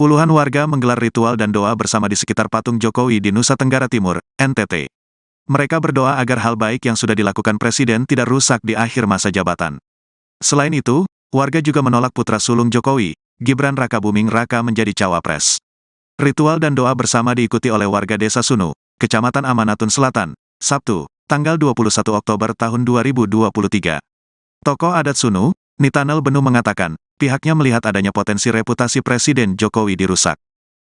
Puluhan warga menggelar ritual dan doa bersama di sekitar patung Jokowi di Nusa Tenggara Timur, NTT. Mereka berdoa agar hal baik yang sudah dilakukan Presiden tidak rusak di akhir masa jabatan. Selain itu, warga juga menolak putra sulung Jokowi, Gibran Rakabuming Raka menjadi cawapres. Ritual dan doa bersama diikuti oleh warga Desa Sunu, Kecamatan Amanatun Selatan, Sabtu, tanggal 21 Oktober tahun 2023. Tokoh adat Sunu, Nitanel Benu mengatakan, pihaknya melihat adanya potensi reputasi Presiden Jokowi dirusak.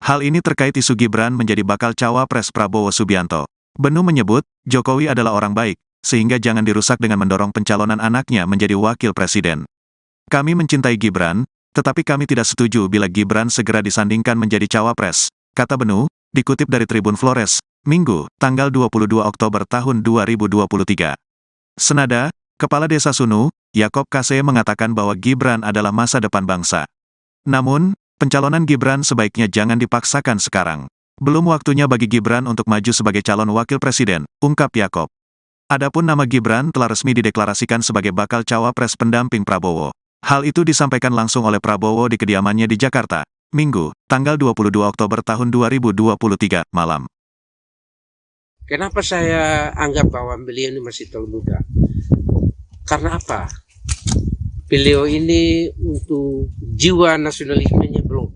Hal ini terkait isu Gibran menjadi bakal cawapres Prabowo Subianto. Benu menyebut, Jokowi adalah orang baik, sehingga jangan dirusak dengan mendorong pencalonan anaknya menjadi wakil presiden. Kami mencintai Gibran, tetapi kami tidak setuju bila Gibran segera disandingkan menjadi cawapres, kata Benu, dikutip dari Tribun Flores, Minggu, tanggal 22 Oktober tahun 2023. Senada, Kepala Desa Sunu, Yakob Kase mengatakan bahwa Gibran adalah masa depan bangsa. Namun, pencalonan Gibran sebaiknya jangan dipaksakan sekarang. Belum waktunya bagi Gibran untuk maju sebagai calon wakil presiden, ungkap Yakob. Adapun nama Gibran telah resmi dideklarasikan sebagai bakal cawapres pendamping Prabowo. Hal itu disampaikan langsung oleh Prabowo di kediamannya di Jakarta, Minggu, tanggal 22 Oktober tahun 2023, malam. Kenapa saya anggap bahwa beliau ini masih terlalu muda? Karena apa? Beliau ini untuk jiwa nasionalismenya belum.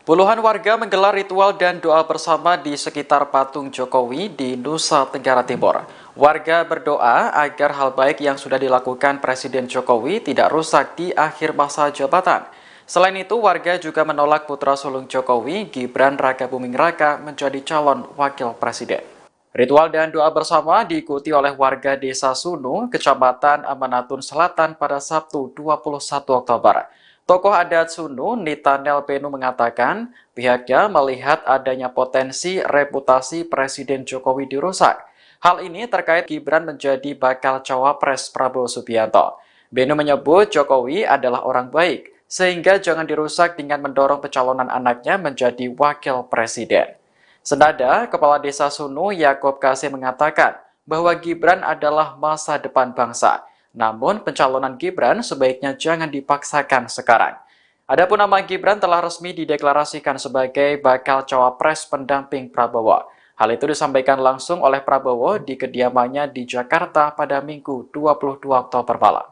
Puluhan warga menggelar ritual dan doa bersama di sekitar patung Jokowi di Nusa Tenggara Timur. Warga berdoa agar hal baik yang sudah dilakukan Presiden Jokowi tidak rusak di akhir masa jabatan. Selain itu, warga juga menolak putra sulung Jokowi, Gibran Rakabuming Raka, menjadi calon wakil presiden. Ritual dan doa bersama diikuti oleh warga Desa Sunu, Kecamatan Amanatun Selatan pada Sabtu 21 Oktober. Tokoh adat Sunu, Nitanel Benu mengatakan, pihaknya melihat adanya potensi reputasi Presiden Jokowi dirusak. Hal ini terkait Gibran menjadi bakal cawapres Prabowo Subianto. Benu menyebut Jokowi adalah orang baik, sehingga jangan dirusak dengan mendorong pencalonan anaknya menjadi wakil presiden. Senada, Kepala Desa Sunu, Yakob Kase mengatakan bahwa Gibran adalah masa depan bangsa. Namun, pencalonan Gibran sebaiknya jangan dipaksakan sekarang. Adapun nama Gibran telah resmi dideklarasikan sebagai bakal cawapres pendamping Prabowo. Hal itu disampaikan langsung oleh Prabowo di kediamannya di Jakarta pada Minggu 22 Oktober malam.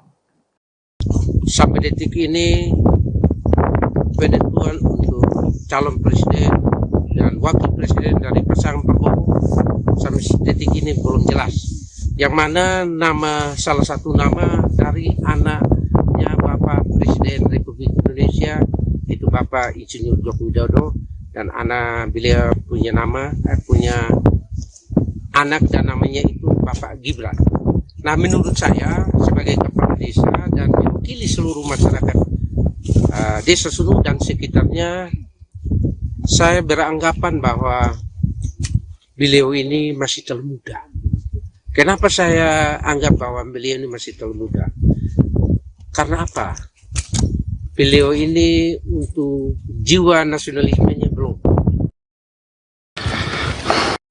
Sampai detik ini, penentuan untuk calon presiden dan wakil presiden dari pasangan Prabowo sampai detik ini belum jelas. Yang mana salah satu nama dari anaknya Bapak Presiden Republik Indonesia, itu Bapak Insinyur Joko Widodo, dan anak beliau punya anak dan namanya itu Bapak Gibran. Nah, menurut saya sebagai kepala desa dan mewakili seluruh masyarakat Desa Sunu dan sekitarnya, saya beranggapan bahwa beliau ini masih terlalu muda. Kenapa saya anggap bahwa beliau ini masih terlalu muda? Karena apa? Beliau ini untuk jiwa nasionalismenya belum.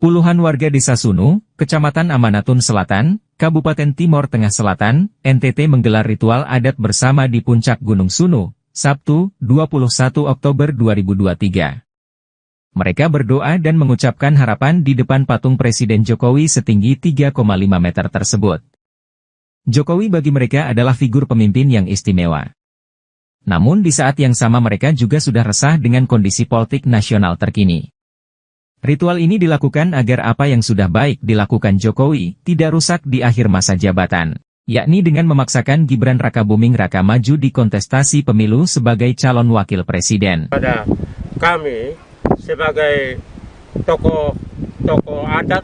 Puluhan warga Desa Sunu, Kecamatan Amanatun Selatan, Kabupaten Timor Tengah Selatan, NTT menggelar ritual adat bersama di puncak Gunung Sunu, Sabtu, 21 Oktober 2023. Mereka berdoa dan mengucapkan harapan di depan patung Presiden Jokowi setinggi 3,5 meter tersebut. Jokowi bagi mereka adalah figur pemimpin yang istimewa. Namun di saat yang sama mereka juga sudah resah dengan kondisi politik nasional terkini. Ritual ini dilakukan agar apa yang sudah baik dilakukan Jokowi tidak rusak di akhir masa jabatan, yakni dengan memaksakan Gibran Rakabuming Raka maju di kontestasi pemilu sebagai calon wakil presiden. Pada kami sebagai tokoh adat,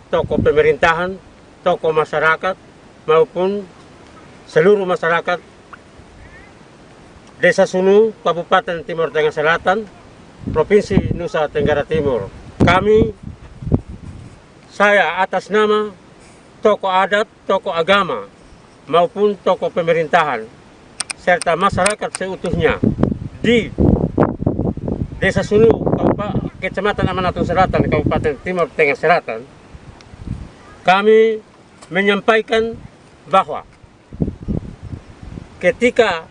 tokoh pemerintahan, tokoh masyarakat, maupun seluruh masyarakat Desa Sunu, Kabupaten Timor Tengah Selatan, Provinsi Nusa Tenggara Timur. Saya atas nama tokoh adat, tokoh agama, maupun tokoh pemerintahan, serta masyarakat seutuhnya di Desa Sunu, Kecamatan Amanatun Selatan, Kabupaten Timor Tengah Selatan, kami menyampaikan bahwa ketika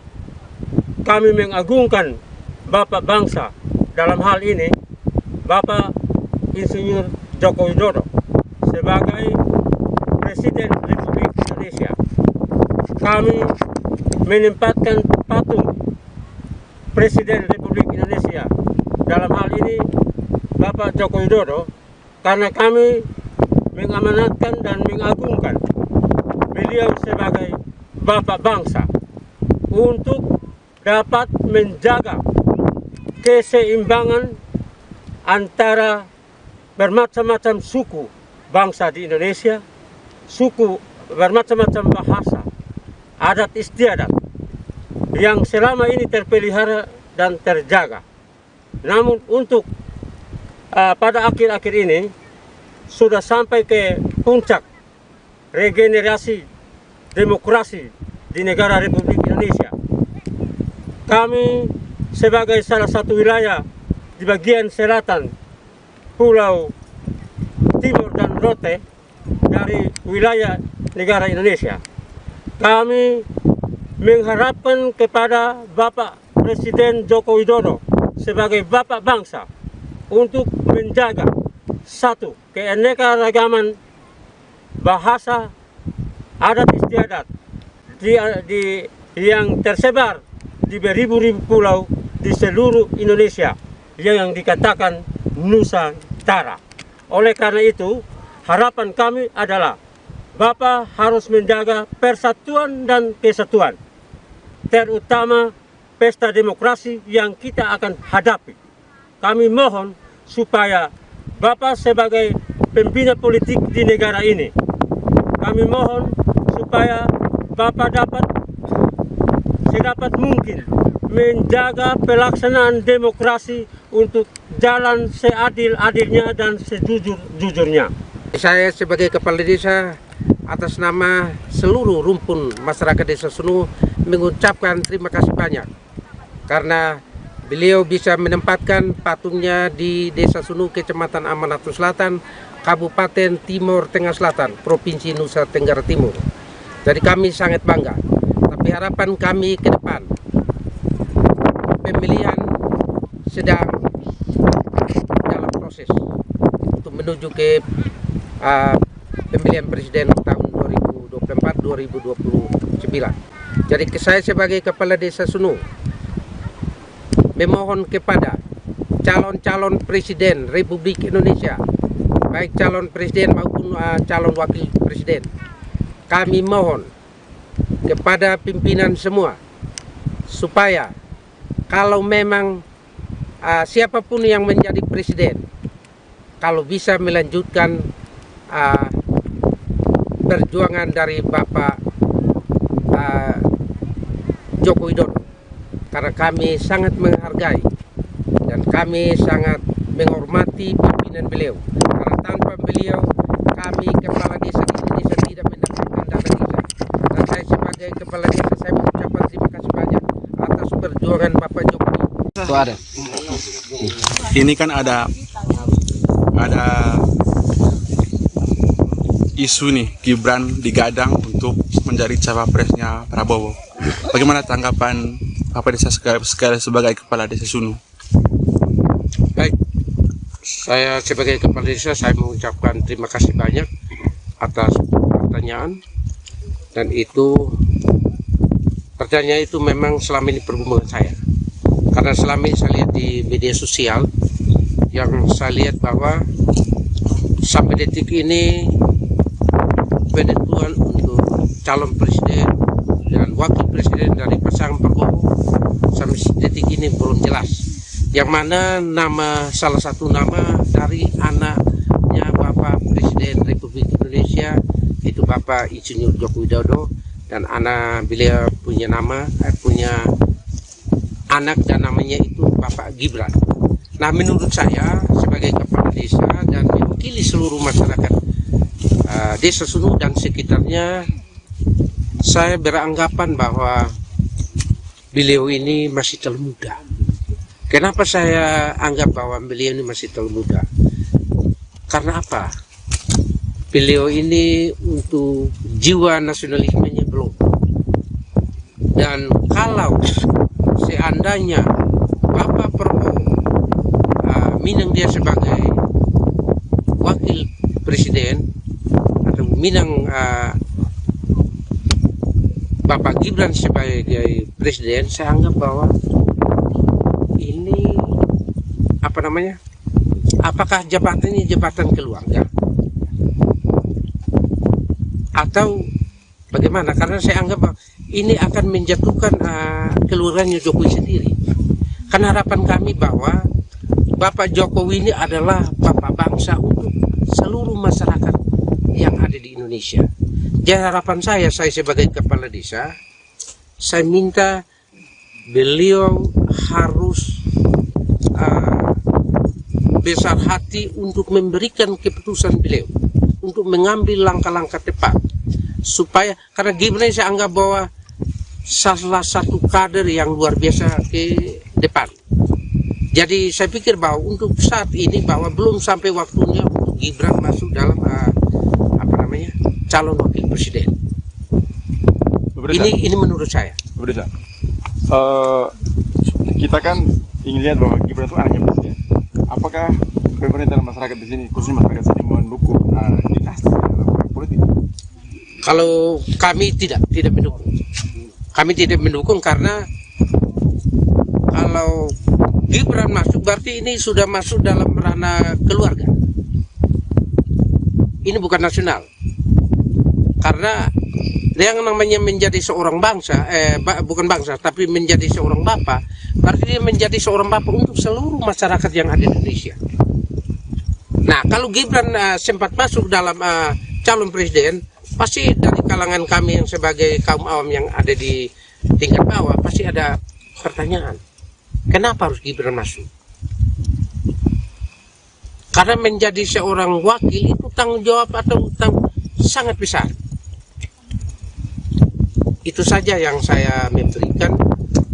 kami mengagungkan Bapak Bangsa dalam hal ini Bapak Insinyur Joko Widodo sebagai Presiden Republik Indonesia. Kami menempatkan patung Presiden Republik Indonesia, dalam hal ini Bapak Joko Widodo, karena kami mengamanatkan dan mengagungkan beliau sebagai Bapak bangsa untuk dapat menjaga keseimbangan antara bermacam-macam suku bangsa di Indonesia, suku bermacam-macam bahasa, adat istiadat yang selama ini terpelihara dan terjaga. Namun untuk pada akhir-akhir ini sudah sampai ke puncak regenerasi demokrasi di negara Republik Indonesia. Kami sebagai salah satu wilayah di bagian selatan Pulau Timur dan Rote dari wilayah negara Indonesia, kami mengharapkan kepada Bapak Presiden Joko Widodo sebagai Bapak bangsa untuk menjaga satu, keanekaragaman bahasa, adat istiadat yang tersebar di beribu-ribu pulau di seluruh Indonesia yang dikatakan Nusantara. Oleh karena itu, harapan kami adalah Bapak harus menjaga persatuan dan kesatuan, terutama pesta demokrasi yang kita akan hadapi. Kami mohon supaya Bapak sebagai pembina politik di negara ini, kami mohon supaya Bapak dapat sedapat mungkin menjaga pelaksanaan demokrasi untuk jalan seadil-adilnya dan sejujur-jujurnya. Saya sebagai kepala desa atas nama seluruh rumpun masyarakat Desa Sunu mengucapkan terima kasih banyak karena beliau bisa menempatkan patungnya di Desa Sunu, Kecamatan Amanatun Selatan, Kabupaten Timur Tengah Selatan, Provinsi Nusa Tenggara Timur. Jadi kami sangat bangga. Tapi harapan kami ke depan, pemilihan sedang dalam proses untuk menuju ke pemilihan presiden tahun 2024-2029. Jadi saya sebagai kepala Desa Sunu memohon kepada calon-calon presiden Republik Indonesia, baik calon presiden maupun calon wakil presiden, kami mohon kepada pimpinan semua supaya kalau memang siapapun yang menjadi presiden, kalau bisa melanjutkan perjuangan dari Bapak Joko Widodo, karena kami sangat menghargai dan kami sangat menghormati pimpinan beliau, karena tanpa beliau kami kepala desa di Indonesia tidak mendapatkan dana desa. Dan saya sebagai kepala desa, saya mengucapkan terima kasih banyak atas perjuangan Bapak Jokowi. Itu ada. Ini kan ada isu nih, Gibran digadang untuk menjadi cawapresnya Prabowo. Bagaimana tanggapan Bapak Desa sekali sebagai kepala Desa Sunu? Baik, saya sebagai kepala desa saya mengucapkan terima kasih banyak atas pertanyaan, dan pertanyaan itu memang selama ini pergumulan saya, karena selama ini saya lihat di media sosial yang saya lihat bahwa sampai detik ini penentuan untuk calon presiden dan wakil presiden dari pasangan Prabowo sampai detik ini belum jelas, yang mana salah satu nama dari anaknya Bapak Presiden Republik Indonesia itu Bapak Insinyur Joko Widodo, dan beliau punya anak dan namanya itu Bapak Gibran. Nah, menurut saya sebagai kepala desa dan mewakili seluruh masyarakat Desa Sunu dan sekitarnya, saya beranggapan bahwa beliau ini masih terlalu muda. Kenapa saya anggap bahwa beliau ini masih terlalu muda? Karena apa? Beliau ini untuk jiwa nasionalismenya belum. Dan kalau seandainya Bapak Prabowo dia sebagai wakil presiden atau meminang Bapak Gibran sebagai presiden, saya anggap bahwa ini apakah jabatan ini jabatan keluarga atau bagaimana? Karena saya anggap bahwa ini akan menjatuhkan keluarganya Jokowi sendiri. Karena harapan kami bahwa Bapak Jokowi ini adalah bapak bangsa untuk seluruh masyarakat yang ada di Indonesia. Jadi harapan saya sebagai kepala desa, saya minta beliau harus besar hati untuk memberikan keputusan beliau, untuk mengambil langkah-langkah tepat. Supaya, karena Gibran saya anggap bahwa salah satu kader yang luar biasa ke depan. Jadi saya pikir bahwa untuk saat ini bahwa belum sampai waktunya untuk Gibran masuk dalam calon wakil presiden. Ini menurut saya. Berbeda. Kita kan ingin lihat bahwa Gibran itu anaknya presiden. Apakah pemerintah dan masyarakat di sini, khususnya masyarakat sini, mendukung dinasti dalam politik? Kalau kami tidak mendukung. Kami tidak mendukung karena kalau Gibran masuk berarti ini sudah masuk dalam ranah keluarga. Ini bukan nasional. Karena yang namanya menjadi seorang bangsa, bukan bangsa, tapi menjadi seorang bapak, berarti dia menjadi seorang bapak untuk seluruh masyarakat yang ada di Indonesia. Nah, kalau Gibran sempat masuk dalam calon presiden, pasti dari kalangan kami yang sebagai kaum awam yang ada di tingkat bawah, pasti ada pertanyaan. Kenapa harus Gibran masuk? Karena menjadi seorang wakil itu tanggung jawab atau sangat besar. Itu saja yang saya memberikan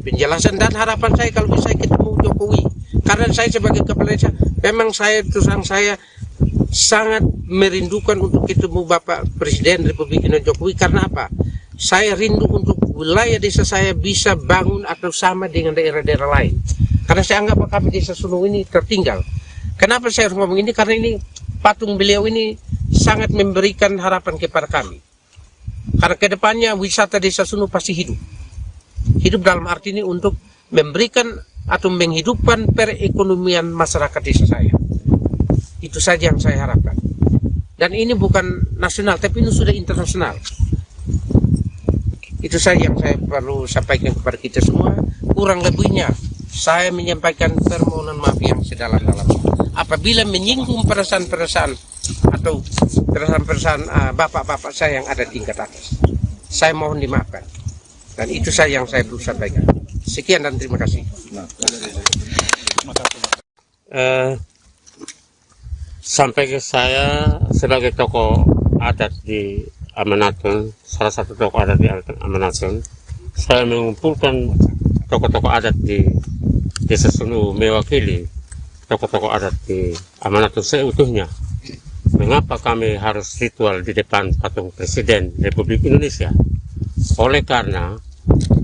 penjelasan dan harapan saya kalau bisa ketemu Jokowi. Karena saya sebagai kepala desa, memang saya sangat merindukan untuk ketemu Bapak Presiden Republik Indonesia Jokowi. Karena apa? Saya rindu untuk wilayah desa saya bisa bangun atau sama dengan daerah-daerah lain. Karena saya anggap kami desa Sunung ini tertinggal. Kenapa saya harus ngomong ini? Karena ini patung beliau ini sangat memberikan harapan kepada kami. Karena kedepannya wisata desa Sunung pasti hidup. Hidup dalam arti ini untuk memberikan atau menghidupkan perekonomian masyarakat desa saya. Itu saja yang saya harapkan. Dan ini bukan nasional, tapi ini sudah internasional. Itu saja yang saya perlu sampaikan kepada kita semua. Kurang lebihnya, saya menyampaikan permohonan maaf yang sedalam-dalamnya. Apabila menyinggung perasaan-perasaan atau perasaan-perasaan bapak-bapak saya yang ada di tingkat atas, saya mohon dimaafkan. Dan itu saja yang saya perlu sampaikan. Sekian dan terima kasih. Sampai ke saya sebagai tokoh adat di Amanatun, salah satu tokoh adat di Amanatun, saya mengumpulkan tokoh-tokoh adat di Desa Sunung mewakili tokoh-tokoh adat di Amanatun seutuhnya. Mengapa kami harus ritual di depan patung Presiden Republik Indonesia? Oleh karena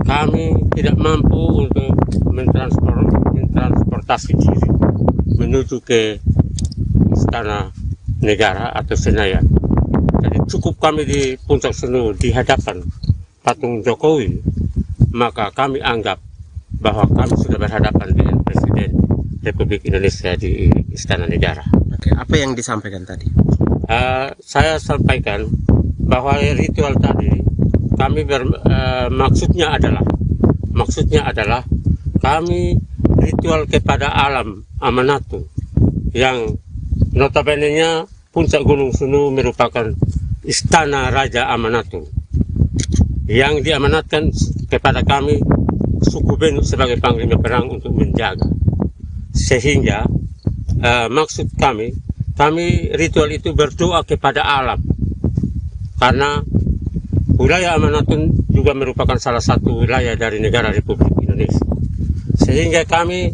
kami tidak mampu untuk mentransportasi diri menuju ke Istana Negara atau Senayan. Jadi cukup kami di Puncak Sunung di hadapan patung Jokowi, maka kami anggap bahwa kami sudah berhadapan dengan Presiden Republik Indonesia di Istana Negara. Oke, apa yang disampaikan tadi? Saya sampaikan bahwa ritual tadi kami maksudnya adalah kami ritual kepada alam Amanatun yang notabene-nya Puncak Gunung Sunung merupakan istana Raja Amanatun yang diamanatkan kepada kami suku Benuk sebagai panglima perang untuk menjaga. Sehingga maksud kami ritual itu berdoa kepada alam, karena wilayah Amanatun juga merupakan salah satu wilayah dari negara Republik Indonesia. Sehingga kami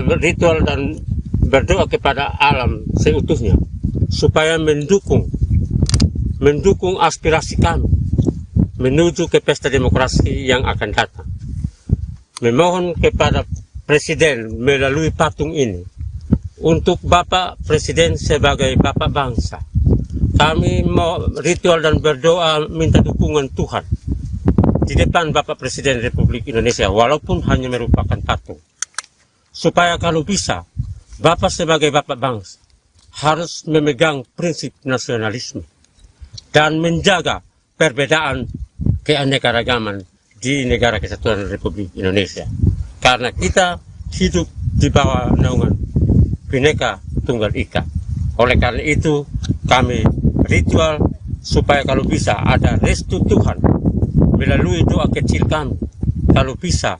berritual dan berdoa kepada alam seutuhnya supaya mendukung aspirasi kami menuju ke pesta demokrasi yang akan datang. Memohon kepada Presiden melalui patung ini untuk Bapak Presiden sebagai Bapak bangsa. Kami mau ritual dan berdoa minta dukungan Tuhan di depan Bapak Presiden Republik Indonesia, walaupun hanya merupakan patung. Supaya kalau bisa, Bapak sebagai Bapak bangsa harus memegang prinsip nasionalisme dan menjaga perbedaan keanekaragaman di negara kesatuan Republik Indonesia. Karena kita hidup di bawah naungan Bhinneka Tunggal Ika. Oleh karena itu, kami ritual supaya kalau bisa ada restu Tuhan melalui doa kecil kami. Kalau bisa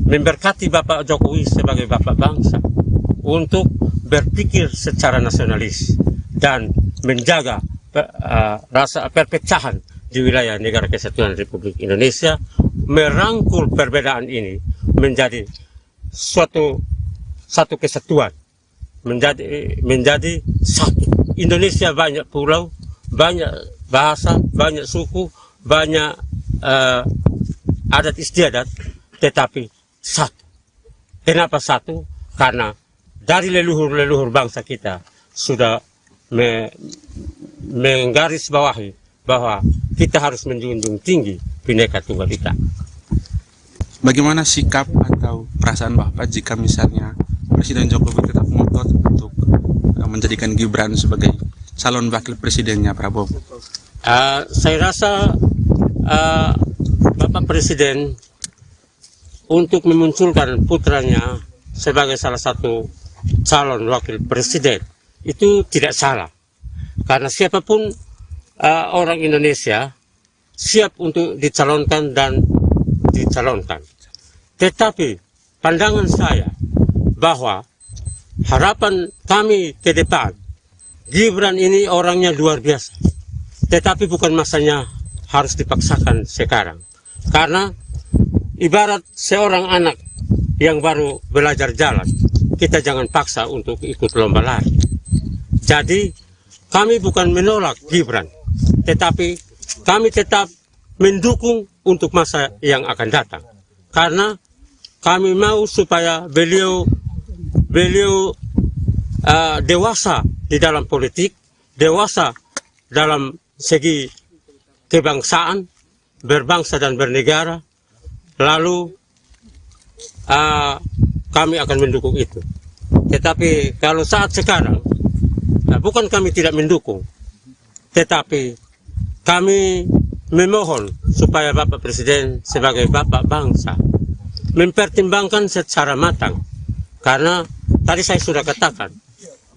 memberkati Bapak Jokowi sebagai Bapak bangsa untuk berpikir secara nasionalis dan menjaga rasa perpecahan di wilayah negara kesatuan Republik Indonesia, merangkul perbedaan ini menjadi satu kesatuan, menjadi satu. Indonesia banyak pulau, banyak bahasa, banyak suku, banyak adat istiadat, tetapi satu. Kenapa satu? Karena dari leluhur-leluhur bangsa kita sudah menggarisbawahi bahwa kita harus menjunjung tinggi Bhinneka Tunggal Ika. Bagaimana sikap atau perasaan Bapak jika misalnya Presiden Jokowi tetap ngotot untuk menjadikan Gibran sebagai calon wakil presidennya Prabowo? Saya rasa Bapak Presiden untuk memunculkan putranya sebagai salah satu calon wakil presiden itu tidak salah. Karena siapapun orang Indonesia siap untuk dicalonkan dan dicalonkan. Tetapi pandangan saya bahwa harapan kami ke depan, Gibran ini orangnya luar biasa. Tetapi bukan masanya harus dipaksakan sekarang. Karena ibarat seorang anak yang baru belajar jalan, kita jangan paksa untuk ikut lomba lari. Jadi kami bukan menolak Gibran, tetapi kami tetap mendukung untuk masa yang akan datang. Karena kami mau supaya beliau dewasa di dalam politik, dewasa dalam segi kebangsaan, berbangsa dan bernegara, lalu kami akan mendukung itu. Tetapi kalau saat sekarang, bukan kami tidak mendukung, tetapi kami memohon supaya Bapak Presiden sebagai Bapak bangsa mempertimbangkan secara matang. Karena tadi saya sudah katakan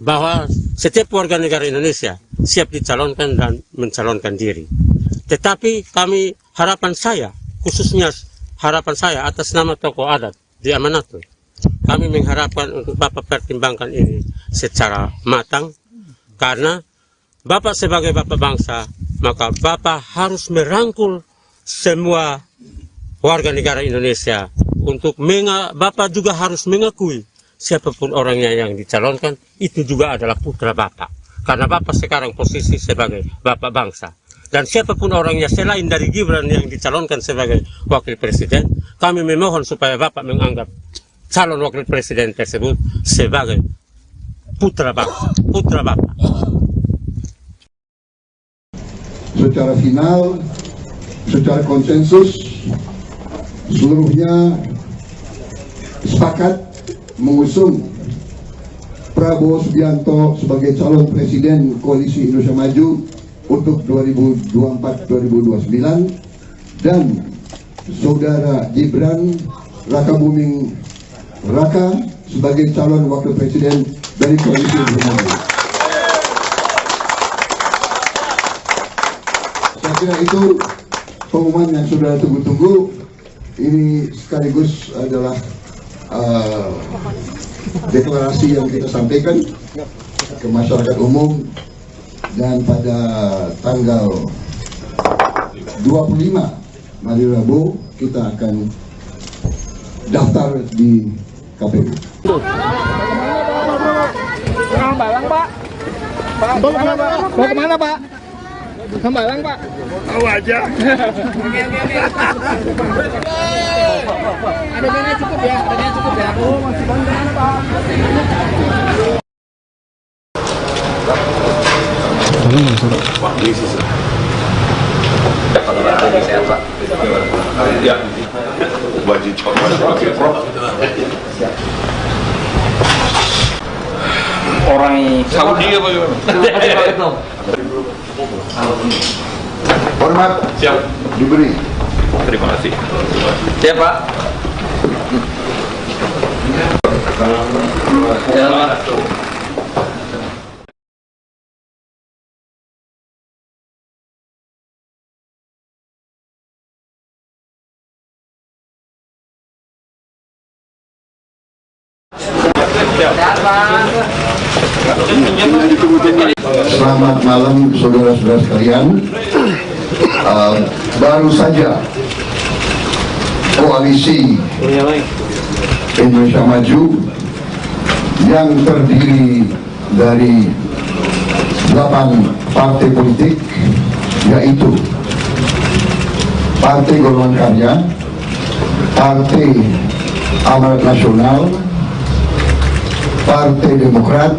bahwa setiap warga negara Indonesia siap dicalonkan dan mencalonkan diri. Tetapi kami, harapan saya, khususnya harapan saya atas nama tokoh adat di Amanatun, kami mengharapkan untuk Bapak pertimbangkan ini secara matang. Karena Bapak sebagai Bapak bangsa, maka Bapak harus merangkul semua warga negara Indonesia untuk Bapak juga harus mengakui siapapun orangnya yang dicalonkan itu juga adalah putra Bapak. Karena Bapak sekarang posisi sebagai Bapak bangsa. Dan siapapun orangnya selain dari Gibran yang dicalonkan sebagai wakil presiden, kami memohon supaya Bapak menganggap calon wakil presiden tersebut sebagai putra bangsa, putra Bapak. Secara final, secara konsensus, seluruhnya sepakat mengusung Prabowo Subianto sebagai calon presiden Koalisi Indonesia Maju untuk 2024-2029 dan saudara Gibran Rakabuming Raka sebagai calon wakil presiden dari Koalisi Indonesia Maju. Saya kira itu pengumuman yang sudah tunggu-tunggu. Ini sekaligus adalah deklarasi yang kita sampaikan ke masyarakat umum, dan pada tanggal 25 hari Rabu kita akan daftar di KPU. Balang Pak. Bawa kemana Pak? Hambalang Pak. Tahu aja. Ada dana cukup ya, Oh, masih banyak Pak. Ya, baju Orang Saudi apa gimana? Hormat siap. diberi. Terima kasih. Siap Pak. Selamat malam saudara-saudara sekalian. Baru saja koalisi Indonesia Maju yang terdiri dari 8 partai politik, yaitu Partai Golongan Karya, Partai Amanat Nasional, Partai Demokrat,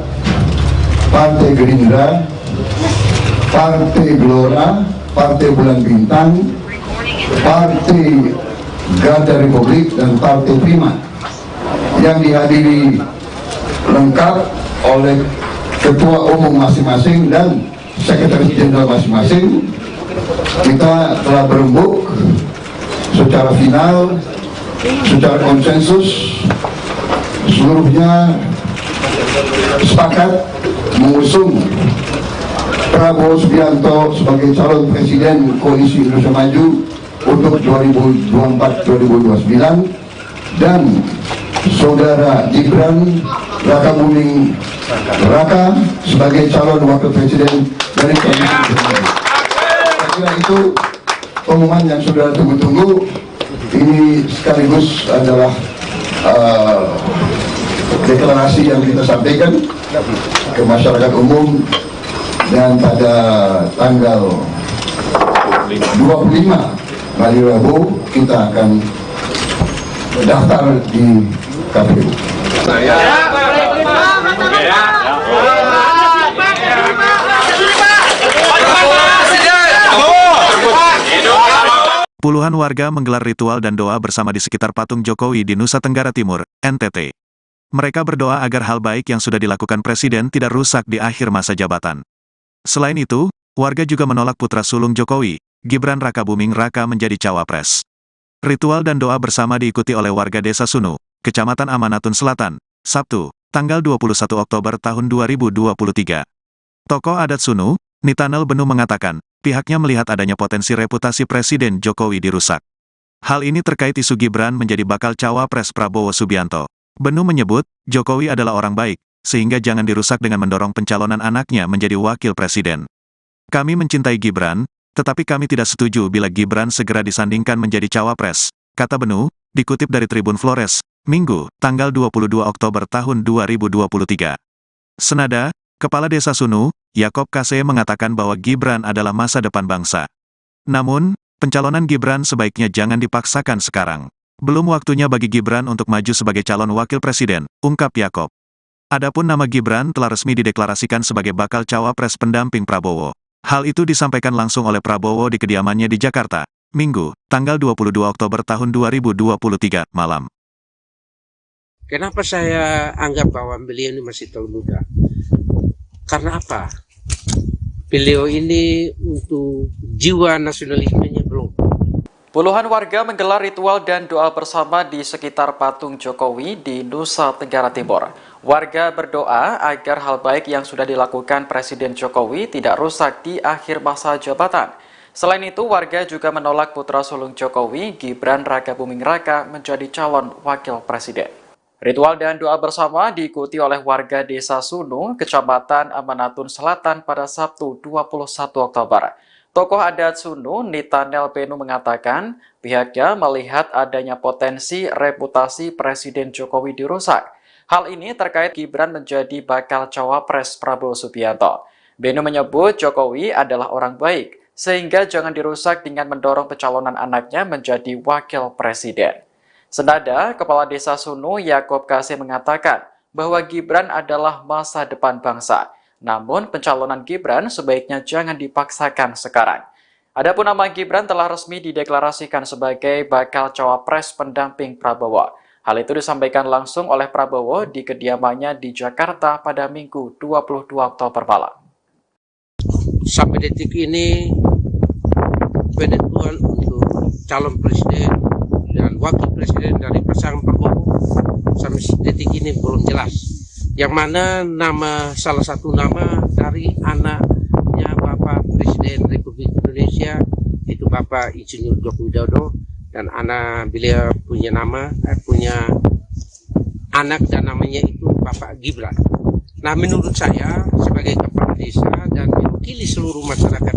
Partai Gerindra, Partai Gelora, Partai Bulan Bintang, Partai Garda Republik, dan Partai Prima, yang dihadiri lengkap oleh ketua umum masing-masing dan sekretaris jenderal masing-masing. Kita telah berembuk secara final, secara konsensus, seluruhnya sepakat mengusung Prabowo Subianto sebagai calon presiden Koalisi Indonesia Maju untuk 2024-2029 dan saudara Gibran Rakabuming Raka sebagai calon wakil presiden dari Koalisi Indonesia Maju. Saya kira itu pengumuman yang sudah tunggu-tunggu. Ini sekaligus adalah deklarasi yang kita sampaikan ke masyarakat umum, dan pada tanggal 25 hari Rabu kita akan daftar di KPU. Puluhan warga menggelar ritual dan doa bersama di sekitar patung Jokowi di Nusa Tenggara Timur, NTT. Mereka berdoa agar hal baik yang sudah dilakukan Presiden tidak rusak di akhir masa jabatan. Selain itu, warga juga menolak putra sulung Jokowi, Gibran Rakabuming Raka menjadi cawapres. Ritual dan doa bersama diikuti oleh warga Desa Sunu, Kecamatan Amanatun Selatan, Sabtu, tanggal 21 Oktober tahun 2023. Tokoh adat Sunu, Nitanel Benu mengatakan, pihaknya melihat adanya potensi reputasi Presiden Jokowi dirusak. Hal ini terkait isu Gibran menjadi bakal cawapres Prabowo Subianto. Benu menyebut, Jokowi adalah orang baik, sehingga jangan dirusak dengan mendorong pencalonan anaknya menjadi wakil presiden. Kami mencintai Gibran, tetapi kami tidak setuju bila Gibran segera disandingkan menjadi cawapres, kata Benu, dikutip dari Tribun Flores, Minggu, tanggal 22 Oktober tahun 2023. Senada, Kepala Desa Sunu, Yakob Kase mengatakan bahwa Gibran adalah masa depan bangsa. Namun, pencalonan Gibran sebaiknya jangan dipaksakan sekarang. Belum waktunya bagi Gibran untuk maju sebagai calon wakil presiden, ungkap Yakob. Adapun nama Gibran telah resmi dideklarasikan sebagai bakal cawapres pendamping Prabowo. Hal itu disampaikan langsung oleh Prabowo di kediamannya di Jakarta, Minggu, tanggal 22 Oktober tahun 2023, malam. Kenapa saya anggap bahwa beliau ini masih terlalu muda? Karena apa? Beliau ini untuk jiwa nasionalismenya belum. Puluhan warga menggelar ritual dan doa bersama di sekitar patung Jokowi di Nusa Tenggara Timur. Warga berdoa agar hal baik yang sudah dilakukan Presiden Jokowi tidak rusak di akhir masa jabatan. Selain itu, warga juga menolak putra sulung Jokowi, Gibran Rakabuming Raka, menjadi calon wakil presiden. Ritual dan doa bersama diikuti oleh warga Desa Sunu, Kecamatan Amanatun Selatan pada Sabtu 21 Oktober. Tokoh adat Sunu, Nitanel Benu mengatakan, pihaknya melihat adanya potensi reputasi Presiden Jokowi dirusak. Hal ini terkait Gibran menjadi bakal cawapres Prabowo Subianto. Beno menyebut Jokowi adalah orang baik, sehingga jangan dirusak dengan mendorong pencalonan anaknya menjadi wakil presiden. Senada, Kepala Desa Sunu Yakob Kasih mengatakan bahwa Gibran adalah masa depan bangsa. Namun pencalonan Gibran sebaiknya jangan dipaksakan sekarang. Adapun nama Gibran telah resmi dideklarasikan sebagai bakal cawapres pendamping Prabowo. Hal itu disampaikan langsung oleh Prabowo di kediamannya di Jakarta pada Minggu 22 Oktober malam. Sampai detik ini penentuan untuk calon presiden dan wakil presiden dari pasangan Prabowo sampai detik ini belum jelas. Yang mana salah satu nama dari anaknya Bapak Presiden Republik Indonesia itu Bapak Insinyur Joko Widodo, dan beliau punya anak dan namanya itu Bapak Gibran. Nah, menurut saya sebagai kepala desa dan mewakili seluruh masyarakat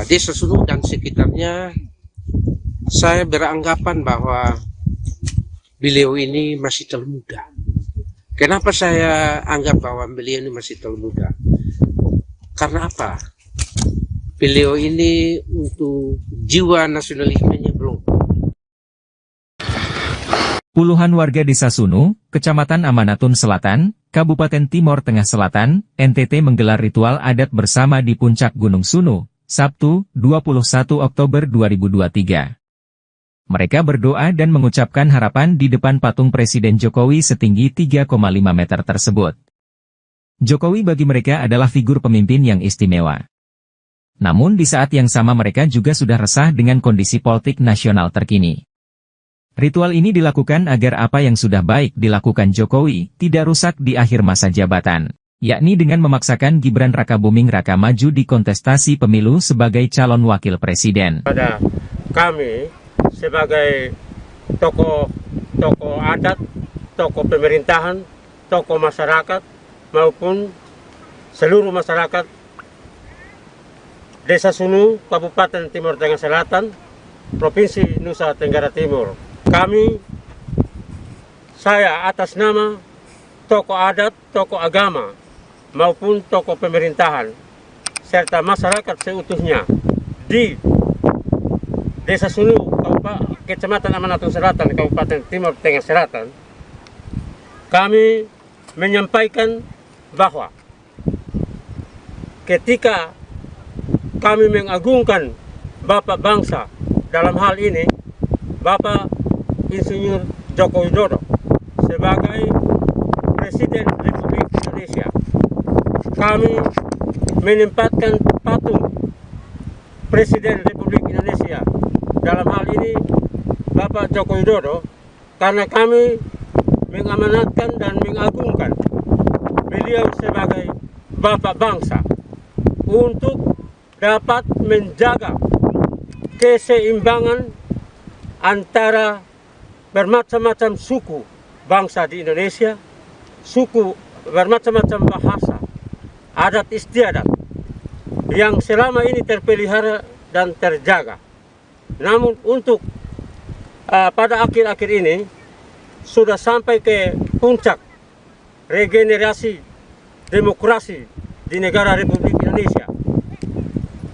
Desa Sunu dan sekitarnya, saya beranggapan bahwa beliau ini masih terlalu muda. Kenapa saya anggap bahwa beliau ini masih terlalu muda? Karena apa? Beliau ini untuk jiwa nasionalismenya belum. Puluhan warga Desa Sunu, Kecamatan Amanatun Selatan, Kabupaten Timor Tengah Selatan, NTT menggelar ritual adat bersama di puncak Gunung Sunu, Sabtu, 21 Oktober 2023. Mereka berdoa dan mengucapkan harapan di depan patung Presiden Jokowi setinggi 3,5 meter tersebut. Jokowi bagi mereka adalah figur pemimpin yang istimewa. Namun di saat yang sama mereka juga sudah resah dengan kondisi politik nasional terkini. Ritual ini dilakukan agar apa yang sudah baik dilakukan Jokowi tidak rusak di akhir masa jabatan, yakni dengan memaksakan Gibran Rakabuming Raka maju di kontestasi pemilu sebagai calon wakil presiden. Pada kami sebagai tokoh adat, tokoh pemerintahan, tokoh masyarakat maupun seluruh masyarakat Desa Sunu, Kabupaten Timor Tengah Selatan, Provinsi Nusa Tenggara Timur. Saya atas nama tokoh adat, tokoh agama maupun tokoh pemerintahan serta masyarakat seutuhnya di Desa Sunu, Kecamatan Amanatun Selatan, Kabupaten Timor Tengah Selatan, kami menyampaikan bahwa ketika kami mengagungkan Bapak bangsa, dalam hal ini Bapak Insinyur Joko Widodo sebagai Presiden Republik Indonesia, kami menempatkan patung Presiden Republik Indonesia, dalam hal ini Bapak Joko Widodo, karena kami mengamanatkan dan mengagungkan beliau sebagai Bapak bangsa untuk dapat menjaga keseimbangan antara bermacam-macam suku bangsa di Indonesia, suku bermacam-macam bahasa, adat istiadat yang selama ini terpelihara dan terjaga. Namun untuk pada akhir-akhir ini sudah sampai ke puncak regenerasi demokrasi di negara Republik Indonesia.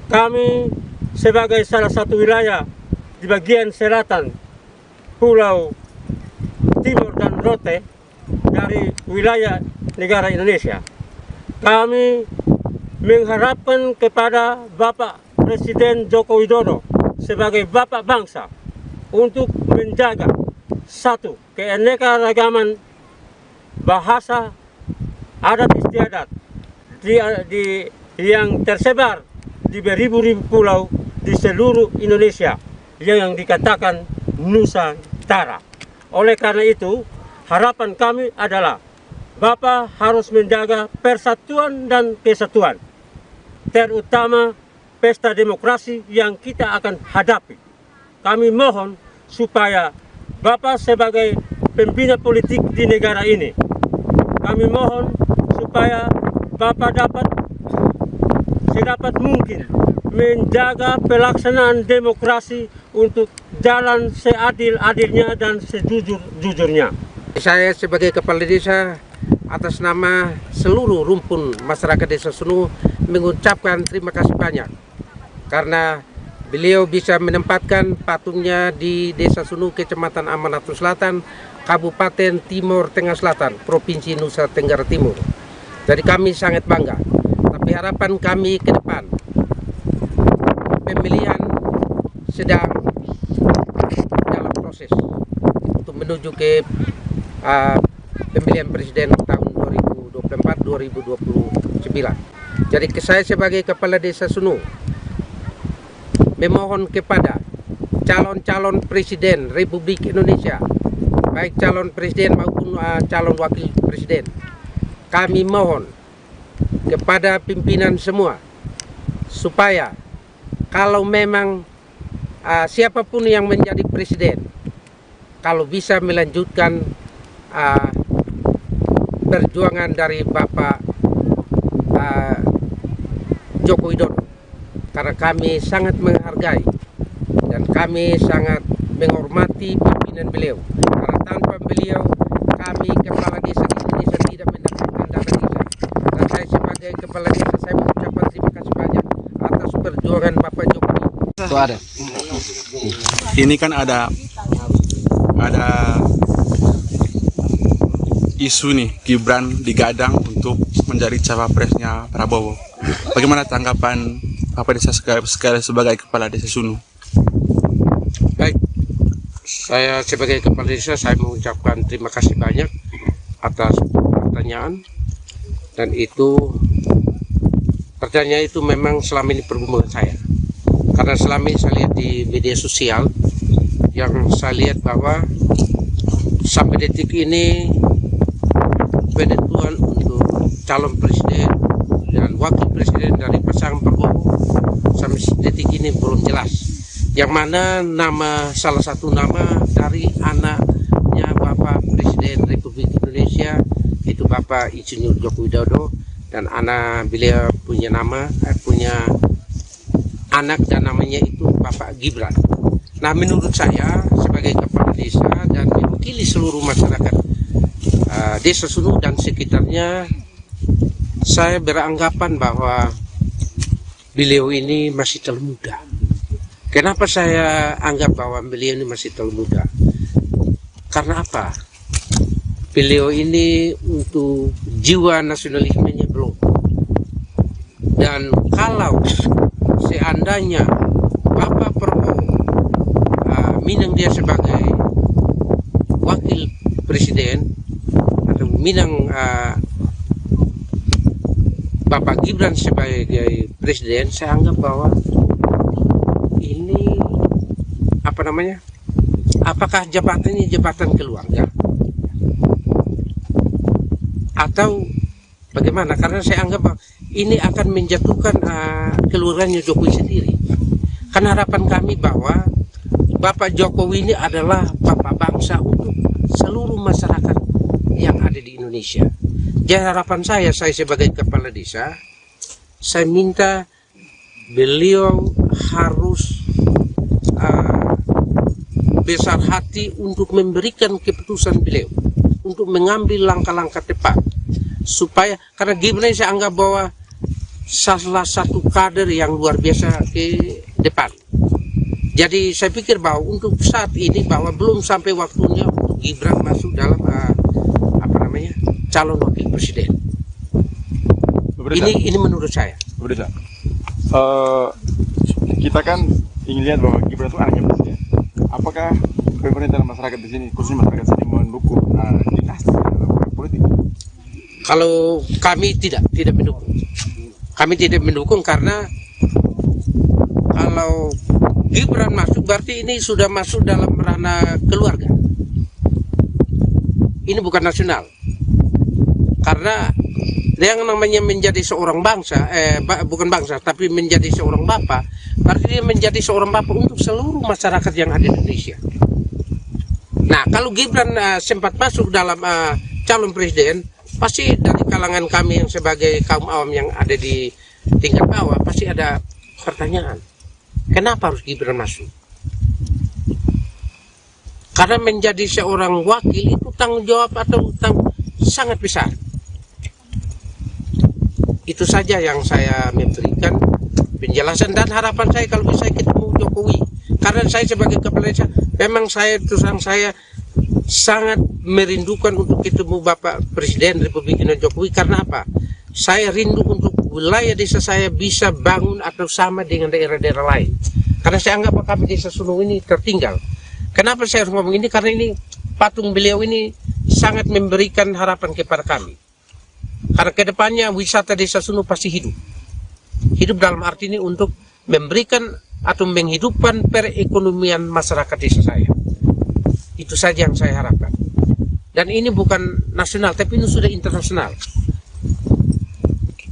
Kami sebagai salah satu wilayah di bagian selatan Pulau Timor dan Rote dari wilayah negara Indonesia, kami mengharapkan kepada Bapak Presiden Joko Widodo sebagai Bapak bangsa untuk menjaga satu, keanekaragaman bahasa, adat istiadat yang tersebar di beribu-ribu pulau di seluruh Indonesia yang dikatakan Nusantara. Oleh karena itu, harapan kami adalah Bapak harus menjaga persatuan dan kesatuan, terutama pesta demokrasi yang kita akan hadapi. Kami mohon supaya Bapak sebagai pembina politik di negara ini, kami mohon supaya Bapak dapat sedapat mungkin menjaga pelaksanaan demokrasi untuk jalan seadil-adilnya dan sejujur-jujurnya. Saya sebagai kepala desa atas nama seluruh rumpun masyarakat Desa Sunu mengucapkan terima kasih banyak karena beliau bisa menempatkan patungnya di Desa Sunu, Kecamatan Amanatun Selatan, Kabupaten Timur Tengah Selatan, Provinsi Nusa Tenggara Timur. Jadi kami sangat bangga. Tapi harapan kami ke depan, pemilihan sedang dalam proses untuk menuju ke pemilihan presiden tahun 2024-2029. Jadi saya sebagai Kepala Desa Sunu memohon kepada calon-calon presiden Republik Indonesia, baik calon presiden maupun calon wakil presiden, kami mohon kepada pimpinan semua supaya kalau memang siapapun yang menjadi presiden, kalau bisa melanjutkan perjuangan dari Bapak Joko Widodo, karena kami sangat menghargai dan kami sangat menghormati pimpinan beliau, karena tanpa beliau kami kepala desa di Indonesia tidak mendapatkan dana desa. Dan saya sebagai kepala desa, saya mengucapkan terima kasih banyak atas perjuangan Bapak Jokowi. Itu ada. Ini kan ada isu nih, Gibran digadang untuk menjadi cawapresnya Prabowo. Bagaimana tanggapan Bapak Desa sekali sebagai Kepala Desa Sunu? Baik, saya sebagai Kepala Desa, saya mengucapkan terima kasih banyak atas pertanyaan. Dan itu, pertanyaan itu memang selama ini pergumulan saya. Karena selama ini saya lihat di media sosial, yang saya lihat bahwa sampai detik ini penentuan untuk calon presiden dan wakil presiden dari pasangan Prabowo sampai detik ini belum jelas. Yang mana salah satu nama dari anaknya Bapak Presiden Republik Indonesia, itu Bapak Insinyur Joko Widodo, dan anak beliau punya anak dan namanya itu Bapak Gibran. Nah, menurut saya sebagai kepala desa dan mewakili seluruh masyarakat Desa Sunu dan sekitarnya, saya beranggapan bahwa beliau ini masih terlalu muda. Kenapa saya anggap bahwa beliau ini masih terlalu muda? Karena apa? Beliau ini untuk jiwa nasionalismenya belum. Dan kalau seandainya Bapak Prabowo minang dia sebagai wakil presiden, atau minang Bapak Gibran sebagai presiden, saya anggap bahwa ini apakah jabatannya jabatan keluarga atau bagaimana? Karena saya anggap bahwa ini akan menjatuhkan keluarganya Jokowi sendiri. Karena harapan kami bahwa Bapak Jokowi ini adalah bapak bangsa untuk seluruh masyarakat yang ada di Indonesia. Jadi harapan saya sebagai kepala desa, saya minta beliau harus besar hati untuk memberikan keputusan beliau, untuk mengambil langkah-langkah tepat, supaya, karena Gibran saya anggap bahwa salah satu kader yang luar biasa ke depan. Jadi saya pikir bahwa untuk saat ini bahwa belum sampai waktunya untuk Gibran masuk dalam calon wakil presiden. Ini menurut saya. Berbeda. Kita kan ingin lihat bahwa Gibran itu anaknya presiden. Apakah pemerintah dan masyarakat di sini, khususnya masyarakat sini, mendukung dinasti dalam politik? Kalau kami tidak mendukung. Kami tidak mendukung karena kalau Gibran masuk berarti ini sudah masuk dalam ranah keluarga. Ini bukan nasional. Karena yang namanya menjadi seorang bangsa, bukan bangsa, tapi menjadi seorang bapak, berarti dia menjadi seorang bapak untuk seluruh masyarakat yang ada di Indonesia. Nah, kalau Gibran sempat masuk dalam calon presiden, pasti dari kalangan kami yang sebagai kaum awam yang ada di tingkat bawah, pasti ada pertanyaan. Kenapa harus Gibran masuk? Karena menjadi seorang wakil itu tanggung jawab atau sangat besar. Itu saja yang saya memberikan penjelasan dan harapan saya kalau bisa ketemu Jokowi. Karena saya sebagai kepala desa, memang saya terus terang saya sangat merindukan untuk ketemu Bapak Presiden Republik Indonesia Jokowi. Karena apa? Saya rindu untuk wilayah desa saya bisa bangun atau sama dengan daerah-daerah lain. Karena saya anggap kami desa Sunung ini tertinggal. Kenapa saya harus ngomong ini? Karena ini patung beliau ini sangat memberikan harapan kepada kami. Karena kedepannya wisata desa Sunung pasti hidup. Hidup dalam arti ini untuk memberikan atau menghidupkan perekonomian masyarakat desa saya. Itu saja yang saya harapkan. Dan ini bukan nasional, tapi ini sudah internasional.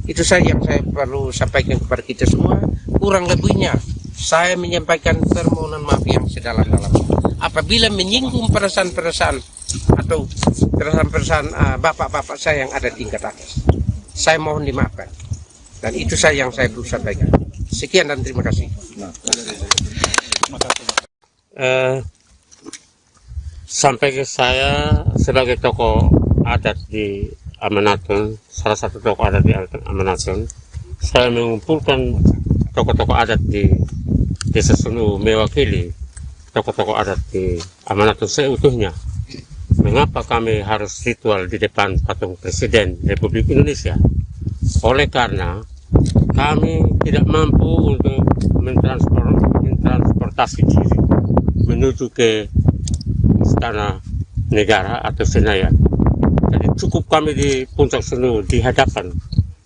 Itu saja yang saya perlu sampaikan kepada kita semua. Kurang lebihnya, saya menyampaikan permohonan maaf yang sedalam-dalamnya. Apabila menyinggung perasaan-perasaan atau perasaan-perasaan bapak-bapak saya yang ada tingkat atas, saya mohon dimaafkan. Dan itu saja yang saya perlu sampaikan. Sekian dan terima kasih. Sampai ke saya sebagai tokoh adat di Amanatun, salah satu tokoh adat di Amanatun, saya mengumpulkan tokoh-tokoh adat di Desa Sunung mewakili tokoh-tokoh adat di Amanatun seutuhnya. Mengapa kami harus ritual di depan patung Presiden Republik Indonesia? Oleh karena kami tidak mampu untuk mentransportasi diri menuju ke Istana Negara atau Senayan. Jadi cukup kami di Puncak Sunung di hadapan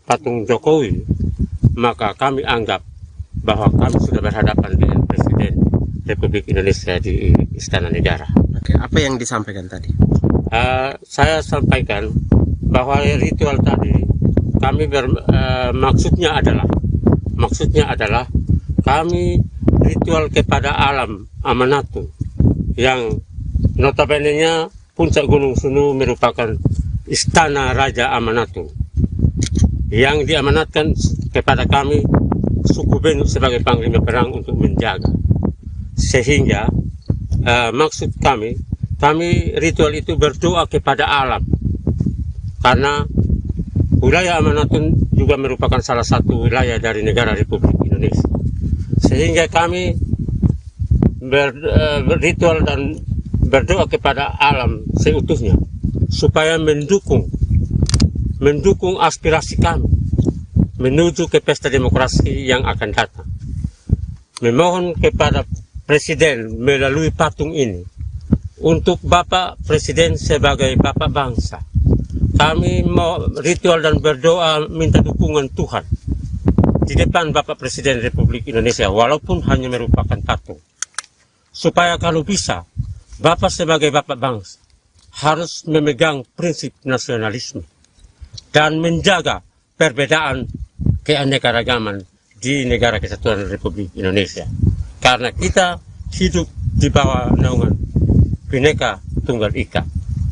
patung Jokowi, maka kami anggap bahwa kami sudah berhadapan dengan Presiden Republik Indonesia di Istana Negara. Oke, apa yang disampaikan tadi? Saya sampaikan bahwa ritual tadi kami maksudnya adalah kami ritual kepada alam Amanatun yang notabene-nya Puncak Gunung Sunung merupakan istana Raja Amanatun yang diamanatkan kepada kami suku Benuk sebagai panglima perang untuk menjaga. Sehingga maksud kami ritual itu berdoa kepada alam, karena wilayah Amanatun juga merupakan salah satu wilayah dari negara Republik Indonesia. Sehingga kami berritual dan berdoa kepada alam seutuhnya supaya mendukung aspirasi kami menuju ke pesta demokrasi yang akan datang. Memohon kepada Presiden melalui patung ini untuk Bapak Presiden sebagai Bapak bangsa. Kami mau ritual dan berdoa minta dukungan Tuhan di depan Bapak Presiden Republik Indonesia walaupun hanya merupakan patung. Supaya kalau bisa Bapak sebagai Bapak bangsa harus memegang prinsip nasionalisme dan menjaga perbedaan keanekaragaman di Negara Kesatuan Republik Indonesia. Karena kita hidup di bawah naungan Bhinneka Tunggal Ika.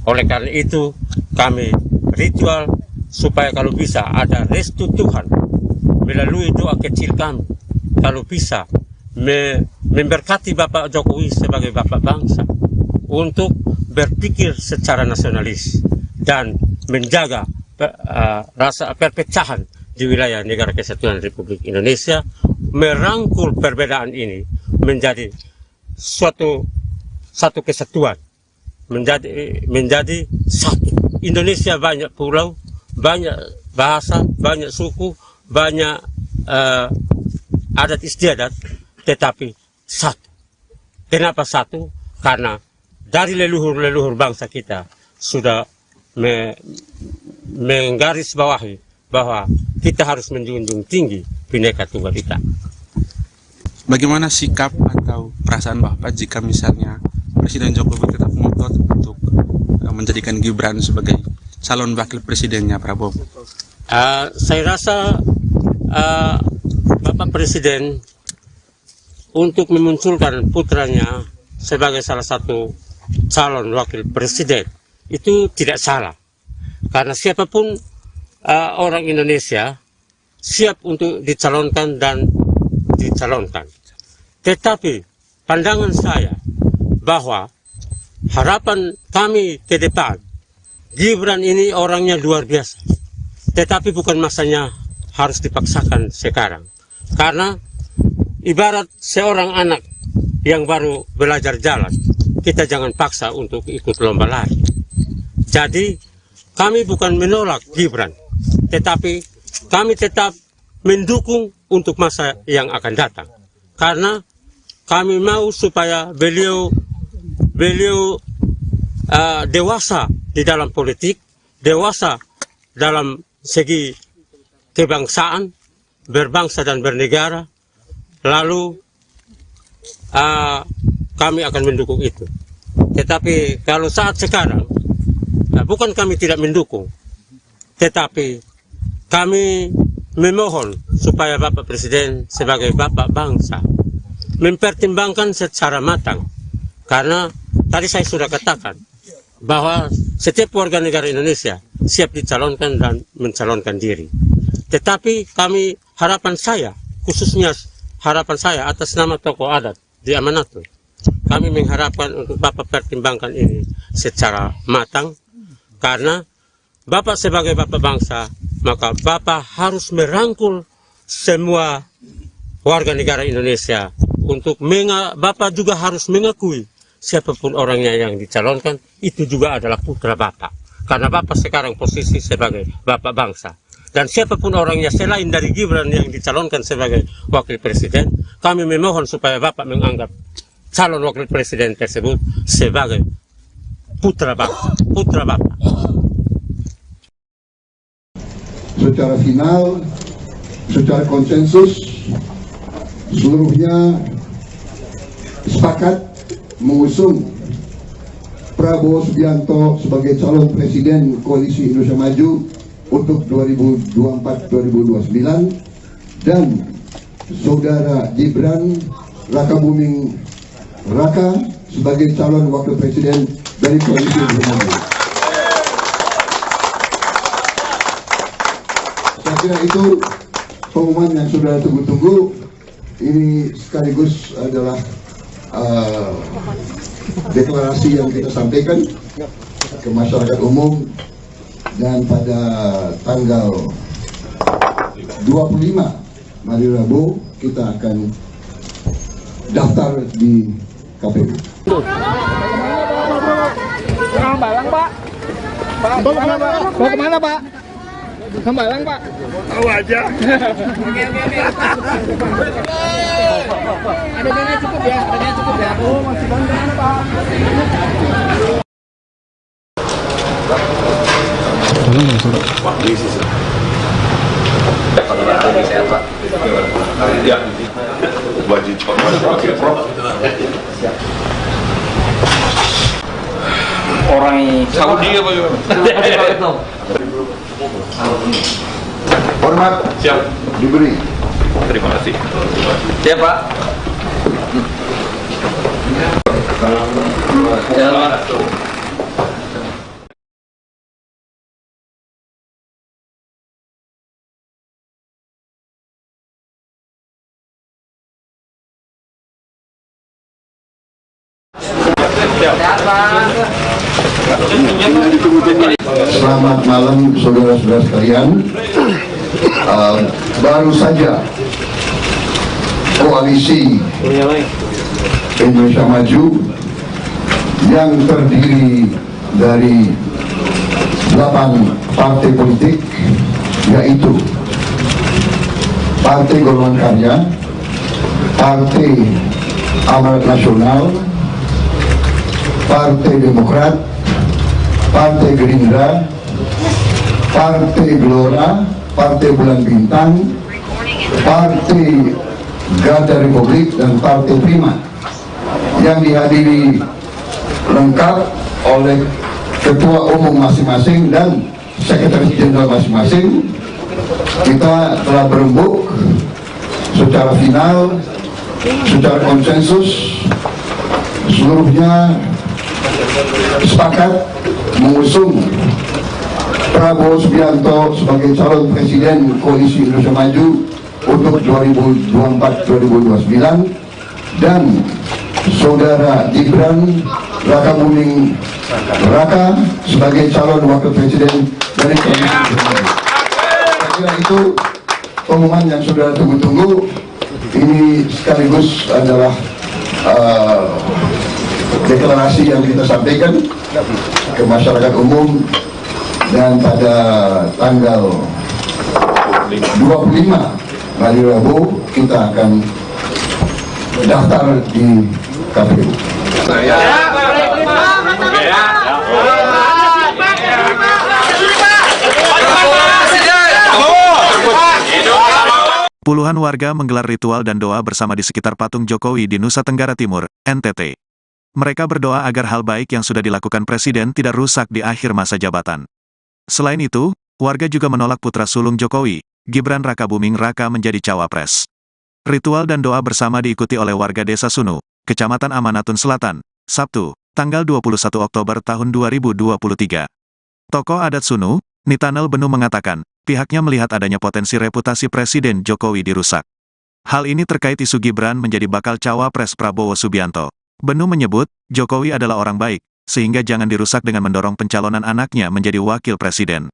Oleh karena itu kami ritual supaya kalau bisa ada restu Tuhan melalui doa kecil kami. Kalau bisa memberkati Bapak Jokowi sebagai Bapak bangsa untuk berpikir secara nasionalis dan menjaga rasa perpecahan di wilayah Negara Kesatuan Republik Indonesia, merangkul perbedaan ini menjadi satu kesatuan, menjadi satu. Indonesia banyak pulau, banyak bahasa, banyak suku, banyak adat istiadat, tetapi satu. Kenapa satu? Karena dari leluhur bangsa kita sudah menggarisbawahi bahwa kita harus menjunjung tinggi Bhinneka Tunggal Ika. Bagaimana sikap atau perasaan Bapak jika misalnya Presiden Jokowi tetap ngotot untuk menjadikan Gibran sebagai calon wakil presidennya Prabowo? Saya rasa Bapak Presiden untuk memunculkan putranya sebagai salah satu calon wakil presiden itu tidak salah, karena siapapun orang Indonesia siap untuk dicalonkan dan dicalonkan. Tetapi pandangan saya bahwa harapan kami ke depan, Gibran ini orangnya luar biasa, tetapi bukan masanya harus dipaksakan sekarang. Karena ibarat seorang anak yang baru belajar jalan, kita jangan paksa untuk ikut lomba lari. Jadi kami bukan menolak Gibran, tetapi kami tetap mendukung untuk masa yang akan datang. Karena kami mau supaya beliau dewasa di dalam politik, dewasa dalam segi kebangsaan, berbangsa dan bernegara, lalu kami akan mendukung itu. Tetapi kalau saat sekarang, bukan kami tidak mendukung, tetapi kami memohon supaya Bapak Presiden sebagai Bapak bangsa mempertimbangkan secara matang. Karena tadi saya sudah katakan bahwa setiap warga negara Indonesia siap dicalonkan dan mencalonkan diri. Tetapi kami, harapan saya, khususnya harapan saya atas nama tokoh adat di Amanatun, kami mengharapkan untuk Bapak pertimbangkan ini secara matang. Karena Bapak sebagai Bapak bangsa, maka Bapak harus merangkul semua warga negara Indonesia untuk Bapak juga harus mengakui siapapun orangnya yang dicalonkan itu juga adalah putra Bapak. Karena Bapak sekarang posisi sebagai Bapak bangsa. Dan siapapun orangnya selain dari Gibran yang dicalonkan sebagai wakil presiden, kami memohon supaya Bapak menganggap calon wakil presiden tersebut sebagai putra bangsa, putra Bapak. Secara final, secara konsensus, seluruhnya sepakat mengusung Prabowo Subianto sebagai calon presiden Koalisi Indonesia Maju untuk 2024-2029 dan saudara Gibran Rakabuming Raka sebagai calon wakil presiden dari Koalisi Indonesia Maju. Saya kira itu pengumuman yang sudah tunggu-tunggu. Ini sekaligus adalah deklarasi yang kita sampaikan ke masyarakat umum, dan pada tanggal 25 hari Rabu kita akan daftar di KPU. Hambalang Pak. Bawa kemana Pak? Hambalang Pak. Tahu aja. Ada dana cukup ya? Oh masih banyak Pak. Ya, wajib Orang Saudi apa ya? Hormat siap diberi. terima kasih. Siap Pak. Selamat malam saudara-saudara sekalian. Baru saja Koalisi Indonesia Maju yang terdiri dari 8 partai politik, yaitu Partai Golongan Karya, Partai Amanat Nasional, Partai Demokrat, Partai Gerindra, Partai Gelora, Partai Bulan Bintang, Partai Garda Republik, dan Partai Prima, yang dihadiri lengkap oleh ketua umum masing-masing dan sekretaris jenderal masing-masing. Kita telah berembuk secara final, secara konsensus, seluruhnya sepakat mengusung Prabowo Subianto sebagai calon presiden Koalisi Indonesia Maju untuk 2024-2029 dan saudara Gibran Rakabuming Raka sebagai calon wakil presiden dari Koalisi Indonesia Maju. Saya kira itu pengumuman yang sudah tunggu-tunggu ini sekaligus adalah deklarasi yang kita sampaikan ke masyarakat umum, dan pada tanggal 25 hari Rabu kita akan daftar di KPU. Puluhan warga menggelar ritual dan doa bersama di sekitar patung Jokowi di Nusa Tenggara Timur, NTT. Mereka berdoa agar hal baik yang sudah dilakukan Presiden tidak rusak di akhir masa jabatan. Selain itu, warga juga menolak putra sulung Jokowi, Gibran Rakabuming Raka menjadi cawapres. Ritual dan doa bersama diikuti oleh warga Desa Sunu, Kecamatan Amanatun Selatan, Sabtu, tanggal 21 Oktober tahun 2023. Tokoh adat Sunu, Nitanel Benu mengatakan, pihaknya melihat adanya potensi reputasi Presiden Jokowi dirusak. Hal ini terkait isu Gibran menjadi bakal cawapres Prabowo Subianto. Benu menyebut, Jokowi adalah orang baik, sehingga jangan dirusak dengan mendorong pencalonan anaknya menjadi wakil presiden.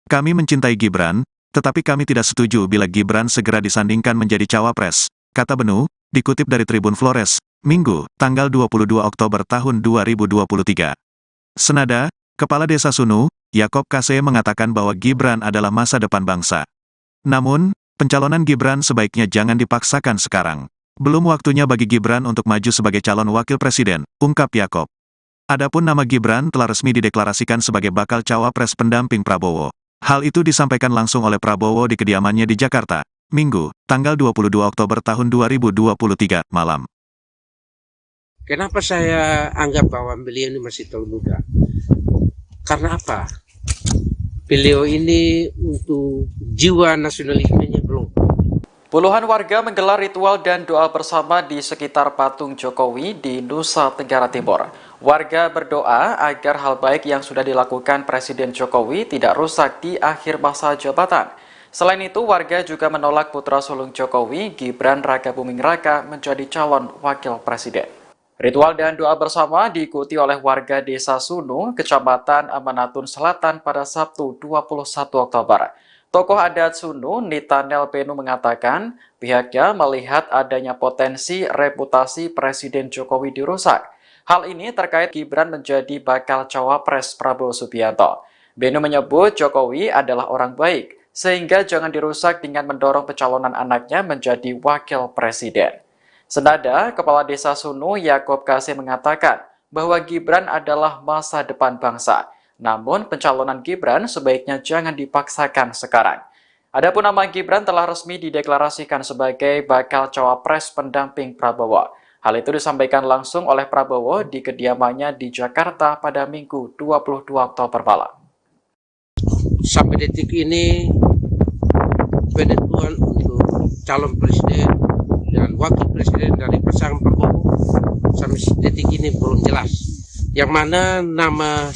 Kami mencintai Gibran, tetapi kami tidak setuju bila Gibran segera disandingkan menjadi cawapres, kata Benu, dikutip dari Tribun Flores, Minggu, tanggal 22 Oktober tahun 2023. Senada, Kepala Desa Sunu, Yakob Kase mengatakan bahwa Gibran adalah masa depan bangsa. Namun, pencalonan Gibran sebaiknya jangan dipaksakan sekarang. Belum waktunya bagi Gibran untuk maju sebagai calon wakil presiden, ungkap Yakob. Adapun nama Gibran telah resmi dideklarasikan sebagai bakal cawapres pendamping Prabowo. Hal itu disampaikan langsung oleh Prabowo di kediamannya di Jakarta, Minggu, tanggal 22 Oktober tahun 2023, malam. Kenapa saya anggap bahwa beliau ini masih terlalu muda? Karena apa? Beliau ini untuk jiwa nasionalismenya belum. Puluhan warga menggelar ritual dan doa bersama di sekitar patung Jokowi di Nusa Tenggara Timur. Warga berdoa agar hal baik yang sudah dilakukan Presiden Jokowi tidak rusak di akhir masa jabatan. Selain itu, warga juga menolak putra sulung Jokowi, Gibran Rakabuming Raka, menjadi calon wakil presiden. Ritual dan doa bersama diikuti oleh warga Desa Sunu, Kecamatan Amanatun Selatan pada Sabtu 21 Oktober. Tokoh adat Sunu, Nitanel Benu mengatakan, pihaknya melihat adanya potensi reputasi Presiden Jokowi dirusak. Hal ini terkait Gibran menjadi bakal cawapres Prabowo Subianto. Benu menyebut Jokowi adalah orang baik, sehingga jangan dirusak dengan mendorong pencalonan anaknya menjadi wakil presiden. Senada, Kepala Desa Sunu, Yakob Kase mengatakan bahwa Gibran adalah masa depan bangsa. Namun, pencalonan Gibran sebaiknya jangan dipaksakan sekarang. Adapun nama Gibran telah resmi dideklarasikan sebagai bakal cawapres pendamping Prabowo. Hal itu disampaikan langsung oleh Prabowo di kediamannya di Jakarta pada Minggu 22 Oktober malam. Sampai detik ini, penentuan untuk calon presiden dan wakil presiden dari pasangan Prabowo sampai detik ini belum jelas. Yang mana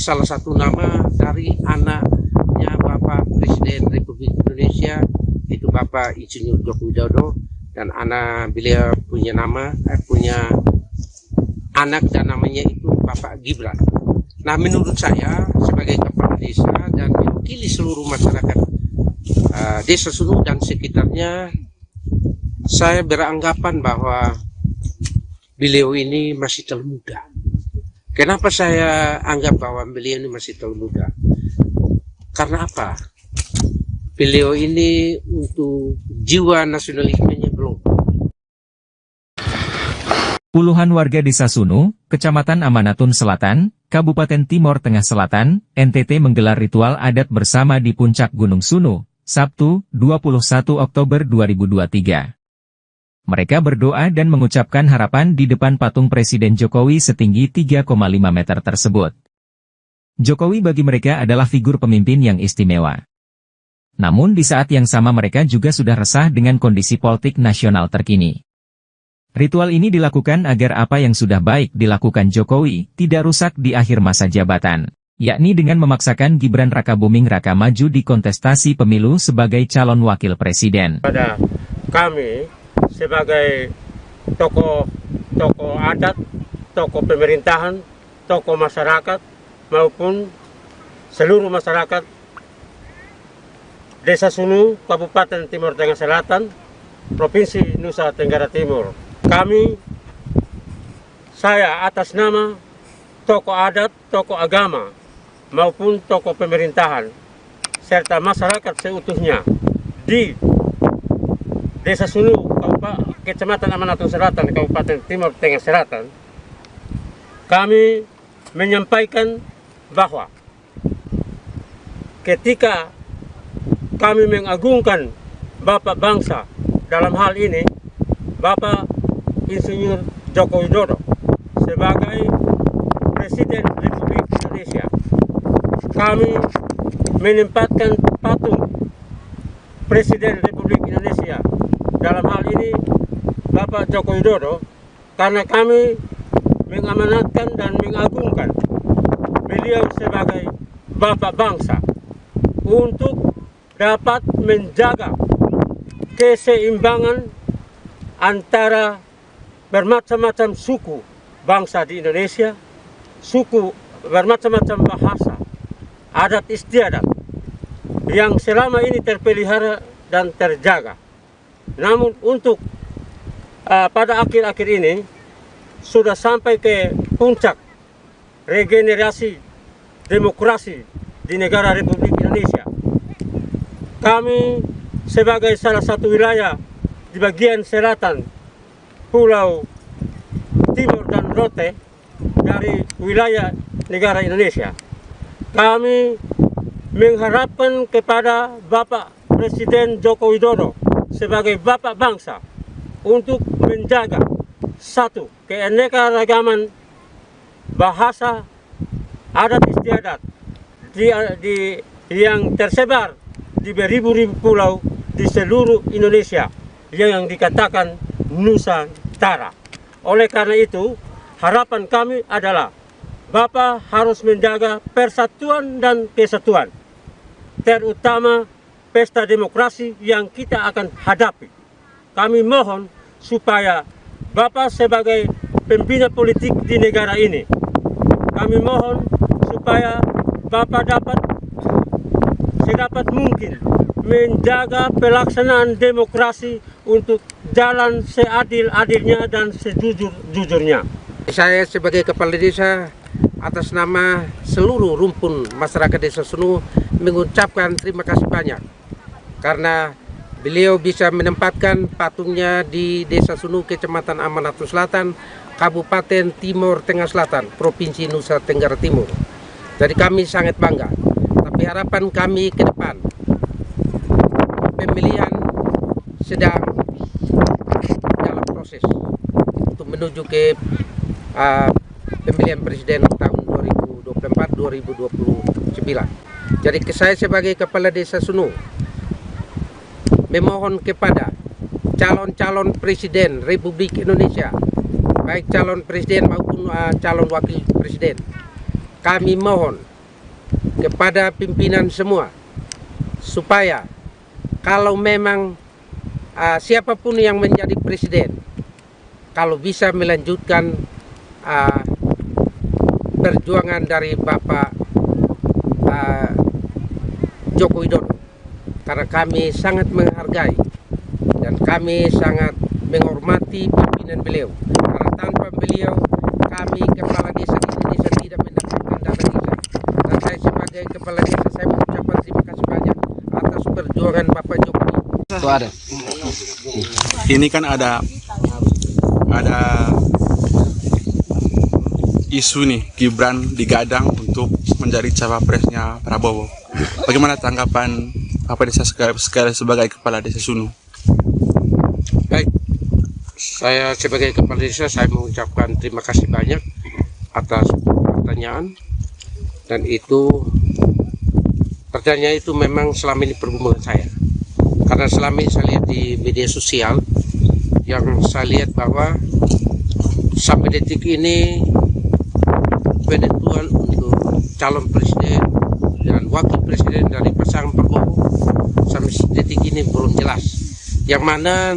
salah satu nama dari anaknya Bapak Presiden Republik Indonesia itu Bapak Insinyur Joko Widodo, dan anak beliau punya anak dan namanya itu Bapak Gibran. Nah, menurut saya sebagai kepala desa dan mewakili seluruh masyarakat Desa Sunu dan sekitarnya, saya beranggapan bahwa beliau ini masih terlalu muda. Kenapa saya anggap bahwa beliau ini masih terlalu muda? Karena apa? Beliau ini untuk jiwa nasionalismenya belum. Puluhan warga Desa Sunu, Kecamatan Amanatun Selatan, Kabupaten Timor Tengah Selatan, NTT menggelar ritual adat bersama di puncak Gunung Sunu, Sabtu, 21 Oktober 2023. Mereka berdoa dan mengucapkan harapan di depan patung Presiden Jokowi setinggi 3,5 meter tersebut. Jokowi bagi mereka adalah figur pemimpin yang istimewa. Namun di saat yang sama mereka juga sudah resah dengan kondisi politik nasional terkini. Ritual ini dilakukan agar apa yang sudah baik dilakukan Jokowi tidak rusak di akhir masa jabatan, yakni dengan memaksakan Gibran Rakabuming Raka maju di kontestasi pemilu sebagai calon wakil presiden. Pada kami sebagai tokoh adat, tokoh pemerintahan, tokoh masyarakat maupun seluruh masyarakat Desa Sunu, Kabupaten Timur Tengah Selatan, Provinsi Nusa Tenggara Timur. Saya atas nama tokoh adat, tokoh agama, maupun tokoh pemerintahan, serta masyarakat seutuhnya di Desa Sunu, Kecamatan Amanatun Selatan, Kabupaten Timur Tengah Selatan, kami menyampaikan bahwa ketika kami mengagungkan Bapak Bangsa, dalam hal ini Bapak Insinyur Joko Widodo sebagai Presiden Republik Indonesia, kami menempatkan patung Presiden Republik Indonesia, dalam hal ini Bapak Joko Widodo, karena kami mengamanatkan dan mengagungkan beliau sebagai Bapak Bangsa untuk dapat menjaga keseimbangan antara bermacam-macam suku bangsa di Indonesia, suku bermacam-macam bahasa, adat istiadat yang selama ini terpelihara dan terjaga. Namun untuk pada akhir-akhir ini sudah sampai ke puncak regenerasi demokrasi di negara Republik Indonesia. Kami sebagai salah satu wilayah di bagian selatan Pulau Timur dan Rote dari wilayah negara Indonesia, kami mengharapkan kepada Bapak Presiden Joko Widodo sebagai Bapak Bangsa untuk menjaga satu, keanekaragaman bahasa, adat istiadat yang tersebar di beribu-ribu pulau di seluruh Indonesia yang dikatakan Nusantara. Oleh karena itu, harapan kami adalah Bapak harus menjaga persatuan dan kesatuan, terutama pesta demokrasi yang kita akan hadapi. Kami mohon supaya Bapak sebagai pembina politik di negara ini, kami mohon supaya Bapak dapat sedapat mungkin menjaga pelaksanaan demokrasi untuk jalan seadil-adilnya dan sejujur-jujurnya. Saya sebagai kepala desa atas nama seluruh rumpun masyarakat Desa Sunu mengucapkan terima kasih banyak karena beliau bisa menempatkan patungnya di Desa Sunu, Kecamatan Amanatun Selatan, Kabupaten Timur Tengah Selatan, Provinsi Nusa Tenggara Timur. Jadi kami sangat bangga. Tapi harapan kami ke depan, pemilihan sedang dalam proses untuk menuju ke pemilihan presiden tahun 2024-2029. Jadi saya sebagai kepala Desa Sunu memohon kepada calon-calon presiden Republik Indonesia, baik calon presiden maupun calon wakil presiden, kami mohon kepada pimpinan semua supaya kalau memang siapapun yang menjadi presiden, kalau bisa melanjutkan perjuangan dari Bapak Joko Widodo, karena kami sangat menghargai dan kami sangat menghormati pimpinan beliau, karena tanpa beliau kami kepala desa di Indonesia tidak mendapatkan dana desa. Dan saya sebagai kepala desa, saya mengucapkan terima kasih banyak atas perjuangan Bapak Jokowi. Itu ada. Ini kan ada isu nih, Gibran digadang untuk menjadi cawapresnya Prabowo. Bagaimana tanggapan Bapak Desa sekali sebagai kepala Desa Sunu? Baik, saya sebagai kepala desa saya mengucapkan terima kasih banyak atas pertanyaan, dan pertanyaan itu memang selama ini pergumulan saya, karena selama ini saya lihat di media sosial yang saya lihat bahwa sampai detik ini penentuan untuk calon presiden dan wakil presiden dari pasangan Prabowo sampai detik ini belum jelas, yang mana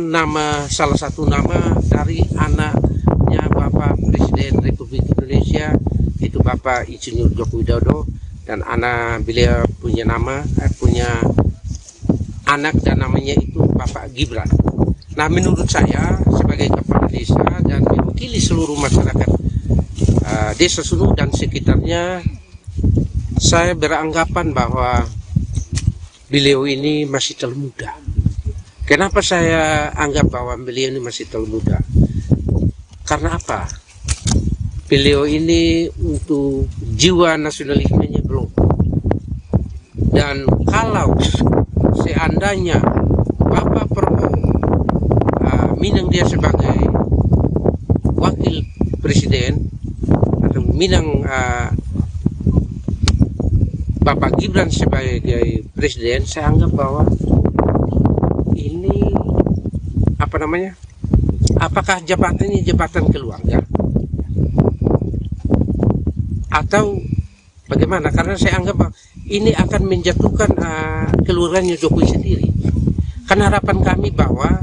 salah satu nama dari anaknya Bapak Presiden Republik Indonesia itu Bapak Insinyur Joko Widodo, dan anak beliau punya anak dan namanya itu Bapak Gibran. Nah, menurut saya sebagai kepala desa dan mewakili seluruh masyarakat Desa Sunu dan sekitarnya, saya beranggapan bahwa beliau ini masih terlalu muda. Kenapa saya anggap bahwa beliau ini masih terlalu muda? Karena apa? Beliau ini untuk jiwa nasionalismenya belum. Dan kalau seandainya Bapak Prabowo minang dia sebagai wakil presiden atau minang Bapak Gibran sebagai presiden, saya anggap bahwa ini apa namanya? Apakah jabatan ini jabatan keluarga atau bagaimana? Karena saya anggap bahwa ini akan menjatuhkan keluarganya Jokowi sendiri. Karena harapan kami bahwa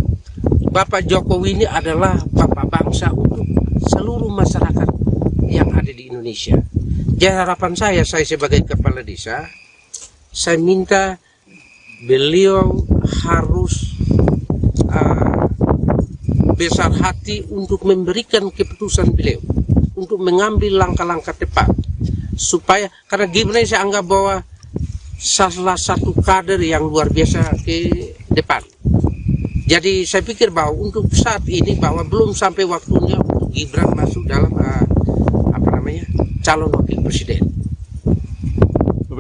Bapak Jokowi ini adalah bapak bangsa untuk seluruh masyarakat yang ada di Indonesia. Jadi harapan saya sebagai kepala desa, saya minta beliau harus besar hati untuk memberikan keputusan beliau, untuk mengambil langkah-langkah tepat. Supaya, karena Gibran saya anggap bahwa salah satu kader yang luar biasa ke depan. Jadi saya pikir bahwa untuk saat ini bahwa belum sampai waktunya untuk Gibran masuk dalam calon wakil presiden.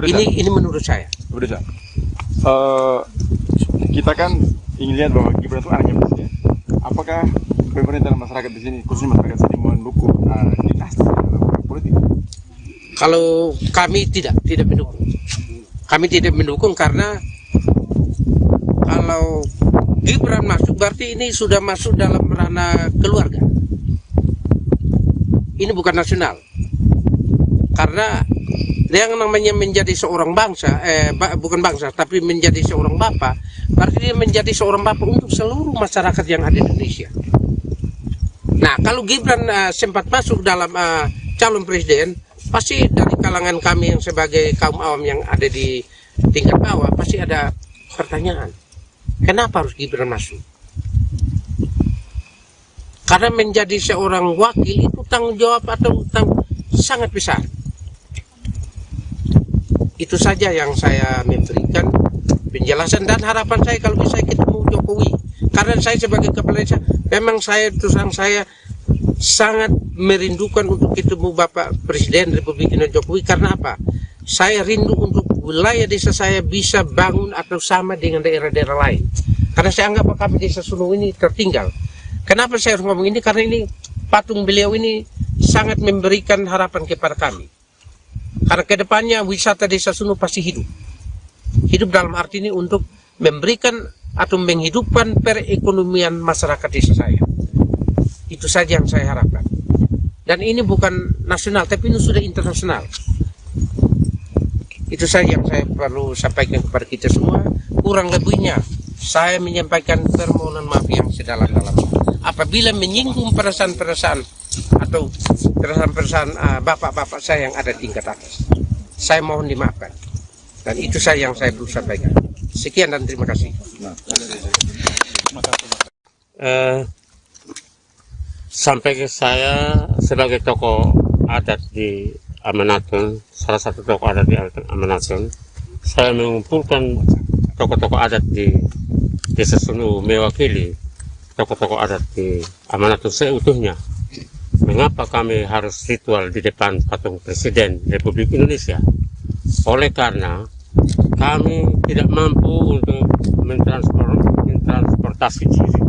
Ini menurut saya. Kita kan ingin lihat bahwa Gibran itu anaknya presiden. Apakah pemerintah dan masyarakat di sini, khususnya masyarakat sini, mendukung dinasti dalam politik? Kalau kami tidak mendukung. Kami tidak mendukung karena kalau Gibran masuk berarti ini sudah masuk dalam ranah keluarga. Ini bukan nasional. Karena yang namanya menjadi seorang bangsa, bukan bangsa, tapi menjadi seorang bapak, berarti dia menjadi seorang bapak untuk seluruh masyarakat yang ada di Indonesia. Nah, kalau Gibran sempat masuk dalam calon presiden, pasti dari kalangan kami yang sebagai kaum awam yang ada di tingkat bawah, pasti ada pertanyaan. Kenapa harus Gibran masuk? Karena menjadi seorang wakil itu tanggung jawab atau sangat besar. Itu saja yang saya memberikan penjelasan dan harapan saya kalau bisa ketemu Jokowi. Karena saya sebagai kepala desa, memang saya sangat merindukan untuk ketemu Bapak Presiden Republik Indonesia Jokowi. Karena apa? Saya rindu untuk wilayah desa saya bisa bangun atau sama dengan daerah-daerah lain. Karena saya anggap bahwa kami Desa Sunu ini tertinggal. Kenapa saya harus ngomong ini? Karena ini patung beliau ini sangat memberikan harapan kepada kami. Karena kedepannya wisata Desa Sunu pasti hidup. Hidup dalam arti ini untuk memberikan atau menghidupkan perekonomian masyarakat desa saya. Itu saja yang saya harapkan. Dan ini bukan nasional, tapi ini sudah internasional. Itu saja yang saya perlu sampaikan kepada kita semua. Kurang lebihnya saya menyampaikan permohonan maaf yang sedalam-dalamnya. Apabila menyinggung perasaan-perasaan atau perasaan-perasaan bapak-bapak saya yang ada di tingkat atas, saya mohon dimaafkan. Dan itu saja yang saya perlu sampaikan. Sekian dan terima kasih. Sampai ke saya sebagai tokoh adat di Amanatun, salah satu tokoh adat di Amanatun, saya mengumpulkan tokoh-tokoh adat di Desa Sunu, mewakili tokoh-tokoh adat di Amanatun seutuhnya. Mengapa kami harus ritual di depan patung Presiden Republik Indonesia? Oleh karena kami tidak mampu untuk mentransportasi diri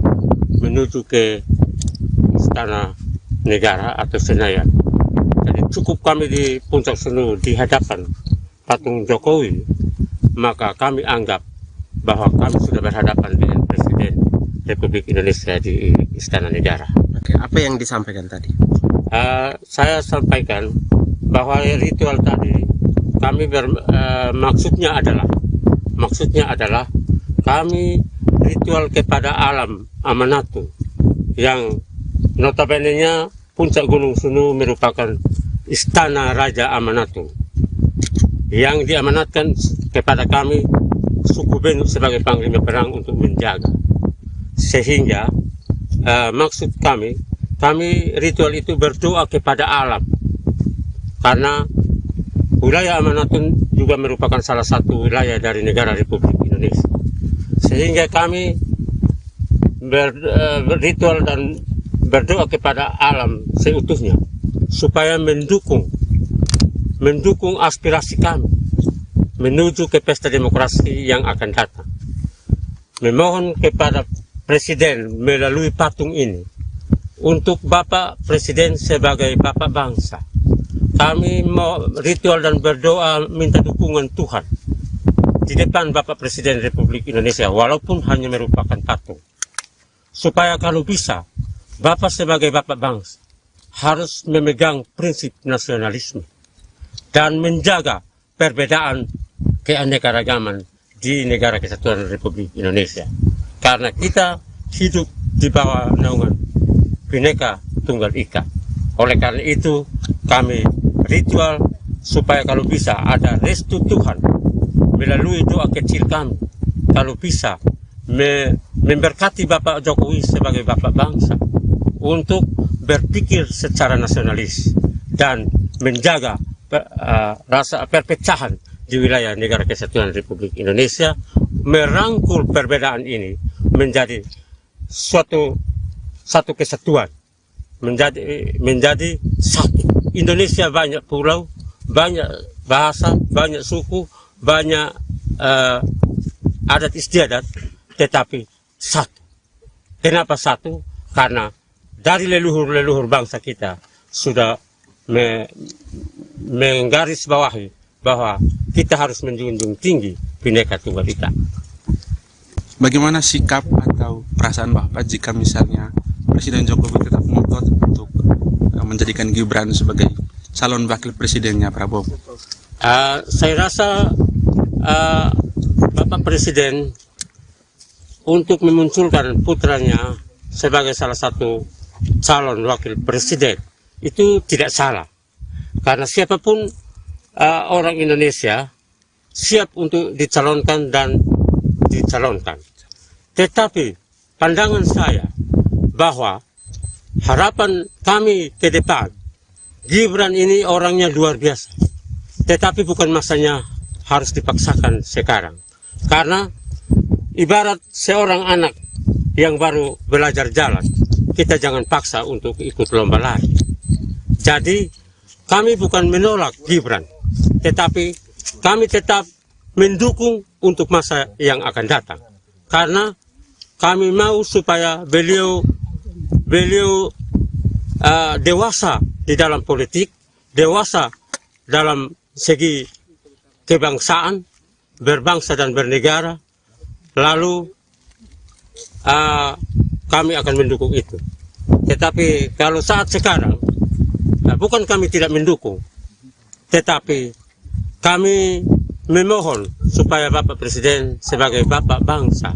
menuju ke Istana Negara atau Senayan. Jadi cukup kami di Puncak Sunu di hadapan patung Jokowi, maka kami anggap bahwa kami sudah berhadapan dengan Presiden Republik Indonesia di Istana Negara. Oke, apa yang disampaikan tadi? Saya sampaikan bahwa ritual tadi kami maksudnya adalah kami ritual kepada alam Amanatun yang notabene-nya Puncak Gunung Sunu merupakan istana Raja Amanatun yang diamanatkan kepada kami suku Benu sebagai panglima perang untuk menjaga. Sehingga maksud kami ritual itu berdoa kepada alam. Karena wilayah Amanatun juga merupakan salah satu wilayah dari negara Republik Indonesia. Sehingga kami berritual dan berdoa kepada alam seutuhnya supaya mendukung aspirasi kami menuju ke pesta demokrasi yang akan datang. Memohon kepada Presiden melalui patung ini untuk Bapak Presiden sebagai Bapak bangsa. Kami mau ritual dan berdoa minta dukungan Tuhan di depan Bapak Presiden Republik Indonesia walaupun hanya merupakan patung. Supaya kalau bisa Bapak sebagai Bapak bangsa harus memegang prinsip nasionalisme dan menjaga perbedaan keanekaragaman di negara kesatuan Republik Indonesia. Karena kita hidup di bawah naungan Bhinneka Tunggal Ika. Oleh karena itu kami ritual supaya kalau bisa ada restu Tuhan melalui doa kecil kami. Kalau bisa memberkati Bapak Jokowi sebagai Bapak bangsa untuk berpikir secara nasionalis dan menjaga rasa perpecahan di wilayah negara kesatuan Republik Indonesia, merangkul perbedaan ini menjadi satu kesatuan, menjadi satu. Indonesia banyak pulau, banyak bahasa, banyak suku, banyak adat istiadat, tetapi satu. Kenapa satu? Karena dari leluhur bangsa kita sudah menggarisbawahi bahwa kita harus menjunjung tinggi Bhinneka Tunggal Ika. Bagaimana sikap atau perasaan Bapak jika misalnya Presiden Jokowi tetap ngotot untuk menjadikan Gibran sebagai calon wakil presidennya Prabowo? Saya rasa Bapak Presiden untuk memunculkan putranya sebagai salah satu calon wakil presiden itu tidak salah. Karena siapapun orang Indonesia siap untuk dicalonkan dan dicalonkan. Tetapi pandangan saya bahwa harapan kami ke depan, Gibran ini orangnya luar biasa. Tetapi bukan masanya harus dipaksakan sekarang. Karena ibarat seorang anak yang baru belajar jalan, kita jangan paksa untuk ikut lomba lari. Jadi kami bukan menolak Gibran, tetapi kami tetap mendukung untuk masa yang akan datang. Karena kami mau supaya beliau dewasa di dalam politik, dewasa dalam segi kebangsaan, berbangsa dan bernegara, lalu kami akan mendukung itu. Tetapi kalau saat sekarang, bukan kami tidak mendukung, tetapi kami memohon supaya Bapak Presiden sebagai Bapak bangsa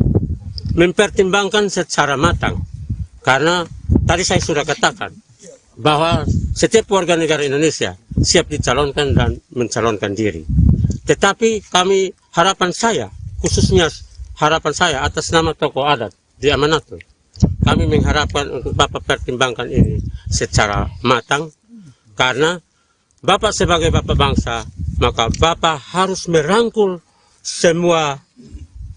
mempertimbangkan secara matang. Karena tadi saya sudah katakan bahwa setiap warga negara Indonesia siap dicalonkan dan mencalonkan diri. Tetapi kami, harapan saya, khususnya harapan saya atas nama tokoh adat di Amanatun, kami mengharapkan untuk Bapak pertimbangkan ini secara matang. Karena Bapak sebagai Bapak bangsa, maka Bapak harus merangkul semua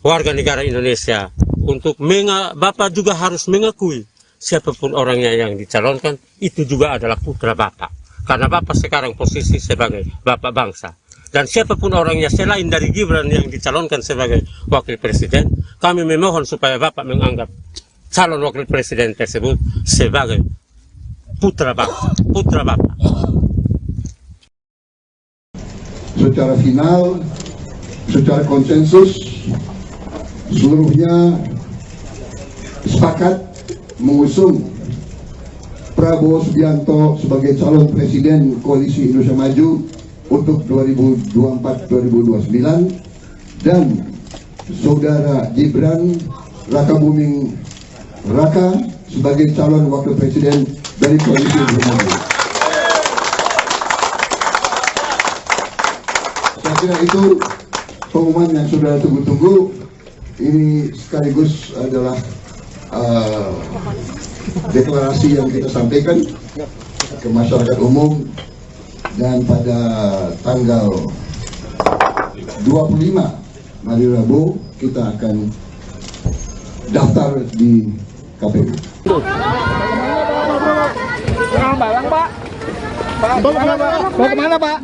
warga negara Indonesia untuk Bapak juga harus mengakui siapapun orangnya yang dicalonkan itu juga adalah putra Bapak. Karena Bapak sekarang posisi sebagai Bapak bangsa. Dan siapapun orangnya selain dari Gibran yang dicalonkan sebagai wakil presiden, kami memohon supaya Bapak menganggap calon wakil presiden tersebut sebagai putra bangsa, putra Bapak. Secara final, secara konsensus, seluruhnya sepakat mengusung Prabowo Subianto sebagai calon presiden Koalisi Indonesia Maju untuk 2024-2029 dan saudara Gibran Rakabuming Raka sebagai calon wakil presiden dari Koalisi Indonesia Maju. Saya kira itu pengumuman yang sudah tunggu-tunggu ini sekaligus adalah deklarasi yang kita sampaikan ke masyarakat umum, dan pada tanggal 25 hari Rabu kita akan daftar di KPU. Hambalang, Pak. Pak, mau kemana, Pak?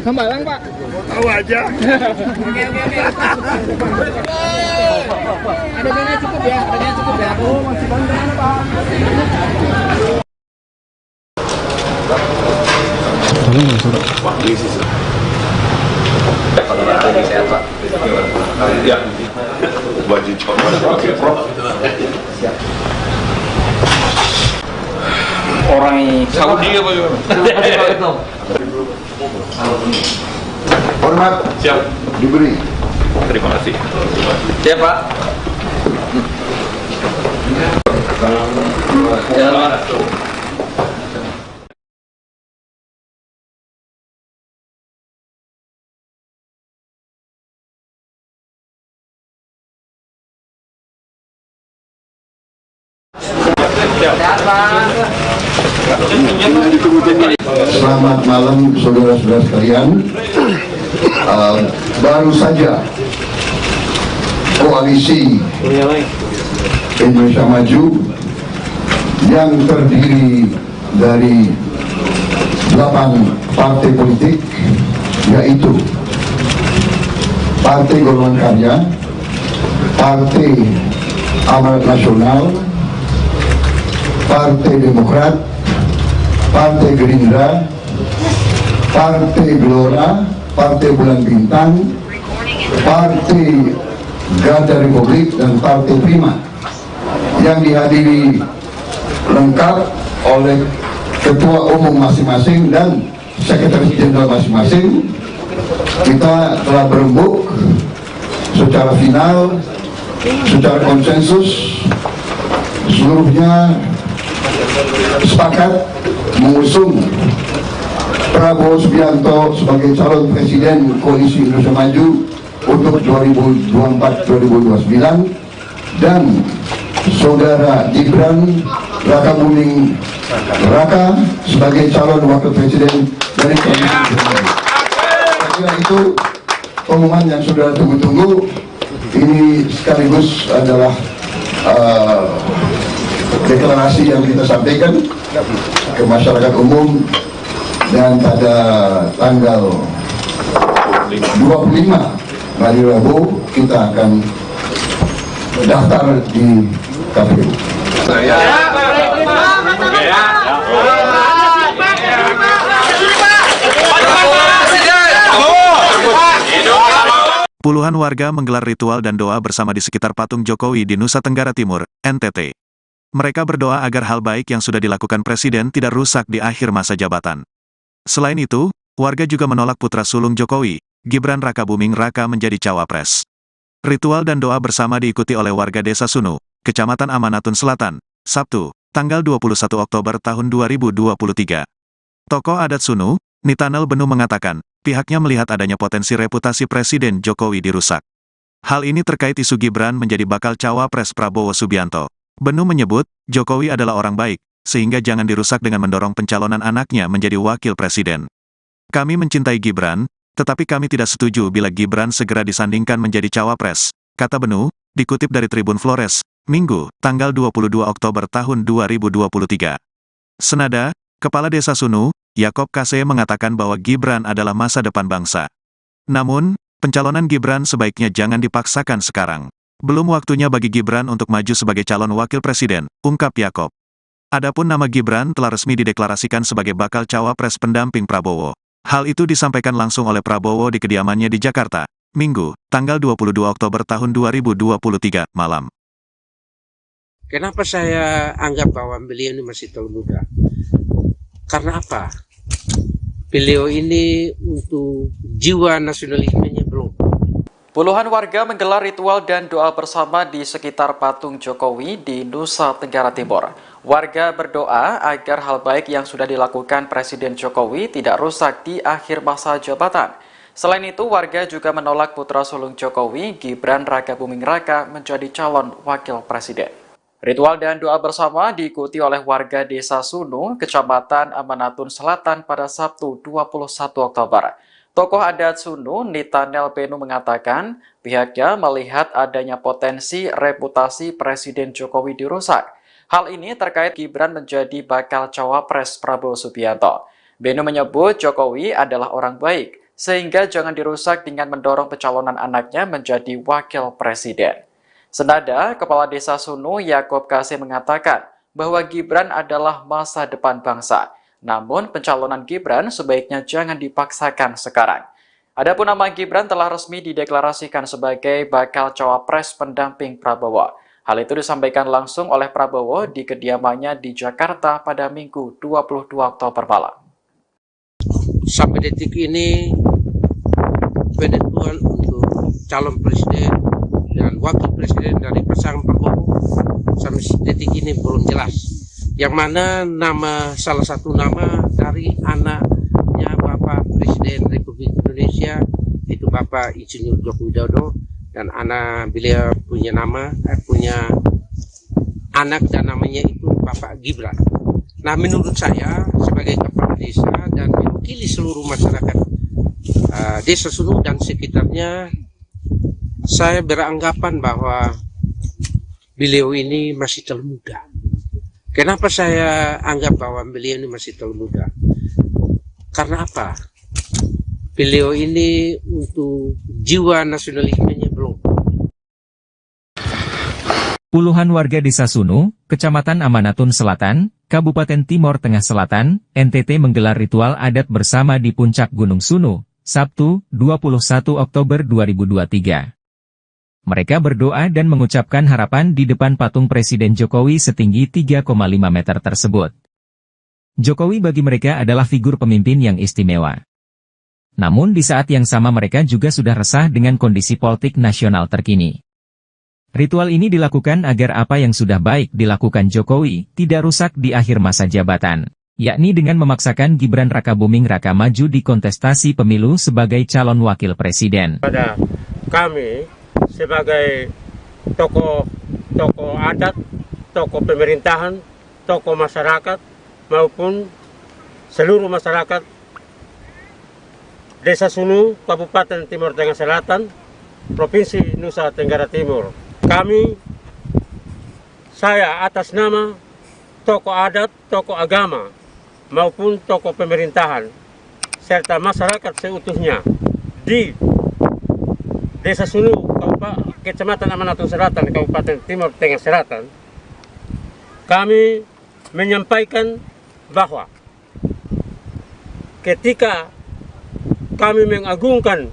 Hambalang, Pak. Tahu aja. Oke. Ada dana cukup ya? Oh, masih banyak, Pak. Ya, wajib Orang Saudi apa ya? Hormat siap. diberi. Terima kasih. Siap, Pak. Selamat malam saudara-saudara sekalian. Baru saja koalisi Indonesia Maju yang terdiri dari 8 partai politik, yaitu Partai Golongan Karya, Partai Amanat Nasional, Partai Demokrat, Partai Gerindra, Partai Gelora, Partai Bulan Bintang, Partai Garda Republik, dan Partai Prima, yang dihadiri lengkap oleh ketua umum masing-masing dan sekretaris jenderal masing-masing. Kita telah berembuk secara final, secara konsensus, seluruhnya sepakat mengusung Prabowo Subianto sebagai calon presiden Koalisi Indonesia Maju untuk 2024-2029, dan saudara Gibran Rakabuming Raka sebagai calon wakil presiden dari Koalisi Indonesia Maju. Saya kira itu pengumuman yang sudah tunggu-tunggu. Ini sekaligus adalah deklarasi yang kita sampaikan ke masyarakat umum, dan pada tanggal 25 hari Rabu kita akan daftar di KPU. Puluhan warga menggelar ritual dan doa bersama di sekitar patung Jokowi di Nusa Tenggara Timur, NTT. Mereka berdoa agar hal baik yang sudah dilakukan Presiden tidak rusak di akhir masa jabatan. Selain itu, warga juga menolak putra sulung Jokowi, Gibran Rakabuming Raka, menjadi cawapres. Ritual dan doa bersama diikuti oleh warga Desa Sunu, Kecamatan Amanatun Selatan, Sabtu, tanggal 21 Oktober tahun 2023. Tokoh adat Sunu, Nitanel Benu, mengatakan, pihaknya melihat adanya potensi reputasi Presiden Jokowi dirusak. Hal ini terkait isu Gibran menjadi bakal cawapres Prabowo Subianto. Benu menyebut, Jokowi adalah orang baik, sehingga jangan dirusak dengan mendorong pencalonan anaknya menjadi wakil presiden. Kami mencintai Gibran, tetapi kami tidak setuju bila Gibran segera disandingkan menjadi cawapres, kata Benu, dikutip dari Tribun Flores, Minggu, tanggal 22 Oktober tahun 2023. Senada, Kepala Desa Sunu, Yakob Kase, mengatakan bahwa Gibran adalah masa depan bangsa. Namun, pencalonan Gibran sebaiknya jangan dipaksakan sekarang. Belum waktunya bagi Gibran untuk maju sebagai calon wakil presiden, ungkap Yakob. Adapun nama Gibran telah resmi dideklarasikan sebagai bakal cawapres pendamping Prabowo. Hal itu disampaikan langsung oleh Prabowo di kediamannya di Jakarta, Minggu, tanggal 22 Oktober tahun 2023, malam. Kenapa saya anggap bahwa beliau ini masih terlalu muda? Karena apa? Beliau ini untuk jiwa nasionalismenya belum. Puluhan warga menggelar ritual dan doa bersama di sekitar patung Jokowi di Nusa Tenggara Timur. Warga berdoa agar hal baik yang sudah dilakukan Presiden Jokowi tidak rusak di akhir masa jabatan. Selain itu, warga juga menolak putra sulung Jokowi, Gibran Rakabuming Raka, menjadi calon wakil presiden. Ritual dan doa bersama diikuti oleh warga Desa Sunu, Kecamatan Amanatun Selatan pada Sabtu 21 Oktober. Tokoh adat Sunu, Nitanel Benu mengatakan pihaknya melihat adanya potensi reputasi Presiden Jokowi dirusak. Hal ini terkait Gibran menjadi bakal cawapres Prabowo Subianto. Benu menyebut Jokowi adalah orang baik, sehingga jangan dirusak dengan mendorong pencalonan anaknya menjadi wakil presiden. Senada, Kepala Desa Sunu Yakob Kasih mengatakan bahwa Gibran adalah masa depan bangsa. Namun, pencalonan Gibran sebaiknya jangan dipaksakan sekarang. Adapun nama Gibran telah resmi dideklarasikan sebagai bakal cawapres pendamping Prabowo. Hal itu disampaikan langsung oleh Prabowo di kediamannya di Jakarta pada Minggu 22 Oktober malam. Sampai detik ini, penentuan untuk calon presiden dan wakil presiden dari pasangan Prabowo sampai detik ini belum jelas. Yang mana salah satu nama dari anaknya Bapak Presiden Republik Indonesia, itu Bapak Insinyur Joko Widodo, dan beliau punya anak dan namanya itu Bapak Gibran. Nah, menurut saya sebagai kepala desa dan mewakili seluruh masyarakat Desa Sunu dan sekitarnya, saya beranggapan bahwa beliau ini masih terlalu muda. Kenapa saya anggap bahwa beliau ini masih terlalu muda? Karena apa? Beliau ini untuk jiwa nasionalismenya belum. Puluhan warga Desa Sunu, Kecamatan Amanatun Selatan, Kabupaten Timor Tengah Selatan, NTT menggelar ritual adat bersama di puncak Gunung Sunu, Sabtu, 21 Oktober 2023. Mereka berdoa dan mengucapkan harapan di depan patung Presiden Jokowi setinggi 3,5 meter tersebut. Jokowi bagi mereka adalah figur pemimpin yang istimewa. Namun di saat yang sama mereka juga sudah resah dengan kondisi politik nasional terkini. Ritual ini dilakukan agar apa yang sudah baik dilakukan Jokowi tidak rusak di akhir masa jabatan, yakni dengan memaksakan Gibran Rakabuming Raka maju di kontestasi pemilu sebagai calon wakil presiden. Pada kami sebagai tokoh adat, tokoh pemerintahan, tokoh masyarakat, maupun seluruh masyarakat Desa Sunu, Kabupaten Timor Tengah Selatan, Provinsi Nusa Tenggara Timur. Saya atas nama tokoh adat, tokoh agama, maupun tokoh pemerintahan, serta masyarakat seutuhnya di Desa Sunu, Kecamatan Amanatun Selatan, Kabupaten Timor Tengah Selatan, kami menyampaikan bahwa ketika kami mengagungkan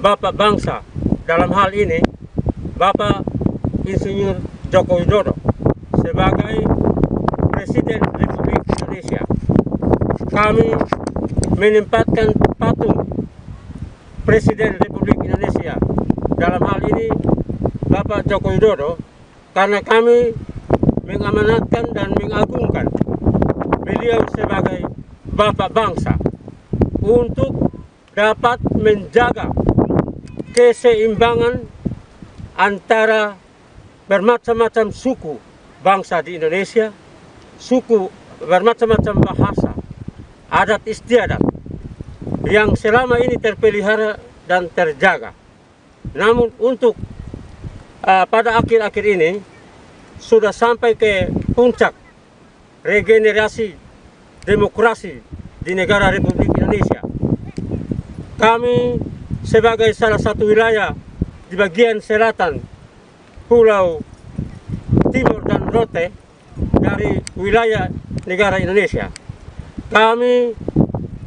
Bapak bangsa, dalam hal ini Bapak Insinyur Joko Widodo sebagai Presiden Republik Indonesia, kami menempatkan patung Presiden Republik Indonesia, dalam hal ini Bapak Joko Widodo, karena kami mengamanatkan dan mengagungkan beliau sebagai Bapak bangsa untuk dapat menjaga keseimbangan antara bermacam-macam suku bangsa di Indonesia, suku bermacam-macam bahasa, adat istiadat yang selama ini terpelihara dan terjaga. Namun untuk pada akhir-akhir ini sudah sampai ke puncak regenerasi demokrasi di negara Republik Indonesia. Kami sebagai salah satu wilayah di bagian selatan Pulau Timor dan Rote dari wilayah negara Indonesia, kami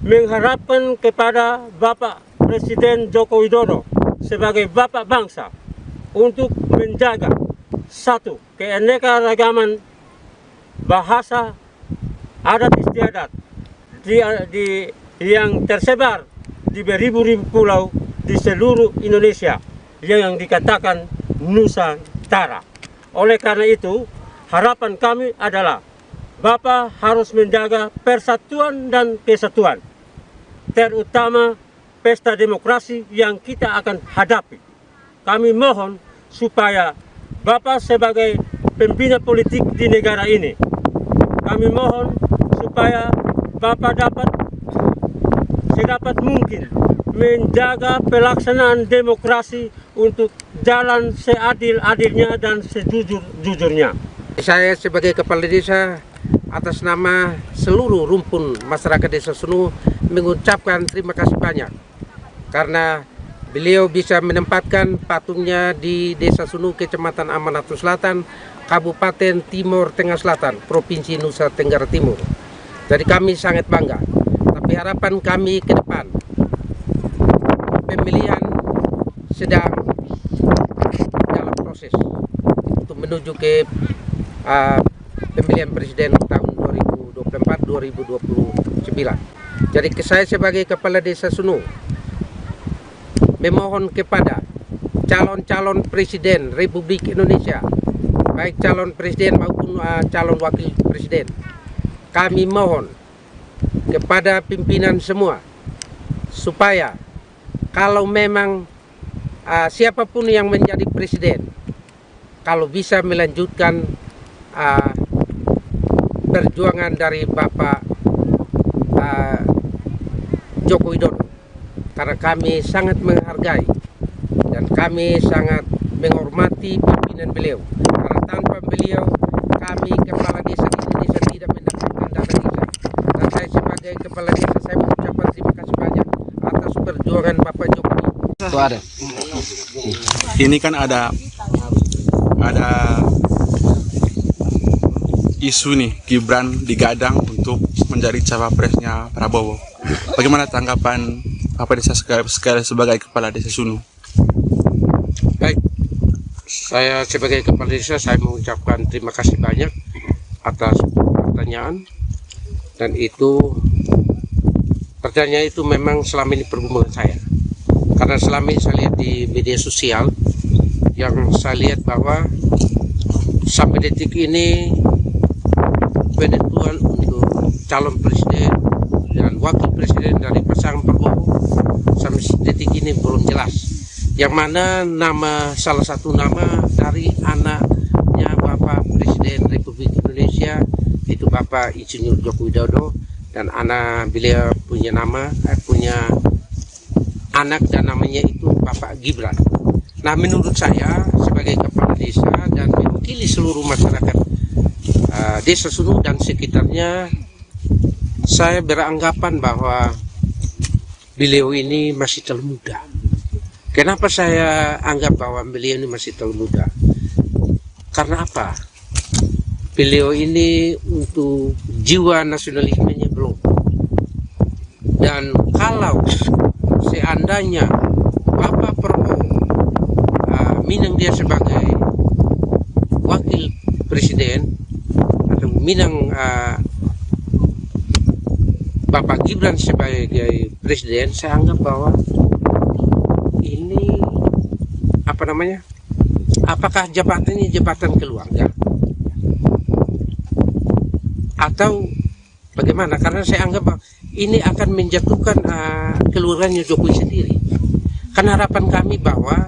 mengharapkan kepada Bapak Presiden Joko Widodo sebagai Bapak bangsa untuk menjaga satu, keanekaragaman bahasa, adat istiadat yang tersebar di beribu-ribu pulau di seluruh Indonesia yang dikatakan Nusantara. Oleh karena itu, harapan kami adalah Bapak harus menjaga persatuan dan kesatuan, terutama pesta demokrasi yang kita akan hadapi. Kami mohon supaya Bapak sebagai pembina politik di negara ini, kami mohon supaya Bapak dapat sedapat mungkin menjaga pelaksanaan demokrasi untuk jalan seadil-adilnya dan sejujur-jujurnya. Saya sebagai kepala desa atas nama seluruh rumpun masyarakat Desa Sunu mengucapkan terima kasih banyak karena beliau bisa menempatkan patungnya di Desa Sunu, Kecamatan Amanatun Selatan, Kabupaten Timur Tengah Selatan, Provinsi Nusa Tenggara Timur. Jadi kami sangat bangga. Tapi harapan kami ke depan, pemilihan sedang dalam proses untuk menuju ke pemilihan presiden tahun 2024-2029. Jadi saya sebagai kepala Desa Sunu memohon kepada calon-calon presiden Republik Indonesia, baik calon presiden maupun calon wakil presiden, kami mohon kepada pimpinan semua supaya kalau memang siapapun yang menjadi presiden, kalau bisa melanjutkan perjuangan dari Bapak Joko Widodo, karena kami sangat menghargai dan kami sangat menghormati pimpinan beliau, karena tanpa beliau kami kepala desa di Indonesia tidak mendapatkan dana desa. Dan saya sebagai kepala desa, saya mengucapkan terima kasih banyak atas perjuangan Bapak Jokowi. Itu ada. Ini kan ada isu nih, Gibran digadang untuk menjadi cawapresnya Prabowo. Bagaimana tanggapan Bapak Desa sebagai kepala Desa Sunu? Baik, saya sebagai kepala desa saya mengucapkan terima kasih banyak atas pertanyaan, dan itu pertanyaan itu memang selama ini pergumulan saya, karena selama ini saya lihat di media sosial yang saya lihat bahwa sampai detik ini penentuan untuk calon presiden dan wakil presiden dari pasangan Prabowo sampai detik ini belum jelas, yang mana salah satu nama dari anaknya Bapak Presiden Republik Indonesia itu Bapak Insinyur Joko Widodo, dan anak beliau punya anak dan namanya itu Bapak Gibran. Nah, menurut saya sebagai kepala desa dan mewakili seluruh masyarakat Desa Sunu dan sekitarnya, saya beranggapan bahwa beliau ini masih terlalu muda. Kenapa saya anggap bahwa beliau ini masih terlalu muda? Karena apa? Beliau ini untuk jiwa nasionalismenya belum. Dan kalau seandainya Bapak Prabowo minang dia sebagai wakil presiden atau minang Bapak Gibran sebagai presiden, saya anggap bahwa ini apakah jabatan ini jabatan keluarga atau bagaimana? Karena saya anggap bahwa ini akan menjatuhkan keluarganya Jokowi sendiri. Karena harapan kami bahwa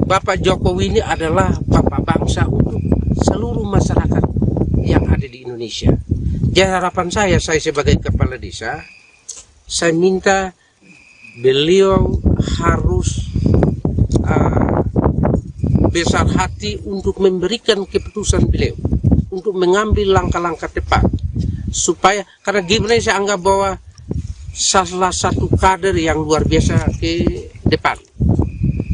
Bapak Jokowi ini adalah bapak bangsa untuk seluruh masyarakat yang ada di Indonesia. Jadi harapan saya sebagai kepala desa, saya minta beliau harus besar hati untuk memberikan keputusan beliau, untuk mengambil langkah-langkah tepat, supaya karena Gibran saya anggap bahwa salah satu kader yang luar biasa ke depan.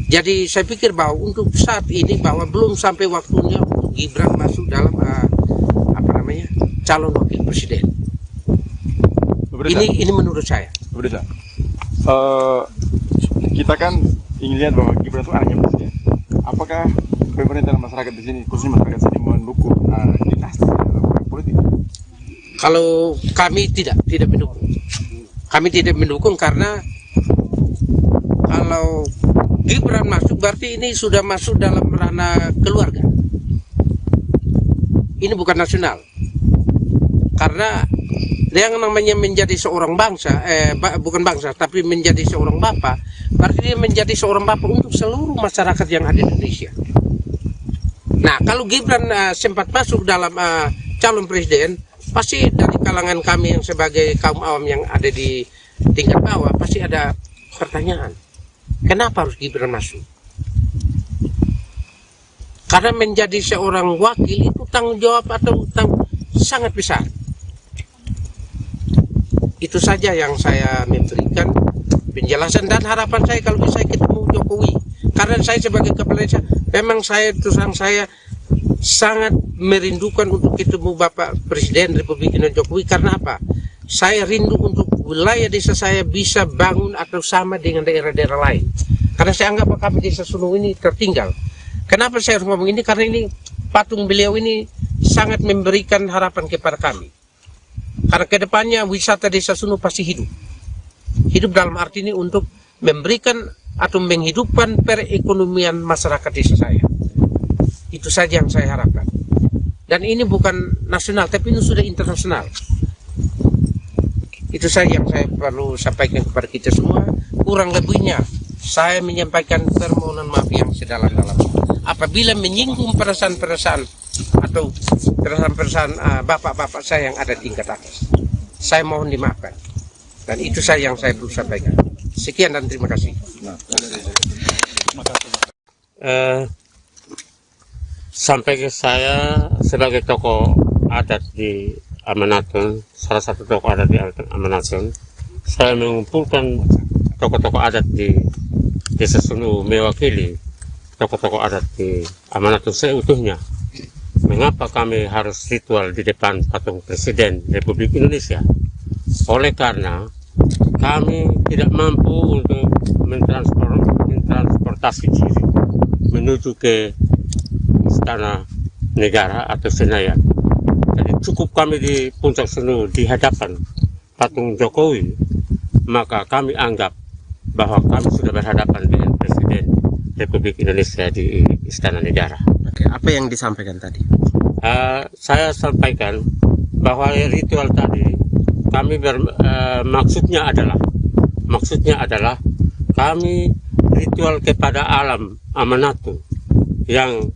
Jadi saya pikir bahwa untuk saat ini bahwa belum sampai waktunya untuk Gibran masuk dalam calon wakil presiden. Ini menurut saya. Kita kan ingin lihat bahwa Gibran itu anaknya presiden. Apakah pemerintah dan masyarakat di sini, khususnya masyarakat sini, mendukung dinasti dalam politik? Kalau kami tidak mendukung. Kami tidak mendukung karena kalau Gibran masuk berarti ini sudah masuk dalam ranah keluarga. Ini bukan nasional. Karena yang namanya menjadi seorang bangsa, bukan bangsa, tapi menjadi seorang bapak, berarti dia menjadi seorang bapak untuk seluruh masyarakat yang ada di Indonesia. Nah, kalau Gibran sempat masuk dalam calon presiden, pasti dari kalangan kami yang sebagai kaum awam yang ada di tingkat bawah, pasti ada pertanyaan. Kenapa harus Gibran masuk? Karena menjadi seorang wakil itu tanggung jawab atau sangat besar. Itu saja yang saya memberikan penjelasan dan harapan saya kalau bisa ketemu Jokowi. Karena saya sebagai kepala desa, memang saya terus terang saya sangat merindukan untuk ketemu Bapak Presiden Republik Indonesia Jokowi. Karena apa? Saya rindu untuk wilayah desa saya bisa bangun atau sama dengan daerah-daerah lain. Karena saya anggap kami desa Sunung ini tertinggal. Kenapa saya harus ngomong ini? Karena ini patung beliau ini sangat memberikan harapan kepada kami. Karena kedepannya wisata desa Sunung pasti hidup. Hidup dalam arti ini untuk memberikan atau menghidupkan perekonomian masyarakat desa saya. Itu saja yang saya harapkan. Dan ini bukan nasional, tapi ini sudah internasional. Itu saja yang saya perlu sampaikan kepada kita semua. Kurang lebihnya, saya menyampaikan permohonan maaf yang sedalam-dalamnya. Apabila menyinggung perasaan-perasaan atau perasaan-perasaan bapak-bapak saya yang ada di tingkat atas, saya mohon dimaafkan. Dan itu saja yang saya perlu sampaikan. Sekian dan terima kasih. Sampai ke saya sebagai tokoh adat di Amanatun, salah satu tokoh adat di Amanatun, saya mengumpulkan tokoh-tokoh adat di Desa Sunung mewakili tokoh-tokoh adat di Amanatun seutuhnya. Mengapa kami harus ritual di depan patung Presiden Republik Indonesia? Oleh karena kami tidak mampu untuk mentransportasi diri menuju ke Istana Negara atau Senayan. Jadi cukup kami di Puncak Sunung di hadapan patung Jokowi, maka kami anggap bahwa kami sudah berhadapan dengan Presiden Republik Indonesia di Istana Negara. Oke, apa yang disampaikan tadi? Saya sampaikan bahwa ritual tadi kami maksudnya adalah kami ritual kepada alam Amanatun yang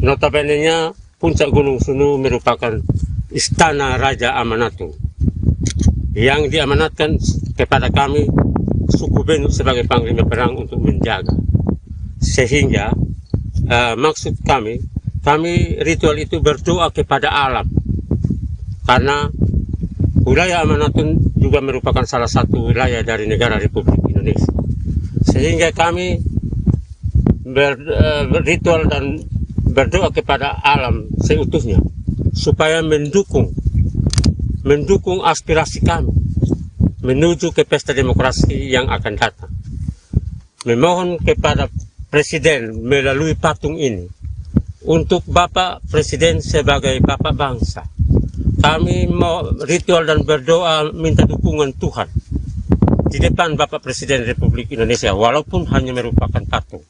notabene-nya Puncak Gunung Sunung merupakan istana Raja Amanatun yang diamanatkan kepada kami suku Benu sebagai panglima perang untuk menjaga. Sehingga maksud kami ritual itu berdoa kepada alam, karena wilayah Amanatun juga merupakan salah satu wilayah dari negara Republik Indonesia. Sehingga kami berritual dan berdoa kepada alam seutuhnya supaya mendukung aspirasi kami menuju ke pesta demokrasi yang akan datang. Memohon kepada Presiden melalui patung ini untuk Bapak Presiden sebagai Bapak bangsa. Kami mau ritual dan berdoa minta dukungan Tuhan di depan Bapak Presiden Republik Indonesia walaupun hanya merupakan patung.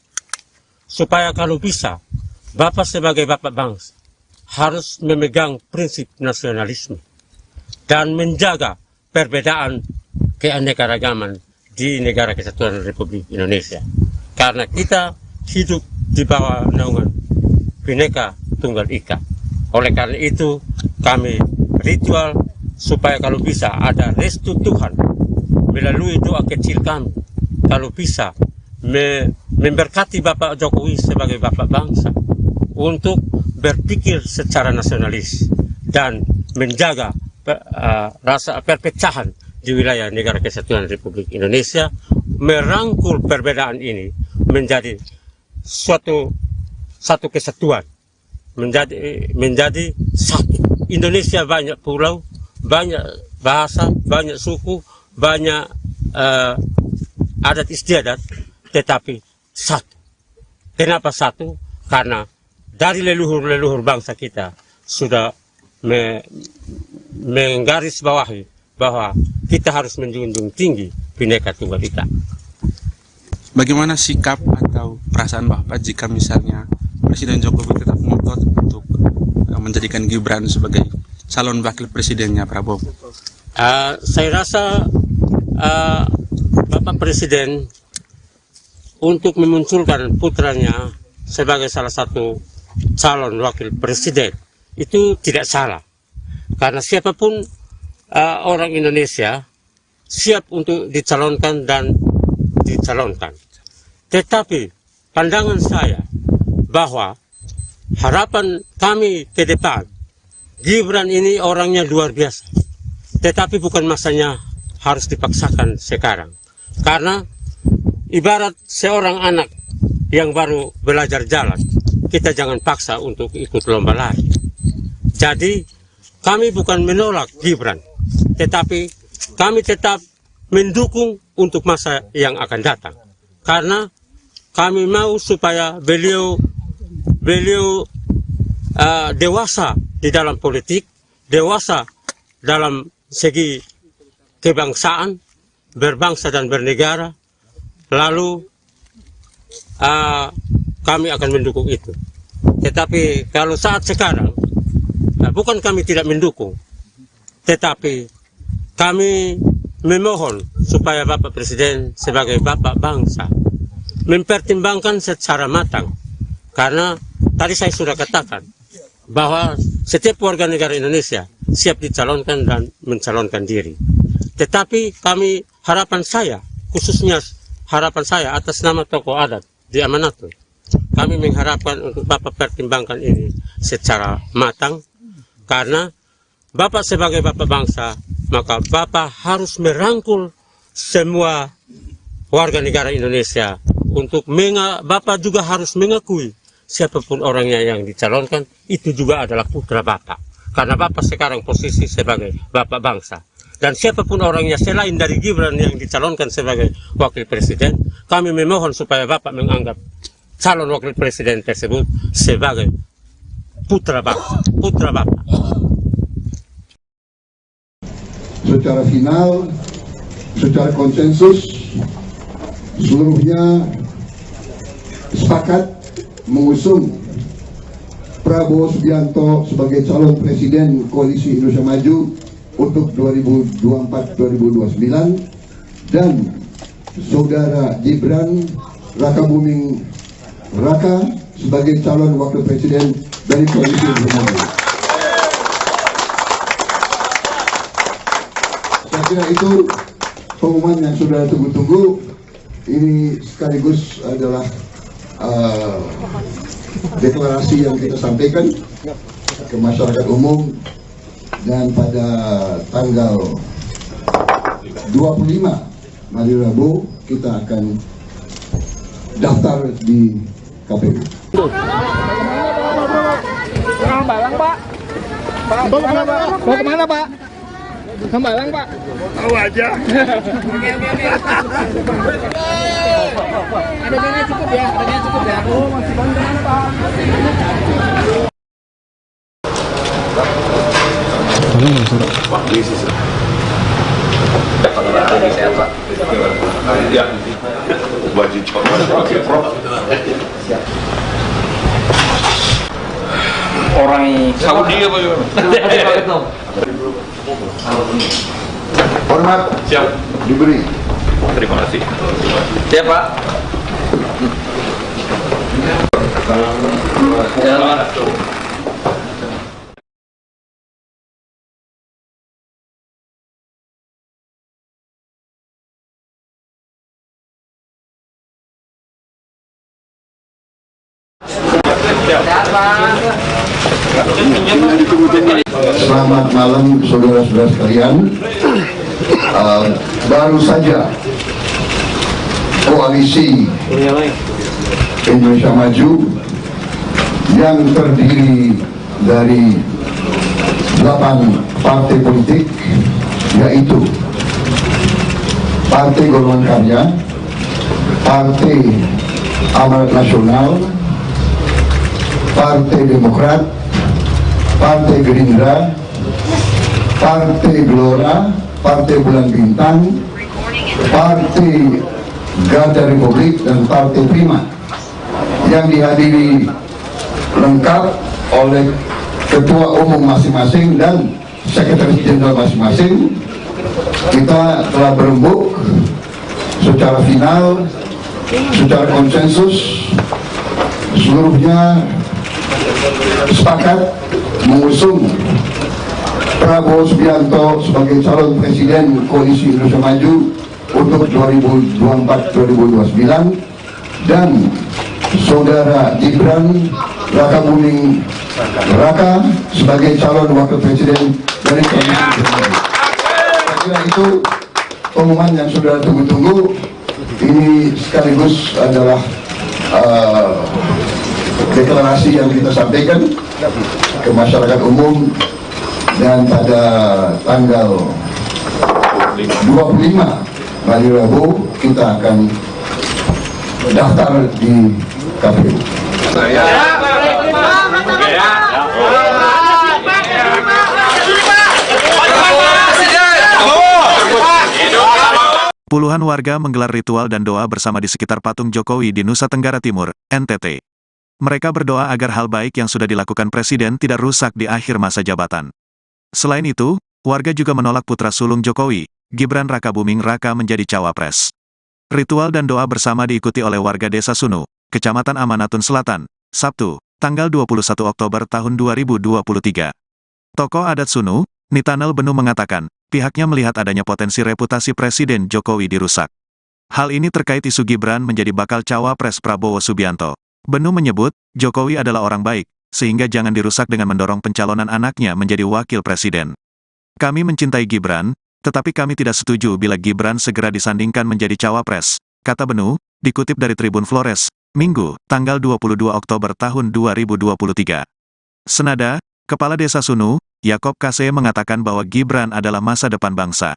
Supaya kalau bisa Bapak sebagai Bapak bangsa harus memegang prinsip nasionalisme dan menjaga perbedaan keanekaragaman di Negara Kesatuan Republik Indonesia. Karena kita hidup di bawah naungan Bhinneka Tunggal Ika. Oleh karena itu kami ritual supaya kalau bisa ada restu Tuhan melalui doa kecil kami. Kalau bisa memberkati Bapak Jokowi sebagai Bapak bangsa untuk berpikir secara nasionalis dan menjaga rasa perpecahan di wilayah Negara Kesatuan Republik Indonesia, merangkul perbedaan ini menjadi satu kesatuan, menjadi satu. Indonesia banyak pulau, banyak bahasa, banyak suku, banyak adat istiadat, tetapi satu. Kenapa satu? Karena dari leluhur bangsa kita sudah menggarisbawahi bahwa kita harus menjunjung tinggi Bhinneka Tunggal Ika. Bagaimana sikap atau perasaan Bapak jika misalnya Presiden Jokowi tetap ngotot untuk menjadikan Gibran sebagai calon wakil presidennya Prabowo? Saya rasa Bapak Presiden untuk memunculkan putranya sebagai salah satu calon wakil presiden itu tidak salah, karena siapapun orang Indonesia siap untuk dicalonkan dan dicalonkan. Tetapi pandangan saya bahwa harapan kami ke depan, Gibran ini orangnya luar biasa, tetapi bukan masanya harus dipaksakan sekarang, karena ibarat seorang anak yang baru belajar jalan, kita jangan paksa untuk ikut lomba lari. Jadi kami bukan menolak Gibran, tetapi kami tetap mendukung untuk masa yang akan datang, karena kami mau supaya beliau dewasa di dalam politik, dewasa dalam segi kebangsaan, berbangsa dan bernegara. Lalu kami akan mendukung itu. Tetapi kalau saat sekarang, bukan kami tidak mendukung, tetapi kami memohon supaya Bapak Presiden sebagai Bapak bangsa mempertimbangkan secara matang. Karena tadi saya sudah katakan bahwa setiap warga negara Indonesia siap dicalonkan dan mencalonkan diri. Tetapi kami, harapan saya, khususnya harapan saya atas nama tokoh adat di Amanatun, kami mengharapkan untuk Bapak pertimbangkan ini secara matang, karena Bapak sebagai Bapak bangsa, maka Bapak harus merangkul semua warga negara Indonesia untuk Bapak juga harus mengakui siapapun orangnya yang dicalonkan itu juga adalah putra Bapak, karena Bapak sekarang posisi sebagai Bapak bangsa. Dan siapapun orangnya selain dari Gibran yang dicalonkan sebagai wakil presiden, kami memohon supaya Bapak menganggap calon wakil presiden tersebut sebagai putra bangsa, putra Bapak. Secara final, secara konsensus, seluruhnya sepakat mengusung Prabowo Subianto sebagai calon presiden Koalisi Indonesia Maju untuk 2024-2029 dan saudara Gibran Rakabuming Raka sebagai calon wakil presiden dari Koalisi Indonesia Maju. Saya kira itu pengumuman yang sudah tunggu-tunggu. Ini sekaligus adalah deklarasi yang kita sampaikan ke masyarakat umum. Dan pada tanggal 25 hari Rabu kita akan daftar di KPU. Hambalang, Pak. Mau kemana, Pak? Mau kemana, Pak? Hambalang, Pak. Tahu aja. Ada dana cukup ya? Ada dana cukup ya? Oh, masih banyak mana, Pak? Pak, ini sih. Sehat, Pak. Ya. Baju coklat. Orang Saudi apa gimana? Hormat. Siap. Diberi. Terima kasih. Siap, Pak. Selamat malam saudara-saudara sekalian. Baru saja Koalisi Indonesia Maju yang terdiri dari 8 partai politik, yaitu Partai Golongan Karya, Partai Amanat Nasional, Partai Demokrat, Partai Gerindra, Partai Gelora, Partai Bulan Bintang, Partai Garda Republik, dan Partai Prima, yang dihadiri lengkap oleh ketua umum masing-masing dan sekretaris jenderal masing-masing, kita telah berembuk secara final, secara konsensus, seluruhnya sepakat mengusung Prabowo Subianto sebagai calon presiden Koalisi Indonesia Maju untuk 2024-2029 dan saudara Gibran Rakabuming Raka sebagai calon wakil presiden dari Koalisi Indonesia Maju. Saya kira itu pengumuman yang saudara tunggu-tunggu. Ini sekaligus adalah deklarasi yang kita sampaikan ke masyarakat umum, dan pada tanggal 25 hari Rabu kita akan daftar di KPU. Puluhan warga menggelar ritual dan doa bersama di sekitar patung Jokowi di Nusa Tenggara Timur, NTT. Mereka berdoa agar hal baik yang sudah dilakukan Presiden tidak rusak di akhir masa jabatan. Selain itu, warga juga menolak putra sulung Jokowi, Gibran Rakabuming Raka menjadi cawapres. Ritual dan doa bersama diikuti oleh warga Desa Sunu, Kecamatan Amanatun Selatan, Sabtu, tanggal 21 Oktober tahun 2023. Tokoh adat Sunu, Nitanel Benu mengatakan, pihaknya melihat adanya potensi reputasi Presiden Jokowi dirusak. Hal ini terkait isu Gibran menjadi bakal cawapres Prabowo Subianto. Benu menyebut, Jokowi adalah orang baik, sehingga jangan dirusak dengan mendorong pencalonan anaknya menjadi wakil presiden. Kami mencintai Gibran, tetapi kami tidak setuju bila Gibran segera disandingkan menjadi cawapres, kata Benu, dikutip dari Tribun Flores, Minggu, tanggal 22 Oktober tahun 2023. Senada, Kepala Desa Sunu, Yakob Kase mengatakan bahwa Gibran adalah masa depan bangsa.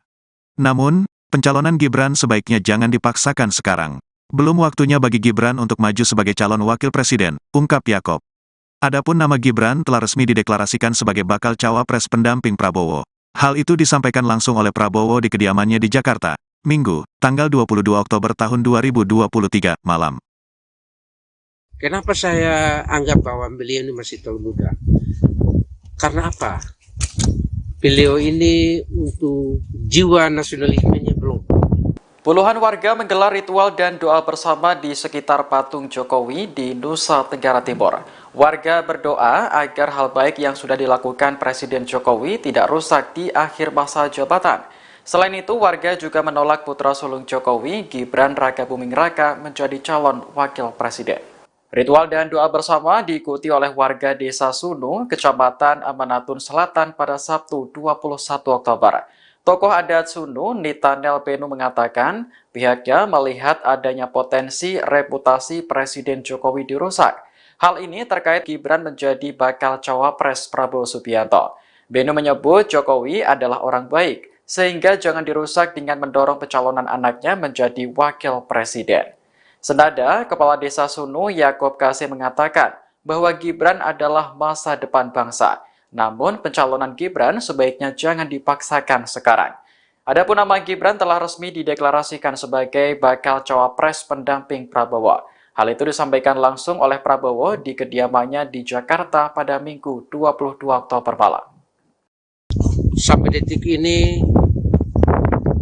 Namun, pencalonan Gibran sebaiknya jangan dipaksakan sekarang. Belum waktunya bagi Gibran untuk maju sebagai calon wakil presiden, ungkap Yakob. Adapun nama Gibran telah resmi dideklarasikan sebagai bakal cawapres pendamping Prabowo. Hal itu disampaikan langsung oleh Prabowo di kediamannya di Jakarta, Minggu, tanggal 22 Oktober tahun 2023, malam. Kenapa saya anggap bahwa beliau ini masih terlalu muda? Karena apa? Beliau ini untuk jiwa nasionalismenya belum. Puluhan warga menggelar ritual dan doa bersama di sekitar patung Jokowi di Nusa Tenggara Timur. Warga berdoa agar hal baik yang sudah dilakukan Presiden Jokowi tidak rusak di akhir masa jabatan. Selain itu, warga juga menolak putra sulung Jokowi, Gibran Rakabuming Raka, menjadi calon wakil presiden. Ritual dan doa bersama diikuti oleh warga Desa Sunu, Kecamatan Amanatun Selatan pada Sabtu 21 Oktober. Tokoh adat Sunu, Nitanel Benu mengatakan, pihaknya melihat adanya potensi reputasi Presiden Jokowi dirusak. Hal ini terkait Gibran menjadi bakal cawapres Prabowo Subianto. Benu menyebut Jokowi adalah orang baik, sehingga jangan dirusak dengan mendorong pencalonan anaknya menjadi wakil presiden. Senada, Kepala Desa Sunu, Yakob Kase mengatakan bahwa Gibran adalah masa depan bangsa. Namun, pencalonan Gibran sebaiknya jangan dipaksakan sekarang. Adapun nama Gibran telah resmi dideklarasikan sebagai bakal cawapres pendamping Prabowo. Hal itu disampaikan langsung oleh Prabowo di kediamannya di Jakarta pada Minggu 22 Oktober malam. Sampai detik ini,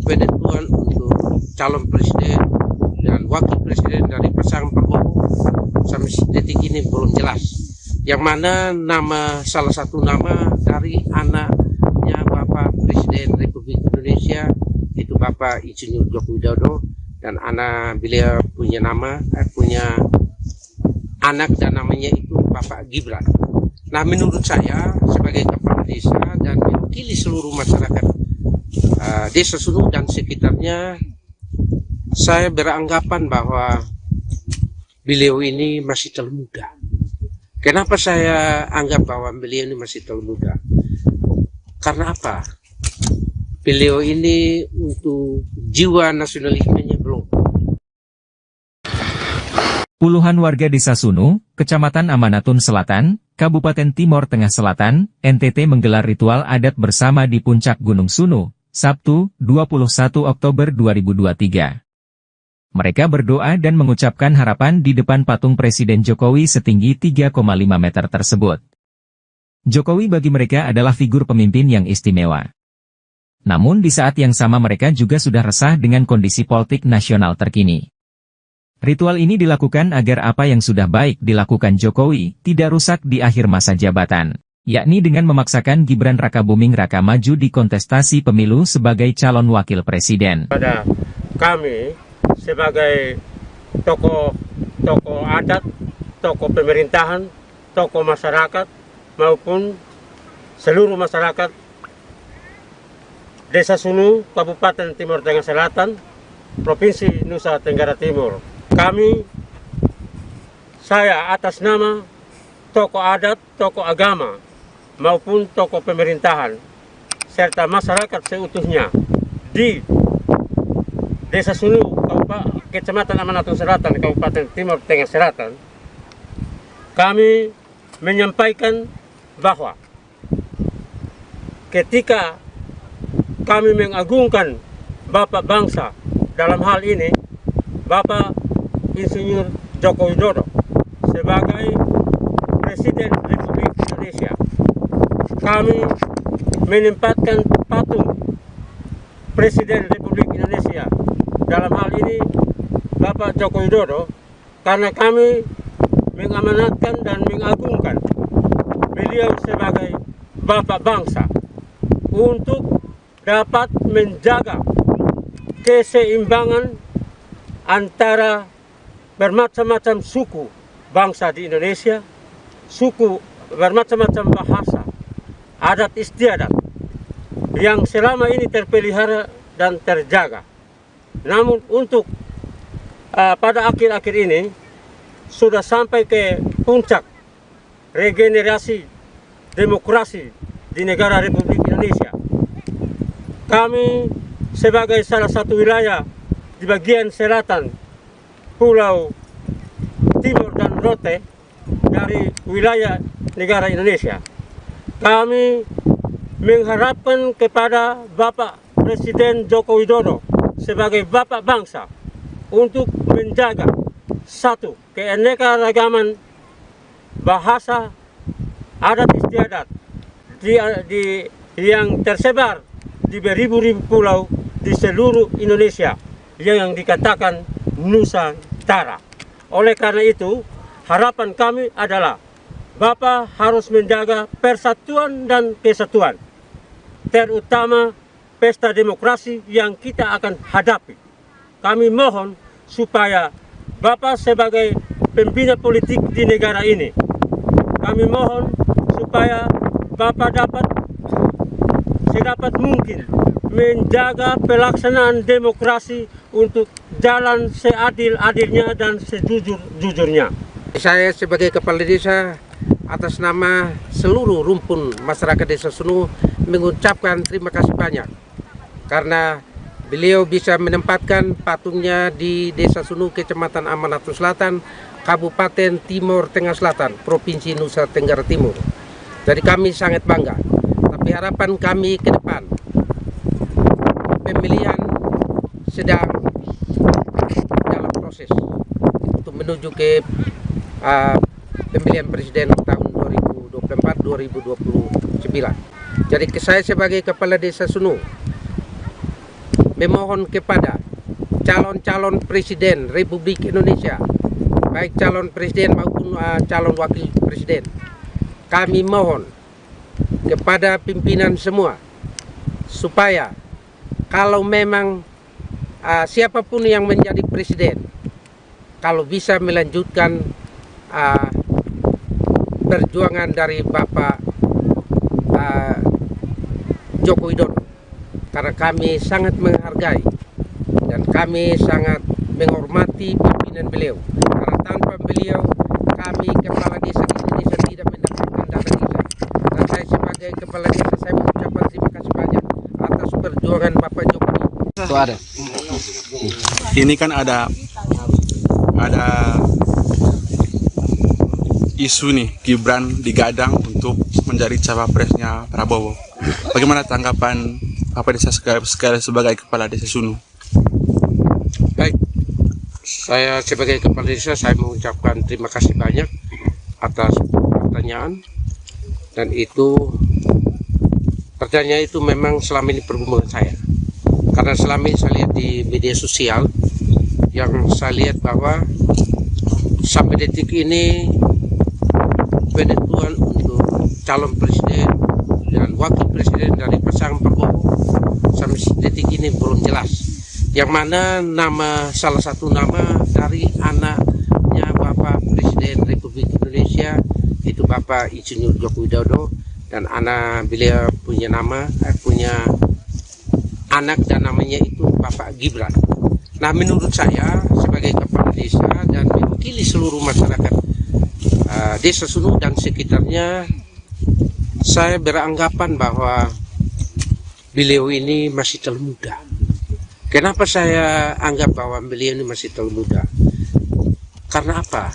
penentuan untuk calon presiden dan wakil presiden dari pasangan Prabowo sampai detik ini belum jelas. Yang mana salah satu nama dari anaknya Bapak Presiden Republik Indonesia itu Bapak Insinyur Joko Widodo, dan anak beliau punya anak dan namanya itu Bapak Gibran. Nah, menurut saya sebagai kepala desa dan mewakili seluruh masyarakat Desa Sunu dan sekitarnya, saya beranggapan bahwa beliau ini masih terlalu muda. Kenapa saya anggap bahwa beliau ini masih terlalu muda? Karena apa? Beliau ini untuk jiwa nasionalismenya belum. Puluhan warga Desa Sunu, Kecamatan Amanatun Selatan, Kabupaten Timor Tengah Selatan, NTT menggelar ritual adat bersama di puncak Gunung Sunu, Sabtu, 21 Oktober 2023. Mereka berdoa dan mengucapkan harapan di depan patung Presiden Jokowi setinggi 3,5 meter tersebut. Jokowi bagi mereka adalah figur pemimpin yang istimewa. Namun di saat yang sama mereka juga sudah resah dengan kondisi politik nasional terkini. Ritual ini dilakukan agar apa yang sudah baik dilakukan Jokowi tidak rusak di akhir masa jabatan, yakni dengan memaksakan Gibran Rakabuming Raka maju di kontestasi pemilu sebagai calon wakil presiden. Pada kami sebagai tokoh adat, tokoh pemerintahan, tokoh masyarakat maupun seluruh masyarakat Desa Sunu, Kabupaten Timur Tengah Selatan, Provinsi Nusa Tenggara Timur. Saya atas nama tokoh adat, tokoh agama, maupun tokoh pemerintahan, serta masyarakat seutuhnya di Desa Sunu, Kecamatan Amanatun Selatan, Kabupaten Timur Tengah Selatan, kami menyampaikan bahwa ketika kami mengagungkan Bapak Bangsa, dalam hal ini Bapak Insinyur Joko Widodo sebagai Presiden Republik Indonesia. Kami menempatkan patung Presiden Republik Indonesia, dalam hal ini Bapak Joko Widodo, karena kami mengamanatkan dan mengagungkan beliau sebagai Bapak Bangsa untuk dapat menjaga keseimbangan antara bermacam-macam suku bangsa di Indonesia, suku bermacam-macam bahasa, adat istiadat yang selama ini terpelihara dan terjaga. Namun untuk pada akhir-akhir ini sudah sampai ke puncak regenerasi demokrasi di negara Republik Indonesia. Kami sebagai salah satu wilayah di bagian selatan Pulau Timur dan Rote dari wilayah negara Indonesia, kami mengharapkan kepada Bapak Presiden Joko Widodo sebagai Bapak Bangsa untuk menjaga satu, keanekaragaman bahasa, adat istiadat yang tersebar di beribu-ribu pulau di seluruh Indonesia yang dikatakan Nusantara. Oleh karena itu, harapan kami adalah Bapak harus menjaga persatuan dan kesatuan, terutama pesta demokrasi yang kita akan hadapi. Kami mohon supaya Bapak sebagai pembina politik di negara ini, kami mohon supaya Bapak dapat sedapat mungkin menjaga pelaksanaan demokrasi untuk jalan seadil-adilnya dan sejujur-jujurnya. Saya sebagai kepala desa atas nama seluruh rumpun masyarakat Desa Sunu mengucapkan terima kasih banyak karena beliau bisa menempatkan patungnya di Desa Sunu, Kecamatan Amanatun Selatan, Kabupaten Timur Tengah Selatan, Provinsi Nusa Tenggara Timur. Jadi kami sangat bangga. Tapi harapan kami ke depan, pemilihan sedang dalam proses untuk menuju ke pemilihan presiden tahun 2024-2029. Jadi saya sebagai kepala Desa Sunu memohon kepada calon-calon presiden Republik Indonesia, baik calon presiden maupun calon wakil presiden, kami mohon kepada pimpinan semua supaya kalau memang siapapun yang menjadi presiden, kalau bisa melanjutkan perjuangan dari Bapak Joko Widodo, karena kami sangat menghargai dan kami sangat menghormati pimpinan beliau, karena tanpa beliau kami kepala desa di Indonesia tidak mendapatkan dana desa. Dan saya sebagai kepala desa, saya mengucapkan terima kasih banyak atas perjuangan Bapak Jokowi. Itu ada. Ini kan ada isu nih, Gibran digadang untuk menjadi cawapresnya Prabowo. Bagaimana tanggapan Bapak Desa sekali sebagai kepala Desa Sunu? Baik, saya sebagai kepala desa saya mengucapkan terima kasih banyak atas pertanyaan. Dan itu pertanyaan itu memang selama ini pergumulan saya. Karena selama ini saya lihat di media sosial, yang saya lihat bahwa sampai detik ini penentuan untuk calon presiden dan wakil presiden dari pasangan Prabowo sampai detik ini belum jelas. Yang mana salah satu nama dari anaknya Bapak Presiden Republik Indonesia, itu Bapak Insinyur Joko Widodo, dan anak beliau punya anak dan namanya itu Bapak Gibran. Nah, menurut saya sebagai kepala desa dan mewakili seluruh masyarakat Desa Sunu dan sekitarnya, saya beranggapan bahwa beliau ini masih terlalu muda. Kenapa saya anggap bahwa beliau ini masih terlalu muda? Karena apa?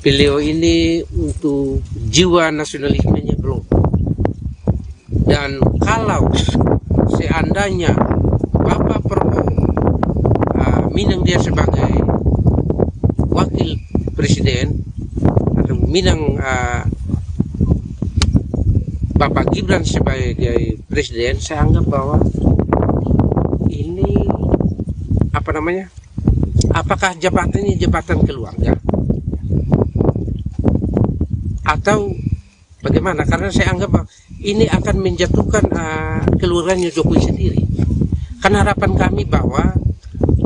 Beliau ini untuk jiwa nasionalismenya belum. Dan kalau seandainya Bapak Prabowo minang dia sebagai wakil presiden atau minang Bapak Gibran sebagai presiden, saya anggap bahwa ini apakah jabatan ini jabatan keluarga atau bagaimana? Karena saya anggap bahwa ini akan menjatuhkan keluarganya Jokowi sendiri. Karena harapan kami bahwa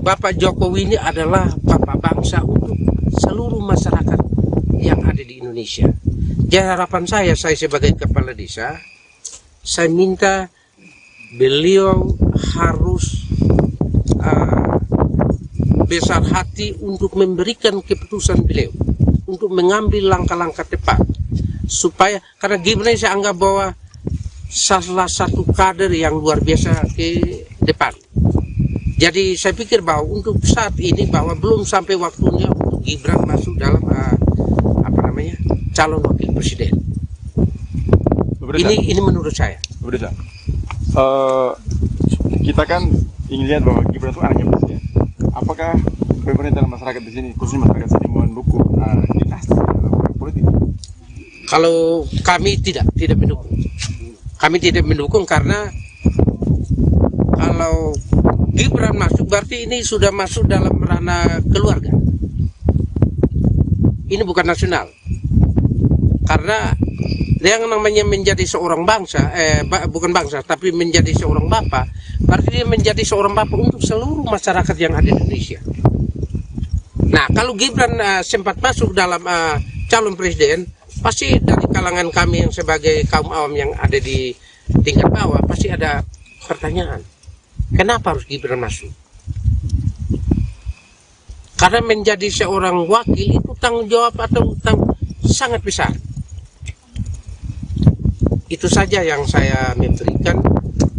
Bapak Jokowi ini adalah bapak bangsa untuk seluruh masyarakat yang ada di Indonesia. Jadi harapan saya sebagai kepala desa, saya minta beliau harus besar hati untuk memberikan keputusan beliau, untuk mengambil langkah-langkah tepat, supaya karena Gibran saya anggap bahwa salah satu kader yang luar biasa ke depan. Jadi saya pikir bahwa untuk saat ini bahwa belum sampai waktunya untuk Gibran masuk dalam calon wakil presiden. Ini menurut saya. Kita kan ingin lihat bahwa Gibran itu anaknya presiden. Apakah pemerintah dan masyarakat di sini, khususnya masyarakat sini, mendukung dinasti dalam politik? Kalau kami tidak mendukung. Kami tidak mendukung karena kalau Gibran masuk berarti ini sudah masuk dalam ranah keluarga. Ini bukan nasional. Karena yang namanya menjadi seorang bangsa, bukan bangsa, tapi menjadi seorang bapak, berarti dia menjadi seorang bapak untuk seluruh masyarakat yang ada di Indonesia. Nah, kalau Gibran sempat masuk dalam calon presiden, pasti dari kalangan kami yang sebagai kaum awam yang ada di tingkat bawah, pasti ada pertanyaan. Kenapa harus Gibran masuk? Karena menjadi seorang wakil itu tanggung jawab atau sangat besar. Itu saja yang saya memberikan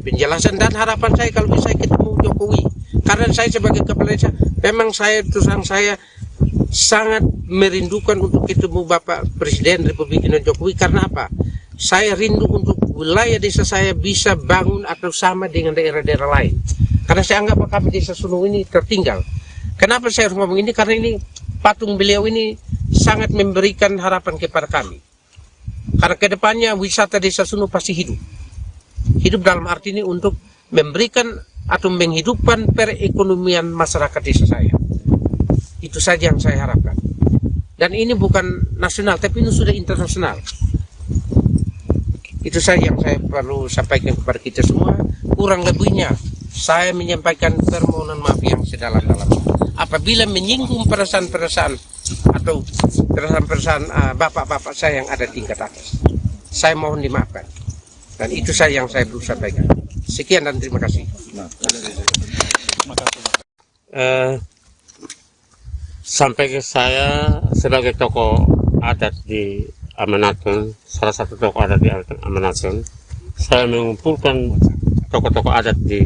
penjelasan dan harapan saya kalau bisa ketemu Jokowi. Karena saya sebagai kepala desa, memang saya sangat merindukan untuk ketemu Bapak Presiden Republik Indonesia Jokowi. Karena apa? Saya rindu untuk wilayah desa saya bisa bangun atau sama dengan daerah-daerah lain. Karena saya anggap bahwa kami Desa Sunu ini tertinggal. Kenapa saya harus ngomong ini? Karena ini patung beliau ini sangat memberikan harapan kepada kami. Karena kedepannya wisata Desa Sunu pasti hidup. Hidup dalam arti ini untuk memberikan atau menghidupkan perekonomian masyarakat desa saya. Itu saja yang saya harapkan. Dan ini bukan nasional, tapi ini sudah internasional. Itu saja yang saya perlu sampaikan kepada kita semua. Kurang lebihnya, saya menyampaikan permohonan maaf yang sedalam-dalamnya. Apabila menyinggung perasaan-perasaan atau perasaan-perasaan bapak-bapak saya yang ada tingkat atas, saya mohon dimaafkan. Dan itu saja yang saya perlu sampaikan. Sekian dan terima kasih. Sampai ke saya sebagai tokoh adat di Amanatun, salah satu tokoh adat di Amanatun, saya mengumpulkan tokoh-tokoh adat di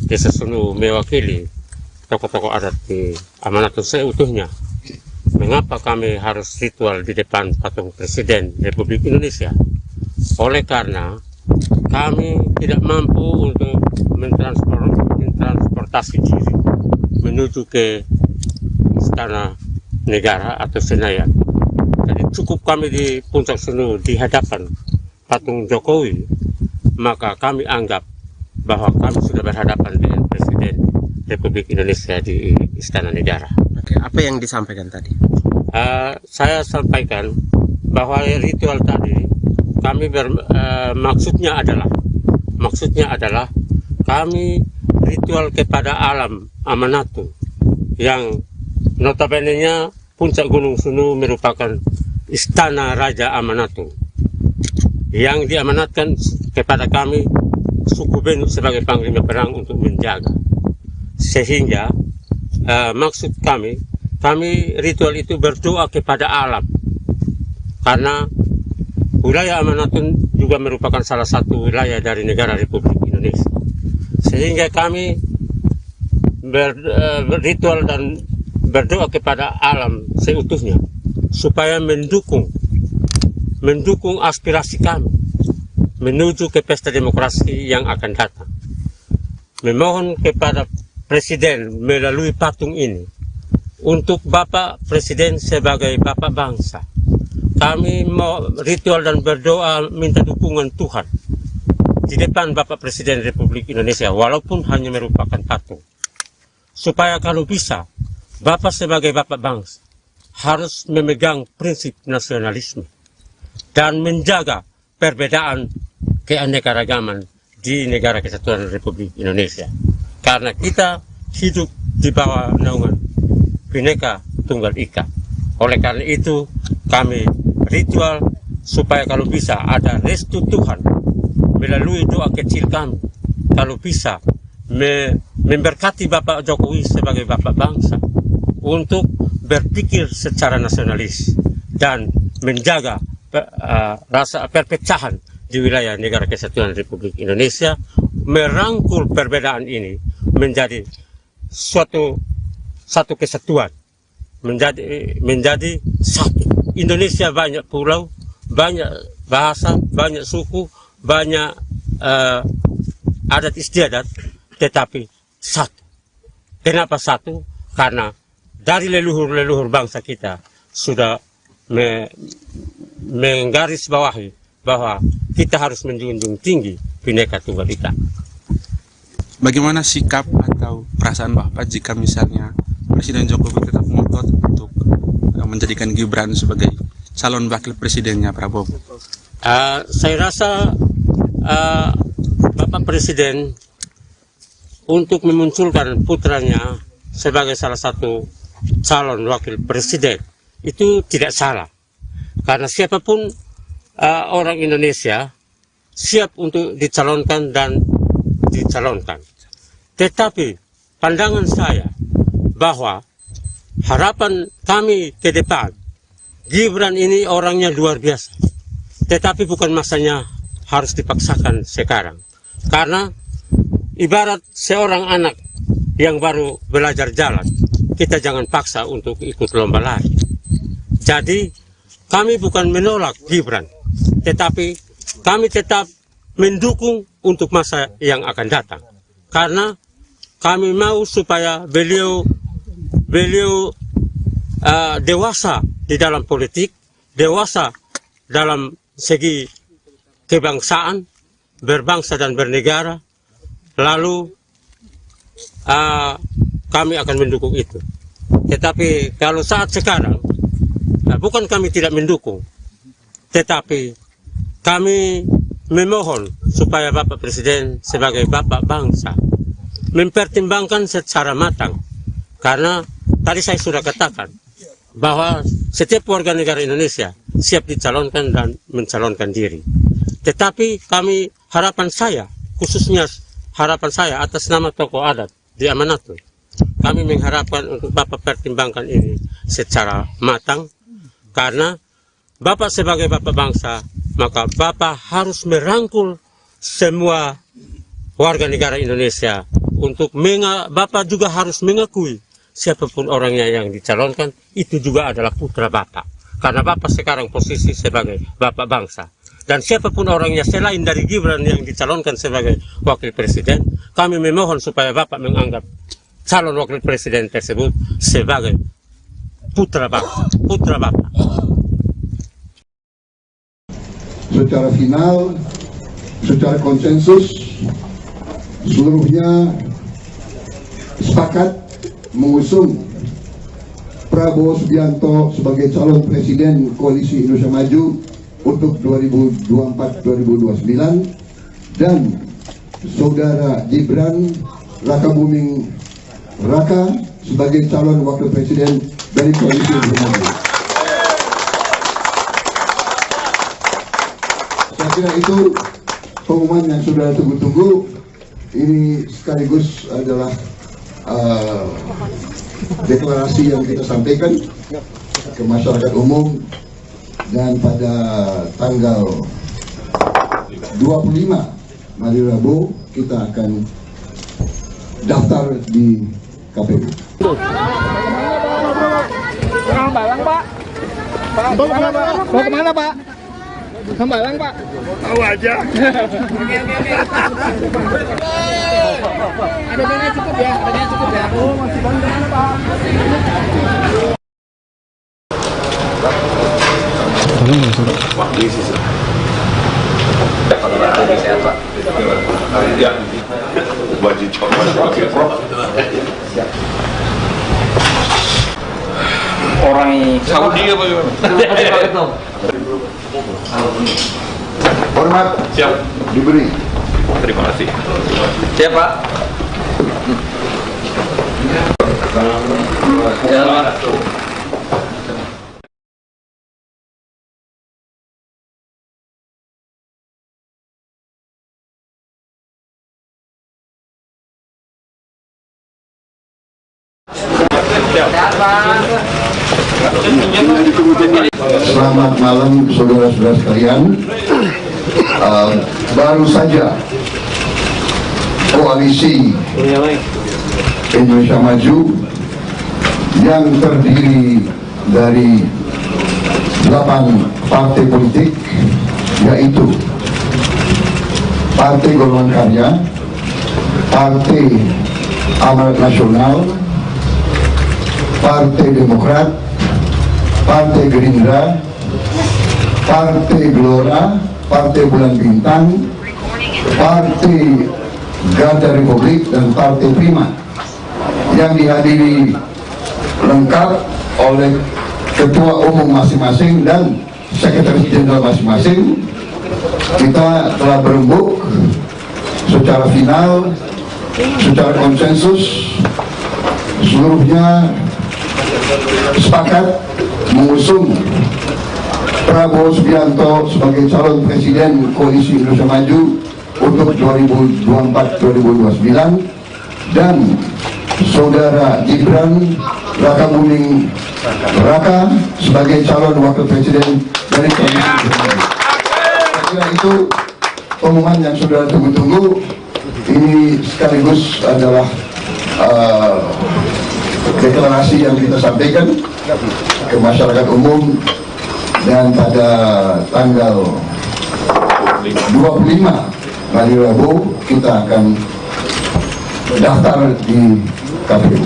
Desa Sunu, mewakili tokoh-tokoh adat di Amanatun seutuhnya. Mengapa kami harus ritual di depan patung Presiden Republik Indonesia? Oleh karena kami tidak mampu untuk mentransportasi diri menuju ke Istana Negara atau Senayan. Jadi cukup kami di Puncak Sunu di hadapan patung Jokowi, maka kami anggap bahwa kami sudah berhadapan dengan Presiden Republik Indonesia di Istana Negara. Oke, apa yang disampaikan tadi? Saya sampaikan bahwa ritual tadi kami maksudnya adalah kami ritual kepada alam Amanatun yang notabene-nya Puncak Gunung Sunu merupakan istana Raja Amanatun yang diamanatkan kepada kami suku Benu sebagai panglima perang untuk menjaga. Sehingga maksud kami ritual itu berdoa kepada alam, karena wilayah Amanatun juga merupakan salah satu wilayah dari negara Republik Indonesia. Sehingga kami berritual dan berdoa kepada alam seutuhnya supaya mendukung aspirasi kami menuju ke pesta demokrasi yang akan datang. Memohon kepada Presiden melalui patung ini untuk Bapak Presiden sebagai Bapak bangsa. Kami mau ritual dan berdoa minta dukungan Tuhan di depan Bapak Presiden Republik Indonesia walaupun hanya merupakan patung. Supaya kalau bisa Bapak sebagai Bapak bangsa harus memegang prinsip nasionalisme dan menjaga perbedaan keanekaragaman di Negara Kesatuan Republik Indonesia. Karena kita hidup di bawah naungan Bhinneka Tunggal Ika. Oleh karena itu kami ritual supaya kalau bisa ada restu Tuhan melalui doa kecil kami. Kalau bisa memberkati Bapak Jokowi sebagai Bapak bangsa untuk berpikir secara nasionalis dan menjaga rasa perpecahan di wilayah Negara Kesatuan Republik Indonesia, merangkul perbedaan ini menjadi satu kesatuan, menjadi satu. Indonesia banyak pulau, banyak bahasa, banyak suku, banyak adat istiadat, tetapi satu. Kenapa satu? Karena dari leluhur-leluhur bangsa kita sudah menggarisbawahi bahwa kita harus menjunjung tinggi Bhinneka Tunggal Ika. Bagaimana sikap atau perasaan Bapak jika misalnya Presiden Jokowi tetap ngotot untuk menjadikan Gibran sebagai calon wakil presidennya Prabowo? Saya rasa Bapak Presiden untuk memunculkan putranya sebagai salah satu calon wakil presiden itu tidak salah, karena siapapun orang Indonesia siap untuk dicalonkan dan dicalonkan. Tetapi pandangan saya bahwa harapan kami ke depan, Gibran ini orangnya luar biasa, tetapi bukan masanya harus dipaksakan sekarang. Karena ibarat seorang anak yang baru belajar jalan, kita jangan paksa untuk ikut lomba lari. Jadi kami bukan menolak Gibran, tetapi kami tetap mendukung untuk masa yang akan datang. Karena kami mau supaya beliau dewasa di dalam politik, dewasa dalam segi kebangsaan, berbangsa dan bernegara, lalu kami akan mendukung itu. Tetapi kalau saat sekarang, bukan kami tidak mendukung, tetapi kami memohon supaya Bapak Presiden sebagai Bapak bangsa mempertimbangkan secara matang. Karena tadi saya sudah katakan bahwa setiap warga negara Indonesia siap dicalonkan dan mencalonkan diri. Tetapi kami, harapan saya, khususnya harapan saya atas nama tokoh adat di Amanatun, kami mengharapkan untuk Bapak pertimbangkan ini secara matang, karena Bapak sebagai Bapak bangsa, maka Bapak harus merangkul semua warga negara Indonesia untuk Bapak juga harus mengakui siapapun orangnya yang dicalonkan itu juga adalah putra Bapak, karena Bapak sekarang posisi sebagai Bapak bangsa. Dan siapapun orangnya selain dari Gibran yang dicalonkan sebagai wakil presiden, kami memohon supaya Bapak menganggap calon wakil presiden tersebut sebagai putra bangsa, putra Bapak. secara final, secara konsensus, seluruhnya sepakat mengusung Prabowo Subianto sebagai calon presiden Koalisi Indonesia Maju untuk 2024-2029 dan Saudara Gibran Rakabuming Raka sebagai calon wakil presiden dari Koalisi Indonesia Maju. Saya kira itu pengumuman yang sudah tunggu-tunggu. Ini sekaligus adalah deklarasi yang kita sampaikan ke masyarakat umum, dan pada tanggal 25 hari Rabu kita akan daftar di KPU. Hambalang Pak. Mau kemana Pak? Hambalang Pak. Tahu aja. Adanya cukup ya, adanya cukup ya. Oh masih banyak Pak. Wah, ini sih. Kalau lagi sehat Pak. Ya. Baju coklat. Orang Saudi apa gimana? Hormat Siap. diberi. Terima kasih. Siap Pak. Jalan Pak. Selamat malam saudara-saudara sekalian. Baru saja Koalisi Indonesia Maju yang terdiri dari 8 partai politik, yaitu Partai Golongan Karya, Partai Amanat Nasional, Partai Demokrat, Partai Gerindra, Partai Gelora, Partai Bulan Bintang, Partai Garda Republik, dan Partai Prima, yang dihadiri lengkap oleh Ketua Umum masing-masing dan Sekretaris Jenderal masing-masing. Kita telah berembuk secara final, secara konsensus, seluruhnya sepakat mengusung Prabowo Subianto sebagai calon presiden Koalisi Indonesia Maju untuk 2024-2029 dan Saudara Gibran Rakabuming Raka sebagai calon wakil presiden dari Koalisi Indonesia Maju. Saya kira itu pengumuman yang sudah tunggu-tunggu. Ini sekaligus adalah deklarasi yang kita sampaikan ke masyarakat umum, dan pada tanggal 25 hari Rabu kita akan daftar di KPU.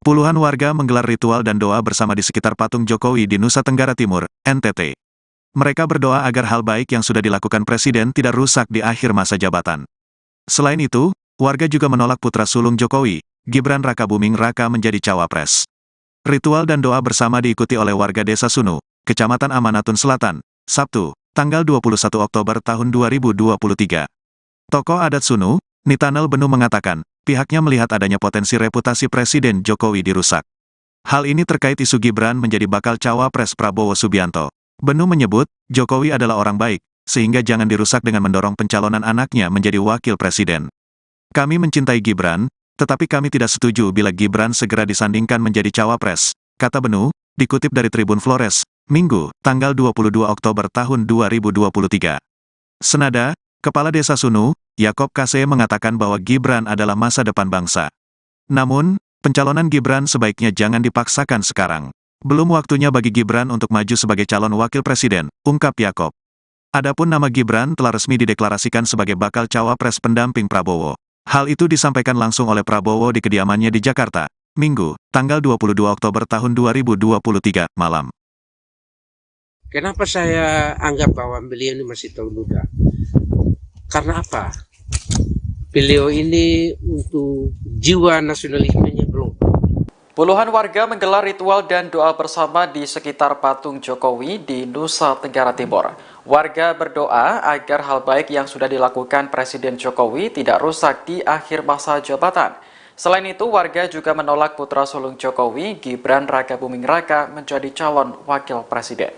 Puluhan warga menggelar ritual dan doa bersama di sekitar patung Jokowi di Nusa Tenggara Timur, NTT. Mereka berdoa agar hal baik yang sudah dilakukan Presiden tidak rusak di akhir masa jabatan. Selain itu, warga juga menolak putra sulung Jokowi, Gibran Rakabuming Raka menjadi cawapres. Ritual dan doa bersama diikuti oleh warga Desa Sunu, Kecamatan Amanatun Selatan, Sabtu, tanggal 21 Oktober tahun 2023. Tokoh adat Sunu, Nitanel Benu mengatakan, pihaknya melihat adanya potensi reputasi Presiden Jokowi dirusak. Hal ini terkait isu Gibran menjadi bakal cawapres Prabowo Subianto. Benu menyebut, Jokowi adalah orang baik, sehingga jangan dirusak dengan mendorong pencalonan anaknya menjadi wakil presiden. Kami mencintai Gibran, tetapi kami tidak setuju bila Gibran segera disandingkan menjadi cawapres, kata Benu, dikutip dari Tribun Flores, Minggu, tanggal 22 Oktober tahun 2023. Senada, Kepala Desa Sunu, Yakob Kase mengatakan bahwa Gibran adalah masa depan bangsa. Namun, pencalonan Gibran sebaiknya jangan dipaksakan sekarang. Belum waktunya bagi Gibran untuk maju sebagai calon wakil presiden, ungkap Yakob. Adapun nama Gibran telah resmi dideklarasikan sebagai bakal cawapres pendamping Prabowo. Hal itu disampaikan langsung oleh Prabowo di kediamannya di Jakarta, Minggu, tanggal 22 Oktober tahun 2023, malam. Kenapa saya anggap bahwa beliau ini masih terlalu muda? Karena apa? Beliau ini untuk jiwa nasionalismenya belum. Puluhan warga menggelar ritual dan doa bersama di sekitar patung Jokowi di Nusa Tenggara Timur. Warga berdoa agar hal baik yang sudah dilakukan Presiden Jokowi tidak rusak di akhir masa jabatan. Selain itu, warga juga menolak putra sulung Jokowi, Gibran Rakabuming Raka, menjadi calon wakil presiden.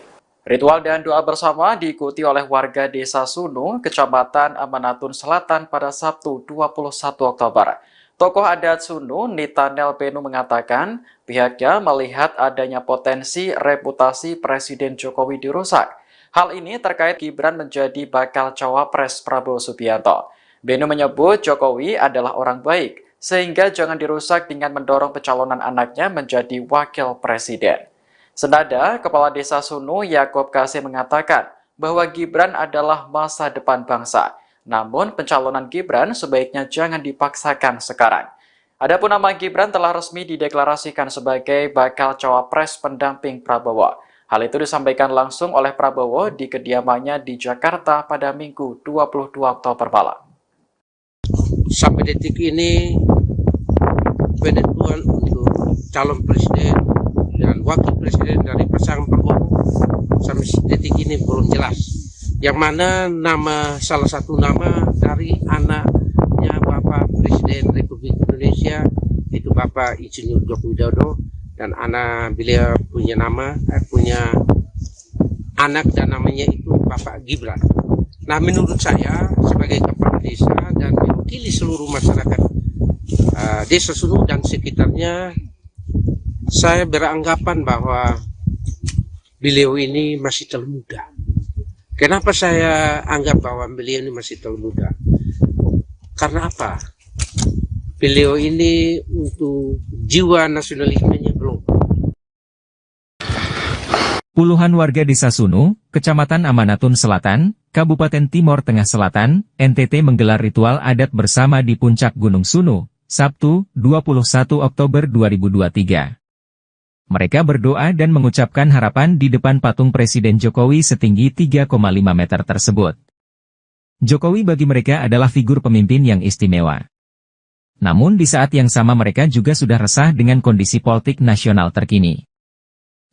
Ritual dan doa bersama diikuti oleh warga Desa Sunu, Kecamatan Amanatun Selatan pada Sabtu 21 Oktober. Tokoh adat Sunu, Nitanel Benu mengatakan pihaknya melihat adanya potensi reputasi Presiden Jokowi dirusak. Hal ini terkait Gibran menjadi bakal cawapres Prabowo Subianto. Benu menyebut Jokowi adalah orang baik, sehingga jangan dirusak dengan mendorong pencalonan anaknya menjadi wakil presiden. Senada, Kepala Desa Sunu, Yakob Kasih mengatakan bahwa Gibran adalah masa depan bangsa. Namun, pencalonan Gibran sebaiknya jangan dipaksakan sekarang. Adapun nama Gibran telah resmi dideklarasikan sebagai bakal cawapres pendamping Prabowo. Hal itu disampaikan langsung oleh Prabowo di kediamannya di Jakarta pada Minggu 22 Oktober malam. Sampai detik ini, penentuan untuk calon presiden dan wakil presiden dari pasangan Prabowo sampai detik ini belum jelas. Yang mana salah satu nama dari anaknya Bapak Presiden Republik Indonesia, itu Bapak Insinyur Joko Widodo, dan anak beliau punya anak dan namanya itu Bapak Gibran. Nah, menurut saya sebagai kepala desa dan mewakili seluruh masyarakat Desa Sunu dan sekitarnya, saya beranggapan bahwa beliau ini masih terlalu muda. Kenapa saya anggap bahwa beliau ini masih terlalu muda? Karena apa? Beliau ini untuk jiwa nasionalismenya belum. Puluhan warga Desa Sunu, Kecamatan Amanatun Selatan, Kabupaten Timor Tengah Selatan, NTT menggelar ritual adat bersama di puncak Gunung Sunu, Sabtu, 21 Oktober 2023. Mereka berdoa dan mengucapkan harapan di depan patung Presiden Jokowi setinggi 3,5 meter tersebut. Jokowi bagi mereka adalah figur pemimpin yang istimewa. Namun di saat yang sama mereka juga sudah resah dengan kondisi politik nasional terkini.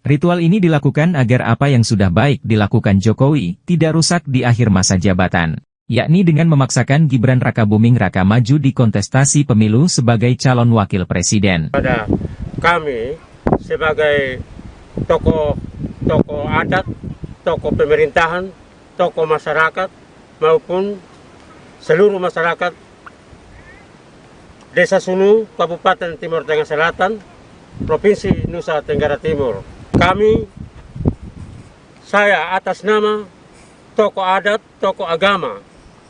Ritual ini dilakukan agar apa yang sudah baik dilakukan Jokowi tidak rusak di akhir masa jabatan, yakni dengan memaksakan Gibran Rakabuming Raka maju di kontestasi pemilu sebagai calon wakil presiden. Pada kami sebagai tokoh adat, tokoh pemerintahan, tokoh masyarakat maupun seluruh masyarakat Desa Sunu, Kabupaten Timor Tengah Selatan, Provinsi Nusa Tenggara Timur. Saya atas nama tokoh adat, tokoh agama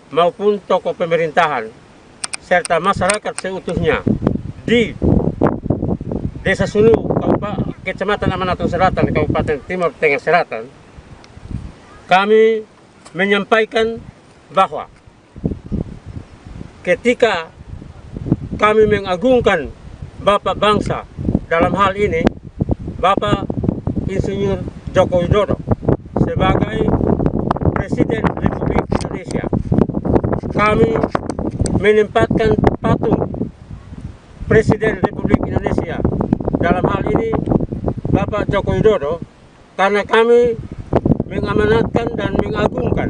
maupun tokoh pemerintahan serta masyarakat seutuhnya di Desa Sunu, Kecamatan Amanatun Selatan, Kabupaten Timor Tengah Selatan, kami menyampaikan bahwa ketika kami mengagungkan Bapak bangsa, dalam hal ini Bapak Insinyur Joko Widodo sebagai Presiden Republik Indonesia, kami menempatkan patung Presiden Republik Indonesia, dalam hal ini Bapak Joko Widodo, karena kami mengamanatkan dan mengagungkan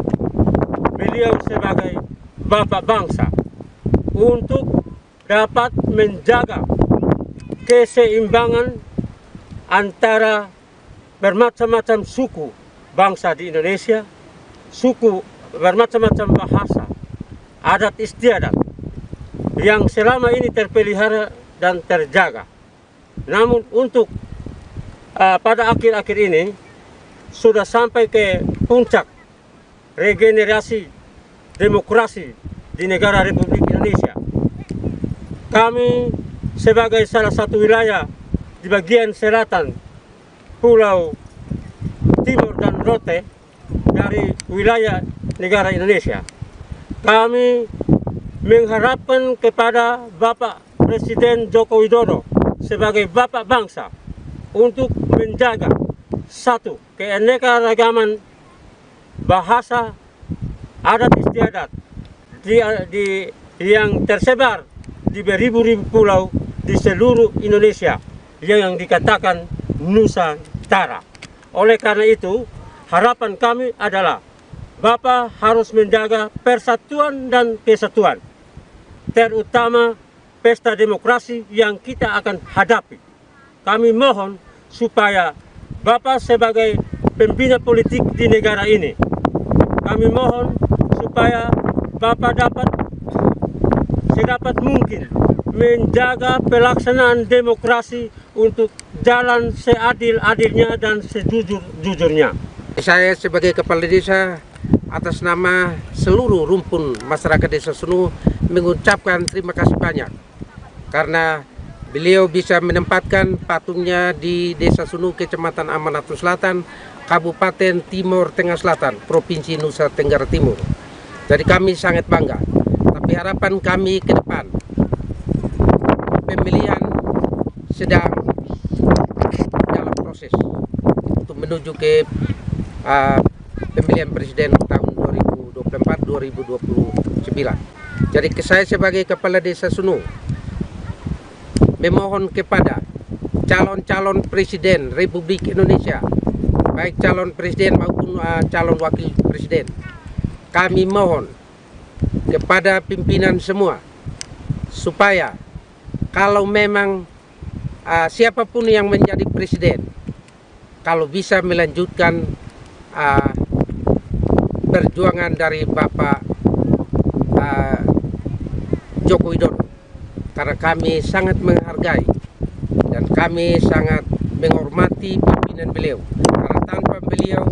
beliau sebagai Bapak bangsa untuk dapat menjaga keseimbangan antara bermacam-macam suku bangsa di Indonesia, suku bermacam-macam bahasa, adat istiadat yang selama ini terpelihara dan terjaga. Namun untuk pada akhir-akhir ini sudah sampai ke puncak regenerasi demokrasi di negara Republik Indonesia. Kami sebagai salah satu wilayah di bagian selatan Pulau Timor dan Rote dari wilayah negara Indonesia, kami mengharapkan kepada Bapak Presiden Joko Widodo sebagai Bapak Bangsa untuk menjaga satu, keanekaragaman bahasa, adat istiadat yang tersebar di beribu-ribu pulau di seluruh Indonesia yang dikatakan Nusantara. Oleh karena itu, harapan kami adalah Bapak harus menjaga persatuan dan kesatuan, terutama pesta demokrasi yang kita akan hadapi. Kami mohon supaya Bapak sebagai pembina politik di negara ini, kami mohon supaya Bapak dapat sedapat mungkin menjaga pelaksanaan demokrasi untuk jalan seadil-adilnya dan sejujur-jujurnya. Saya sebagai kepala desa atas nama seluruh rumpun masyarakat Desa Sunu mengucapkan terima kasih banyak karena beliau bisa menempatkan patungnya di Desa Sunu, Kecamatan Amanatun Selatan, Kabupaten Timur Tengah Selatan, Provinsi Nusa Tenggara Timur. Jadi kami sangat bangga. Tapi harapan kami ke depan, pemilihan sedang dalam proses untuk menuju ke pemilihan presiden tahun 2024-2029. Jadi saya sebagai kepala Desa Sunu memohon kepada calon-calon presiden Republik Indonesia, baik calon presiden maupun calon wakil presiden, kami mohon kepada pimpinan semua supaya kalau memang siapapun yang menjadi presiden, kalau bisa melanjutkan perjuangan dari Bapak Joko Widodo, karena kami sangat menghargai dan kami sangat menghormati pimpinan beliau, karena tanpa beliau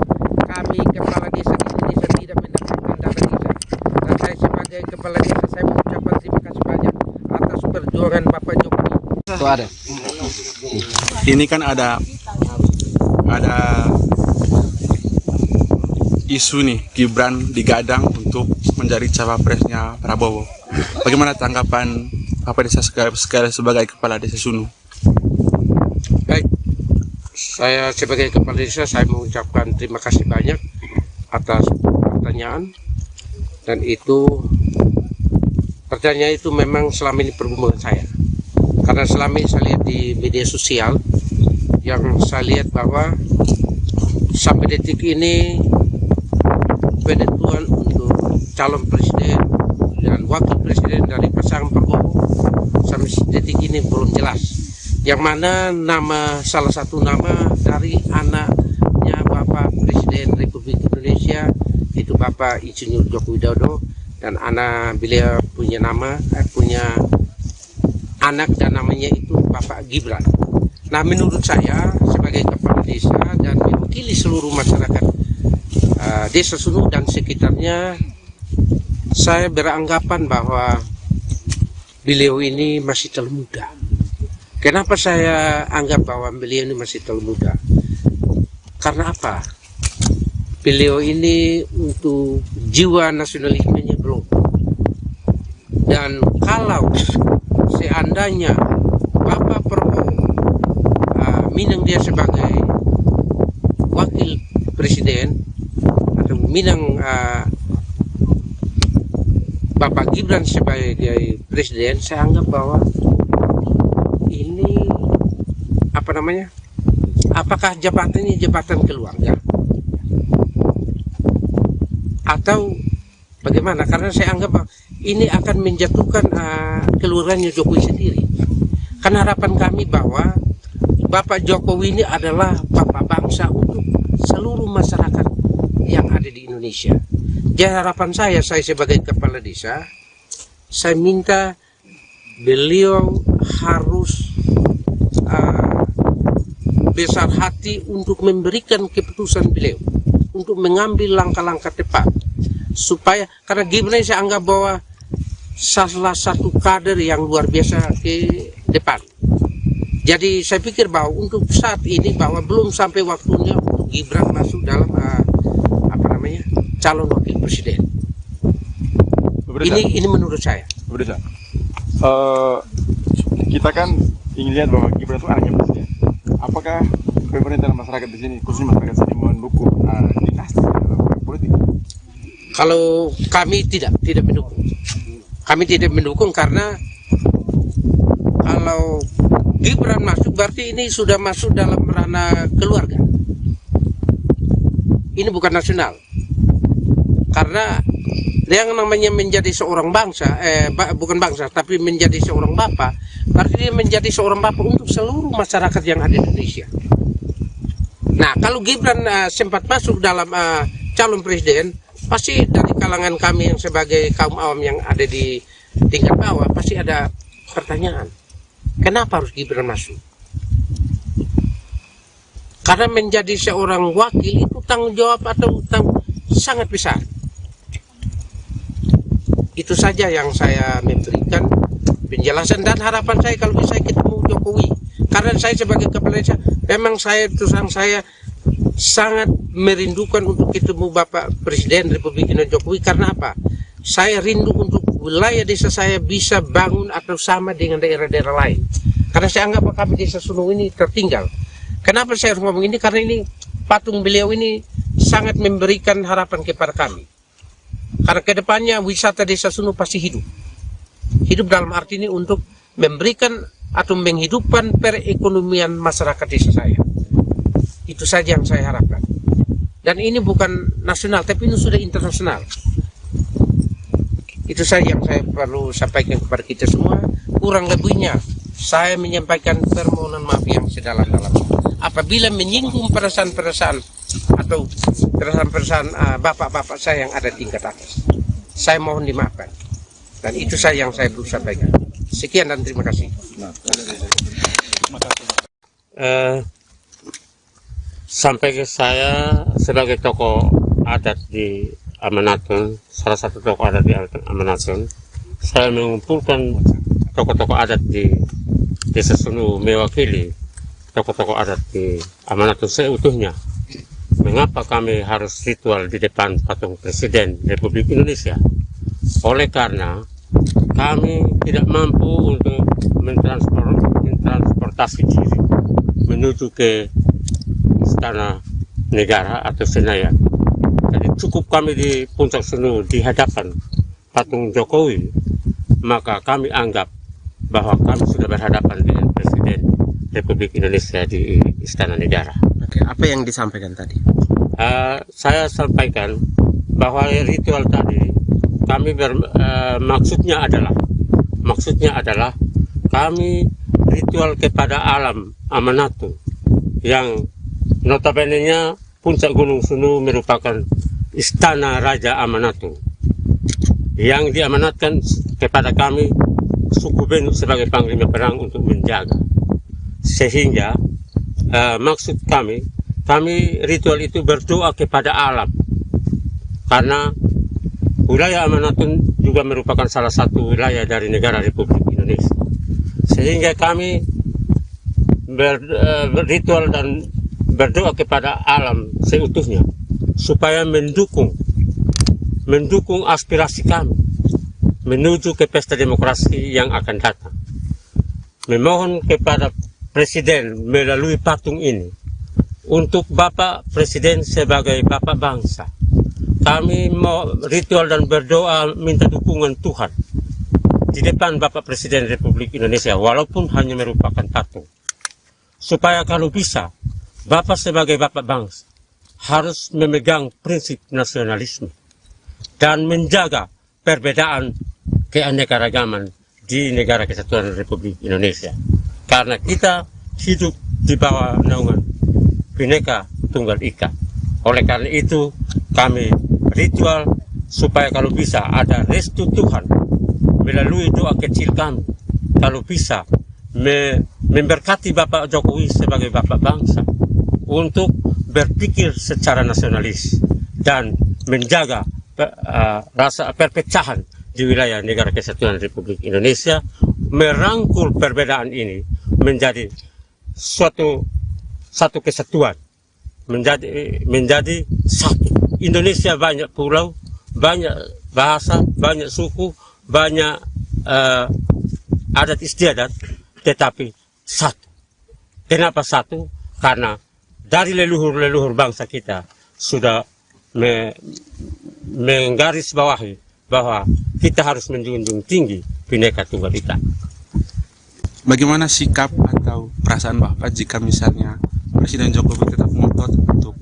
kami kepala desa di Indonesia tidak mendapatkan dana desa. Dan saya sebagai kepala desa, saya mengucapkan terima kasih banyak atas perjuangan Bapak Jokowi. Itu ada. Ini kan ada isu nih, Gibran digadang untuk menjadi cawapresnya Prabowo. Bagaimana tanggapan Bapak Desa sekali sebagai kepala Desa Sunu? Baik, saya sebagai kepala desa saya mengucapkan terima kasih banyak atas pertanyaan, dan pertanyaan itu memang selama ini pergumulan saya, karena selama ini saya lihat di media sosial yang saya lihat bahwa sampai detik ini penentuan untuk calon presiden dan wakil presiden dari pasangan Prabowo sampai detik ini belum jelas. Yang mana salah satu nama dari anaknya Bapak Presiden Republik Indonesia itu Bapak Insinyur Joko Widodo, dan anak beliau punya anak dan namanya itu Bapak Gibran. Nah, menurut saya sebagai kepala desa dan mewakili seluruh masyarakat Desa Sunu dan sekitarnya, saya beranggapan bahwa beliau ini masih terlalu muda. Kenapa saya anggap bahwa beliau ini masih terlalu muda? Karena apa? Beliau ini untuk jiwa nasionalismenya belum. Dan kalau seandainya Bapak Prabowo minang dia sebagai wakil presiden atau minang Bapak Gibran sebagai presiden, saya anggap bahwa ini apakah jabatan ini jabatan keluarga atau bagaimana? Karena saya anggap bahwa ini akan menjatuhkan keluarganya Jokowi sendiri. Karena harapan kami bahwa Bapak Jokowi ini adalah Bapak bangsa untuk seluruh masyarakat yang ada di Indonesia. Jadi harapan saya sebagai kepala desa, saya minta beliau harus besar hati untuk memberikan keputusan beliau, untuk mengambil langkah-langkah tepat, supaya, karena Gibran saya anggap bahwa salah satu kader yang luar biasa ke depan. Jadi saya pikir bahwa untuk saat ini bahwa belum sampai waktunya untuk Gibran masuk dalam calon wakil presiden. Ini menurut saya. Desa. Kita kan ingin lihat bahwa Gibran itu anaknya presiden. Apakah pemerintah dan masyarakat di sini, khususnya masyarakat sini, mendukung dinasti dalam politik? Kalau kami tidak mendukung. Kami tidak mendukung karena kalau Gibran masuk berarti ini sudah masuk dalam ranah keluarga. Ini bukan nasional. Karena yang namanya menjadi seorang bangsa, bukan bangsa, tapi menjadi seorang bapak, berarti dia menjadi seorang bapak untuk seluruh masyarakat yang ada di Indonesia. Nah, kalau Gibran sempat masuk dalam calon presiden, pasti dari kalangan kami yang sebagai kaum awam yang ada di tingkat bawah, pasti ada pertanyaan. Kenapa harus Gibran masuk? Karena menjadi seorang wakil itu tanggung jawab atau sangat besar. Itu saja yang saya memberikan penjelasan dan harapan saya kalau bisa ketemu Jokowi. Karena saya sebagai kepala desa, memang saya sangat merindukan untuk ketemu Bapak Presiden Republik Indonesia Jokowi. Karena apa? Saya rindu untuk wilayah desa saya bisa bangun atau sama dengan daerah-daerah lain. Karena saya anggap kami desa Sunung ini tertinggal. Kenapa saya harus ngomong ini? Karena ini patung beliau ini sangat memberikan harapan kepada kami. Karena kedepannya wisata desa Sunung pasti hidup. Hidup dalam arti ini untuk memberikan atau menghidupkan perekonomian masyarakat desa saya. Itu saja yang saya harapkan. Dan ini bukan nasional, tapi ini sudah internasional. Itu saja yang saya perlu sampaikan kepada kita semua. Kurang lebihnya, saya menyampaikan permohonan maaf yang sedalam-dalamnya. Apabila menyinggung perasaan-perasaan atau perasaan-perasaan bapak-bapak saya yang ada tingkat atas, saya mohon dimaafkan. Dan itu saja yang saya perlu sampaikan. Sekian dan terima kasih. Sampai ke saya sebagai tokoh adat di Amanatun, salah satu tokoh adat di Amanatun, saya mengumpulkan tokoh-tokoh adat di Desa Sunu, mewakili tokoh-tokoh adat di Amanatun seutuhnya. Mengapa kami harus ritual di depan patung Presiden Republik Indonesia? Oleh karena kami tidak mampu untuk mentransportasi diri menuju ke Istana Negara atau Senayan. Jadi cukup kami di Puncak Sunu di hadapan patung Jokowi, maka kami anggap bahwa kami sudah berhadapan dengan Presiden Republik Indonesia di Istana Negara. Oke, apa yang disampaikan tadi? Saya sampaikan bahwa ritual tadi kami maksudnya adalah kami ritual kepada alam Amanatun yang notabene-nya Puncak Gunung Sunu merupakan istana Raja Amanatun yang diamanatkan kepada kami suku Benuk sebagai panglima perang untuk menjaga. Sehingga maksud kami ritual itu berdoa kepada alam, karena wilayah Amanatun juga merupakan salah satu wilayah dari negara Republik Indonesia. Sehingga kami berritual dan berdoa kepada alam seutuhnya supaya mendukung aspirasi kami menuju ke pesta demokrasi yang akan datang. Memohon kepada Presiden melalui patung ini untuk Bapak Presiden sebagai Bapak bangsa. Kami mau ritual dan berdoa minta dukungan Tuhan di depan Bapak Presiden Republik Indonesia walaupun hanya merupakan patung. Supaya kalau bisa Bapak sebagai Bapak bangsa harus memegang prinsip nasionalisme dan menjaga perbedaan keanekaragaman di negara kesatuan Republik Indonesia. Karena kita hidup di bawah naungan Bhinneka Tunggal Ika. Oleh karena itu kami ritual supaya kalau bisa ada restu Tuhan melalui doa kecil kami. Kalau bisa memberkati Bapak Jokowi sebagai Bapak bangsa untuk berpikir secara nasionalis dan menjaga rasa perpecahan di wilayah negara kesatuan Republik Indonesia, merangkul perbedaan ini menjadi satu kesatuan, menjadi satu. Indonesia banyak pulau, banyak bahasa, banyak suku, banyak adat istiadat, tetapi satu. Kenapa satu? Karena dari leluhur-leluhur bangsa kita sudah menggarisbawahi bahwa kita harus menjunjung tinggi Bhinneka Tunggal Ika. Bagaimana sikap atau perasaan Bapak jika misalnya Presiden Jokowi tetap ngotot untuk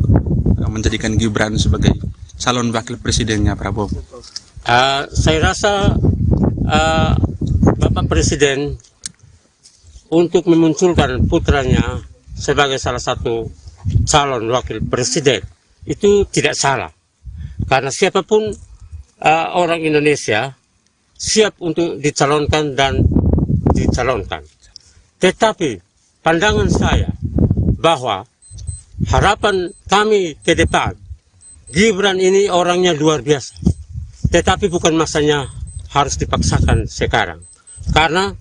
menjadikan Gibran sebagai calon wakil presidennya Prabowo? Saya rasa Bapak Presiden untuk memunculkan putranya sebagai salah satu calon wakil presiden itu tidak salah, karena siapapun orang Indonesia siap untuk dicalonkan dan dicalonkan. Tetapi pandangan saya bahwa harapan kami ke depan, Gibran ini orangnya luar biasa, tetapi bukan masanya harus dipaksakan sekarang, karena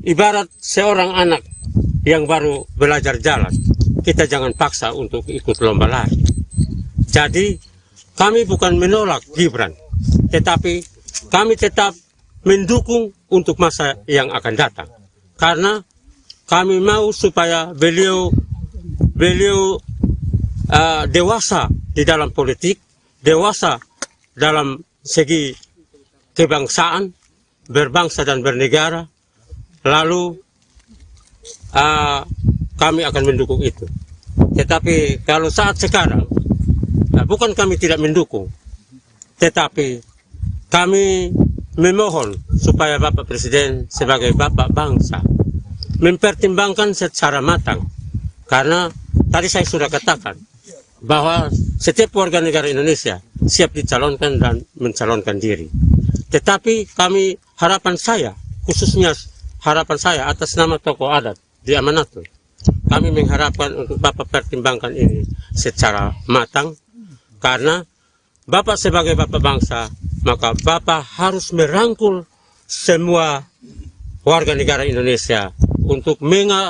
ibarat seorang anak yang baru belajar jalan, kita jangan paksa untuk ikut lomba lari. Jadi kami bukan menolak Gibran, tetapi kami tetap mendukung untuk masa yang akan datang, karena kami mau supaya beliau dewasa di dalam politik, dewasa dalam segi kebangsaan, berbangsa dan bernegara. Lalu kami akan mendukung itu. Tetapi kalau saat sekarang, bukan kami tidak mendukung, tetapi kami memohon supaya Bapak Presiden sebagai Bapak bangsa mempertimbangkan secara matang, karena tadi saya sudah katakan bahwa setiap warga negara Indonesia siap dicalonkan dan mencalonkan diri. Tetapi kami, harapan saya, khususnya harapan saya atas nama tokoh adat di Amanatun, kami mengharapkan untuk Bapak pertimbangkan ini secara matang, karena Bapak sebagai Bapak bangsa, maka Bapak harus merangkul semua warga negara Indonesia untuk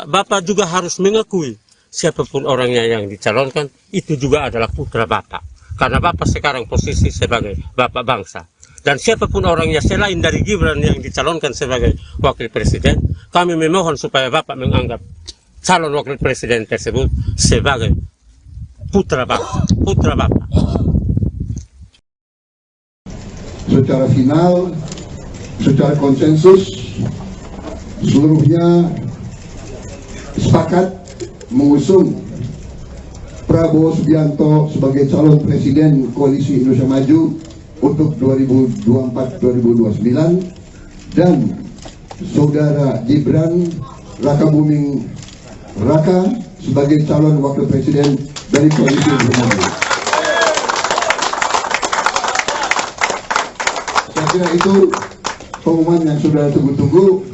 Bapak juga harus mengakui siapapun orangnya yang dicalonkan itu juga adalah putra Bapak, karena Bapak sekarang posisi sebagai Bapak bangsa. Dan siapapun orangnya selain dari Gibran yang dicalonkan sebagai wakil presiden, kami memohon supaya Bapak menganggap calon wakil presiden tersebut sebagai putra bangsa, putra Bapak. Secara final, secara konsensus, seluruhnya sepakat mengusung Prabowo Subianto sebagai calon presiden Koalisi Indonesia Maju untuk 2024-2029 dan Saudara Gibran Rakabuming Raka sebagai calon wakil presiden dari Koalisi Indonesia Maju. Saya kira itu pengumuman yang sudah tunggu-tunggu.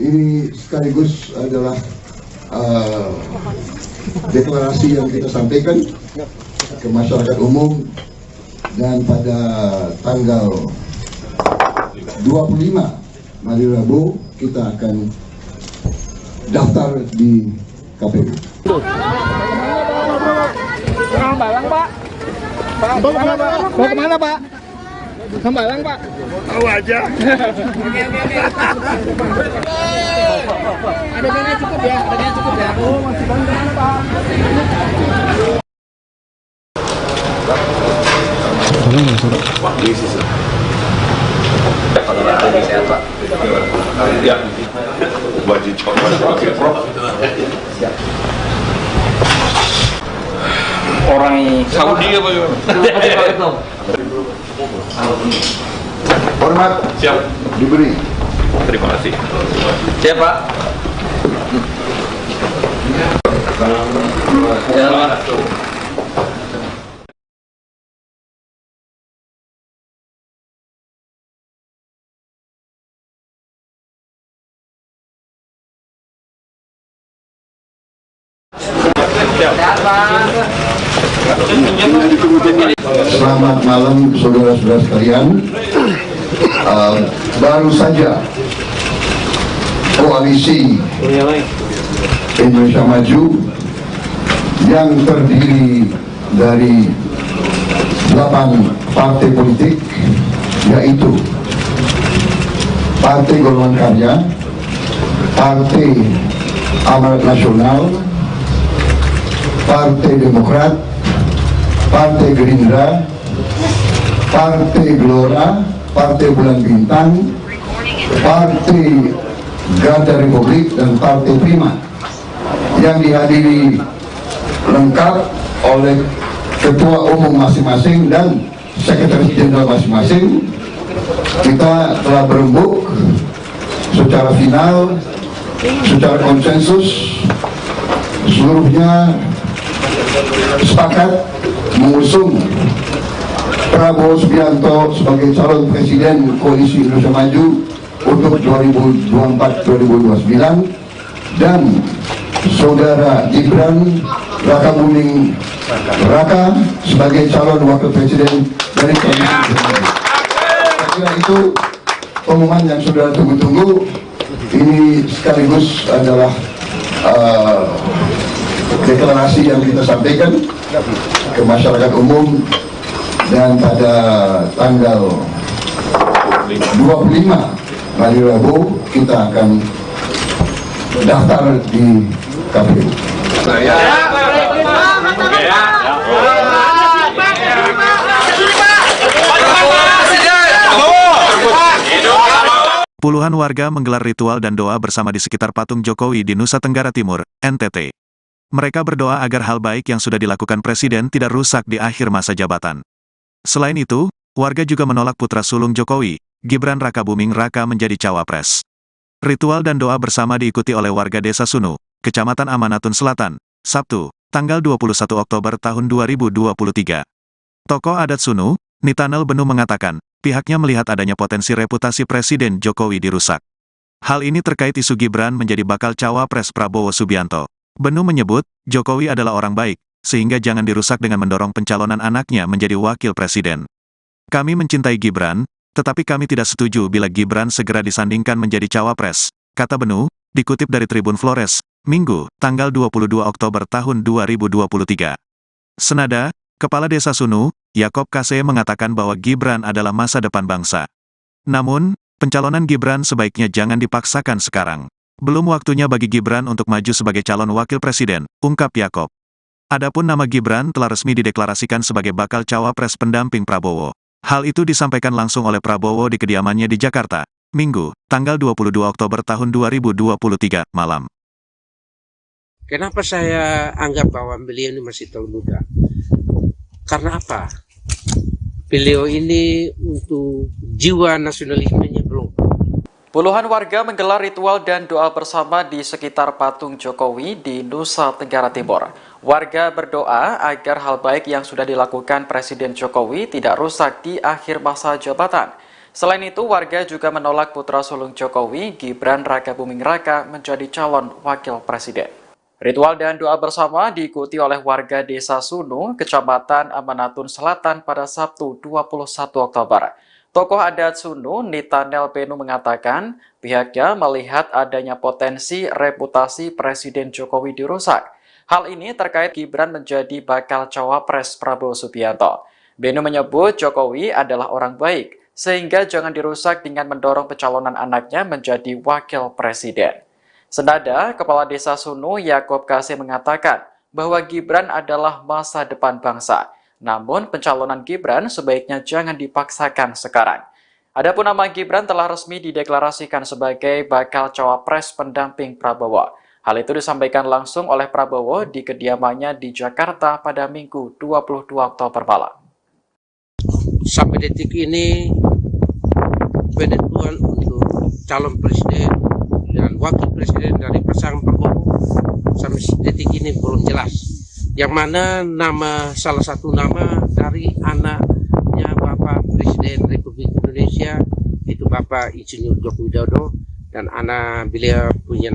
Ini sekaligus adalah deklarasi yang kita sampaikan ke masyarakat umum, dan pada tanggal 25 hari Rabu kita akan daftar di KPU. Hambalang Pak. Mau kemana Pak? Hambalang Pak. Tahu aja. Adegannya cukup ya, adegannya cukup ya. Oh, masih banyak Pak. Ya, wajib Prof. Orang Saudi apa gimana? Hormat Siap. diberi. Terima kasih. Siap Pak. Jalan Pak. Selamat malam saudara-saudara sekalian. Baru saja Koalisi Indonesia Maju yang terdiri dari 8 partai politik, yaitu Partai Golongan Karya, Partai Amanat Nasional, Partai Demokrat, Partai Gerindra, Partai Gelora, Partai Bulan Bintang, Partai Garda Republik, dan Partai Prima, yang dihadiri lengkap oleh ketua umum masing-masing dan sekretaris jenderal masing-masing. Kita telah berembuk secara final, secara konsensus, seluruhnya sepakat mengusung Prabowo Subianto sebagai calon presiden Koalisi Indonesia Maju untuk 2024-2029 dan Saudara Gibran Rakabuming Raka sebagai calon wakil presiden dari Koalisi Indonesia Maju. Saya kira itu pengumuman yang sudah tunggu-tunggu. Ini sekaligus adalah deklarasi yang kita sampaikan ke masyarakat umum, dan pada tanggal 25 hari Rabu kita akan daftar di KPU. Puluhan warga menggelar ritual dan doa bersama di sekitar patung Jokowi di Nusa Tenggara Timur, NTT. Mereka berdoa agar hal baik yang sudah dilakukan Presiden tidak rusak di akhir masa jabatan. Selain itu, warga juga menolak putra sulung Jokowi, Gibran Rakabuming Raka menjadi cawapres. Ritual dan doa bersama diikuti oleh warga Desa Sunu, Kecamatan Amanatun Selatan, Sabtu, tanggal 21 Oktober tahun 2023. Tokoh adat Sunu, Nitanel Benu mengatakan, pihaknya melihat adanya potensi reputasi Presiden Jokowi dirusak. Hal ini terkait isu Gibran menjadi bakal cawapres Prabowo Subianto. Benu menyebut, Jokowi adalah orang baik, sehingga jangan dirusak dengan mendorong pencalonan anaknya menjadi wakil presiden. Kami mencintai Gibran, tetapi kami tidak setuju bila Gibran segera disandingkan menjadi cawapres, kata Benu, dikutip dari Tribun Flores, Minggu, tanggal 22 Oktober tahun 2023. Senada, Kepala Desa Sunu, Yakob Kase mengatakan bahwa Gibran adalah masa depan bangsa. Namun, pencalonan Gibran sebaiknya jangan dipaksakan sekarang. Belum waktunya bagi Gibran untuk maju sebagai calon wakil presiden, ungkap Yakob. Adapun nama Gibran telah resmi dideklarasikan sebagai bakal cawapres pendamping Prabowo. Hal itu disampaikan langsung oleh Prabowo di kediamannya di Jakarta, Minggu, tanggal 22 Oktober tahun 2023, malam. Kenapa saya anggap bahwa beliau ini masih terlalu muda? Karena apa? Beliau ini untuk jiwa nasionalismenya belum. Puluhan warga menggelar ritual dan doa bersama di sekitar patung Jokowi di Nusa Tenggara Timur. Warga berdoa agar hal baik yang sudah dilakukan Presiden Jokowi tidak rusak di akhir masa jabatan. Selain itu, warga juga menolak putra sulung Jokowi, Gibran Rakabuming Raka, menjadi calon wakil presiden. Ritual dan doa bersama diikuti oleh warga Desa Sunu, Kecamatan Amanatun Selatan pada Sabtu 21 Oktober. Tokoh adat Sunu, Nitanel Benu mengatakan, pihaknya melihat adanya potensi reputasi Presiden Jokowi dirusak. Hal ini terkait Gibran menjadi bakal cawapres Prabowo Subianto. Benu menyebut Jokowi adalah orang baik, sehingga jangan dirusak dengan mendorong pencalonan anaknya menjadi wakil presiden. Senada, Kepala Desa Sunu, Yakob Kase mengatakan bahwa Gibran adalah masa depan bangsa. Namun, pencalonan Gibran sebaiknya jangan dipaksakan sekarang. Adapun nama Gibran telah resmi dideklarasikan sebagai bakal cawapres pendamping Prabowo. Hal itu disampaikan langsung oleh Prabowo di kediamannya di Jakarta pada Minggu 22 Oktober malam. Sampai detik ini, penentuan untuk calon presiden dan wakil presiden dari pasangan Prabowo sampai detik ini belum jelas. Yang mana salah satu nama dari anaknya Bapak Presiden Republik Indonesia itu Bapak Insinyur Joko Widodo, dan anak beliau punya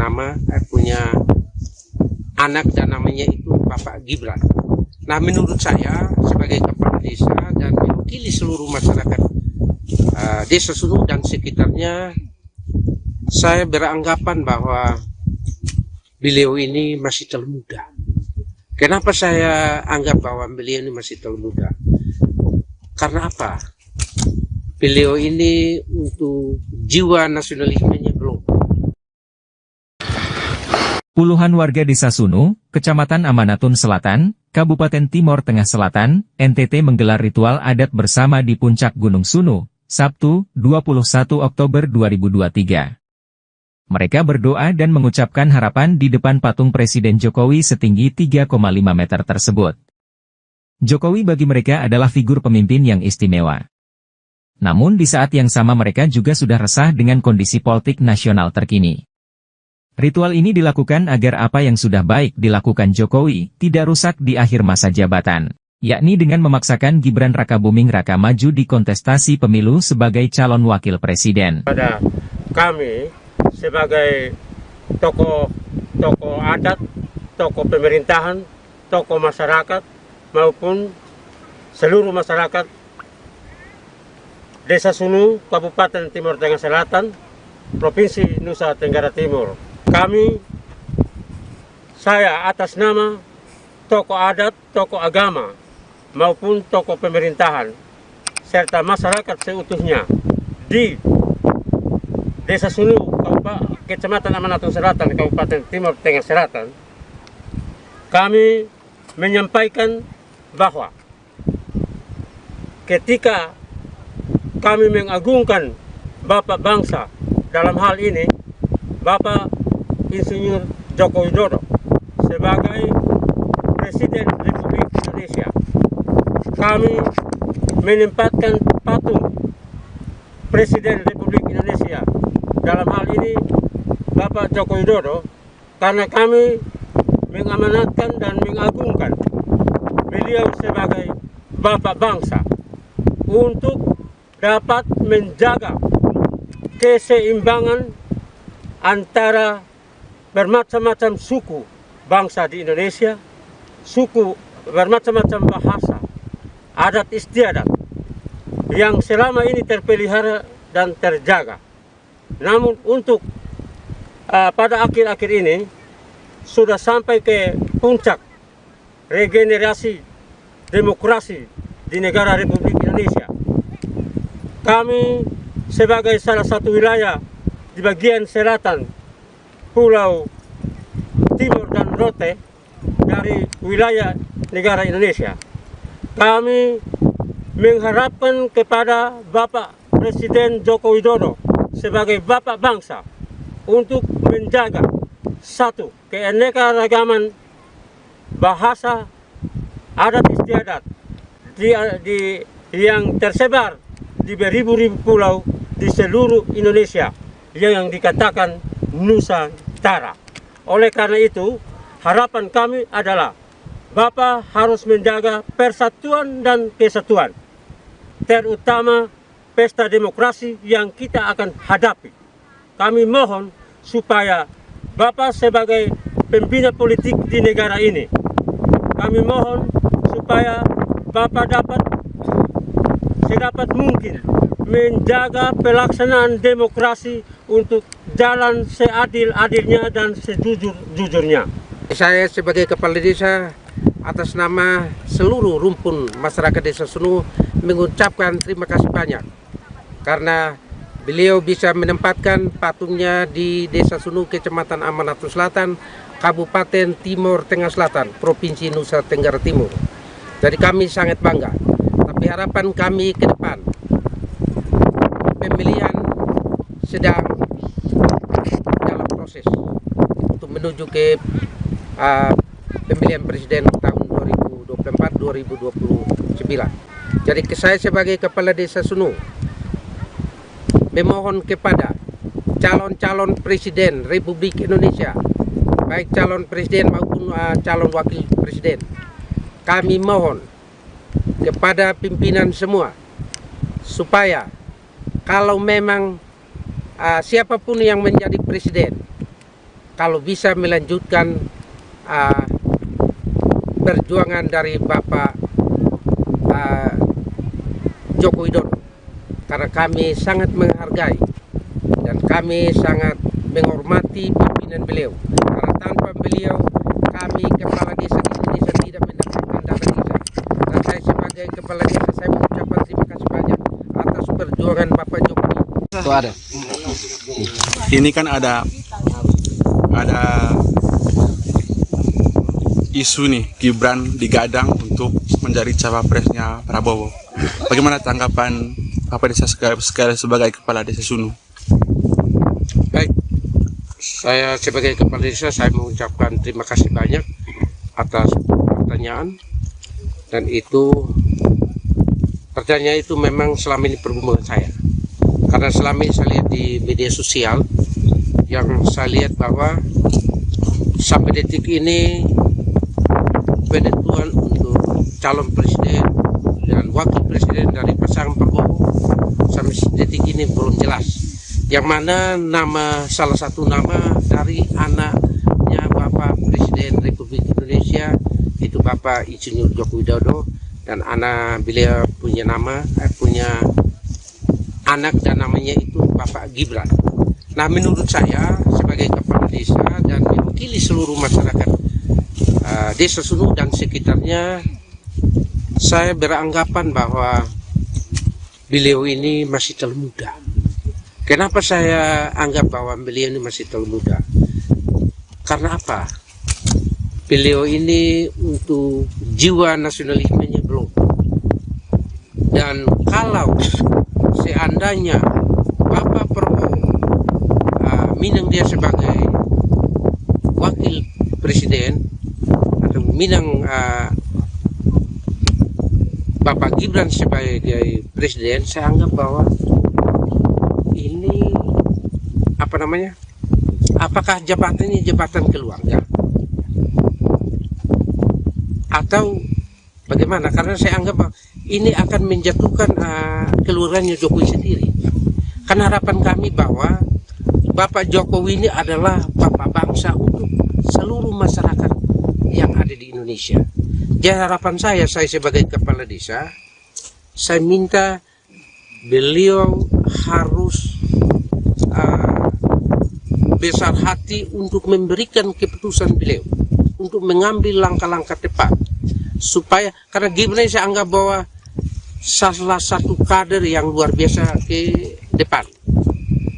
anak dan namanya itu Bapak Gibran. Nah, menurut saya sebagai kepala desa dan mewakili seluruh masyarakat Desa Sunu dan sekitarnya, saya beranggapan bahwa beliau ini masih terlalu muda. Kenapa saya anggap bahwa beliau ini masih terlalu muda? Karena apa? beliau ini untuk jiwa nasionalismenya belum. Puluhan warga Desa Sunu, Kecamatan Amanatun Selatan, Kabupaten Timor Tengah Selatan, NTT menggelar ritual adat bersama di puncak Gunung Sunu, Sabtu, 21 Oktober 2023. Mereka berdoa dan mengucapkan harapan di depan patung Presiden Jokowi setinggi 3,5 meter tersebut. Jokowi bagi mereka adalah figur pemimpin yang istimewa. Namun di saat yang sama mereka juga sudah resah dengan kondisi politik nasional terkini. Ritual ini dilakukan agar apa yang sudah baik dilakukan Jokowi tidak rusak di akhir masa jabatan, yakni dengan memaksakan Gibran Rakabuming Raka maju di kontestasi pemilu sebagai calon wakil presiden. Pada kami sebagai tokoh adat, tokoh pemerintahan, tokoh masyarakat maupun seluruh masyarakat Desa Sunu, Kabupaten Timor Tengah Selatan, Provinsi Nusa Tenggara Timur. Saya atas nama tokoh adat, tokoh agama, maupun tokoh pemerintahan, serta masyarakat seutuhnya di Desa Sunu, Kecamatan Amanatun Selatan, Kabupaten Timor Tengah Selatan, kami menyampaikan bahwa ketika kami mengagungkan Bapak Bangsa, dalam hal ini Bapak Insinyur Joko Widodo sebagai Presiden Republik Indonesia, kami menempatkan patung Presiden Republik Indonesia, dalam hal ini Bapak Joko Widodo, karena kami mengamanatkan dan mengagungkan beliau sebagai Bapak Bangsa untuk dapat menjaga keseimbangan antara bermacam-macam suku bangsa di Indonesia, suku bermacam-macam bahasa, adat istiadat yang selama ini terpelihara dan terjaga. Namun untuk pada akhir-akhir ini sudah sampai ke puncak regenerasi demokrasi di negara Republik Indonesia. Kami sebagai salah satu wilayah di bagian selatan Pulau Timor dan Rote dari wilayah negara Indonesia, kami mengharapkan kepada Bapak Presiden Joko Widodo sebagai Bapak Bangsa untuk menjaga satu, keanekaragaman bahasa, adat istiadat yang tersebar di beribu-ribu pulau di seluruh Indonesia yang dikatakan Nusantara. Oleh karena itu, harapan kami adalah Bapak harus menjaga persatuan dan kesatuan, terutama pesta demokrasi yang kita akan hadapi. Kami mohon supaya Bapak sebagai pembina politik di negara ini, kami mohon supaya Bapak dapat sedapat mungkin menjaga pelaksanaan demokrasi untuk jalan seadil-adilnya dan sejujur-jujurnya. Saya sebagai kepala desa atas nama seluruh rumpun masyarakat Desa Sunu mengucapkan terima kasih banyak karena beliau bisa menempatkan patungnya di Desa Sunu, Kecamatan Amanatun Selatan, Kabupaten Timor Tengah Selatan, Provinsi Nusa Tenggara Timur. Jadi kami sangat bangga. Tapi harapan kami ke depan, pemilihan sedang dalam proses untuk menuju ke pemilihan presiden tahun 2024-2029. Jadi saya sebagai kepala Desa Sunu memohon kepada calon-calon presiden Republik Indonesia, baik calon presiden maupun calon wakil presiden, kami mohon kepada pimpinan semua supaya kalau memang siapapun yang menjadi presiden, kalau bisa melanjutkan perjuangan dari Bapak Joko Widodo, karena kami sangat menghargai dan kami sangat menghormati pimpinan beliau, karena tanpa beliau kami kepala desa di Indonesia tidak mendapatkan dana desa. Dan saya sebagai kepala desa, saya mengucapkan terima kasih banyak atas perjuangan ada. Ini kan ada isu nih Gibran digadang untuk menjadi cawapresnya Prabowo. Bagaimana tanggapan Bapak Desa sekali sebagai Kepala Desa Sunu? Baik, saya sebagai Kepala Desa saya mengucapkan terima kasih banyak atas pertanyaan, dan pertanyaan itu memang selama ini pergumulan saya, karena selama ini saya lihat di media sosial yang saya lihat bahwa sampai detik ini penentuan untuk calon presiden dan wakil presiden dari pasangan Prabowo sampai detik ini belum jelas, yang mana salah satu nama dari anaknya Bapak Presiden Republik Indonesia itu Bapak Insinyur Joko Widodo, dan beliau punya anak dan namanya itu Bapak Gibran. Nah, menurut saya sebagai Kepala Desa dan mewakili seluruh masyarakat Desa Sunu dan sekitarnya, saya beranggapan bahwa beliau ini masih terlalu muda. Kenapa saya anggap bahwa beliau ini masih terlalu muda? Karena apa? Beliau ini untuk jiwa nasionalismenya belum. Dan kalau seandainya Bapak Prabowo minang dia sebagai wakil presiden, atau minang Bapak Gibran sebagai presiden, saya anggap bahwa ini apakah jabatan ini jabatan keluarga atau bagaimana? Karena saya anggap bahwa ini akan menjatuhkan keluarganya Jokowi sendiri. Karena harapan kami bahwa Bapak Jokowi ini adalah bapak bangsa untuk seluruh masyarakat yang ada di Indonesia. Jadi harapan saya sebagai Kepala Desa, saya minta beliau harus besar hati untuk memberikan keputusan beliau, untuk mengambil langkah-langkah tepat, supaya, karena Gibran saya anggap bahwa salah satu kader yang luar biasa ke depan.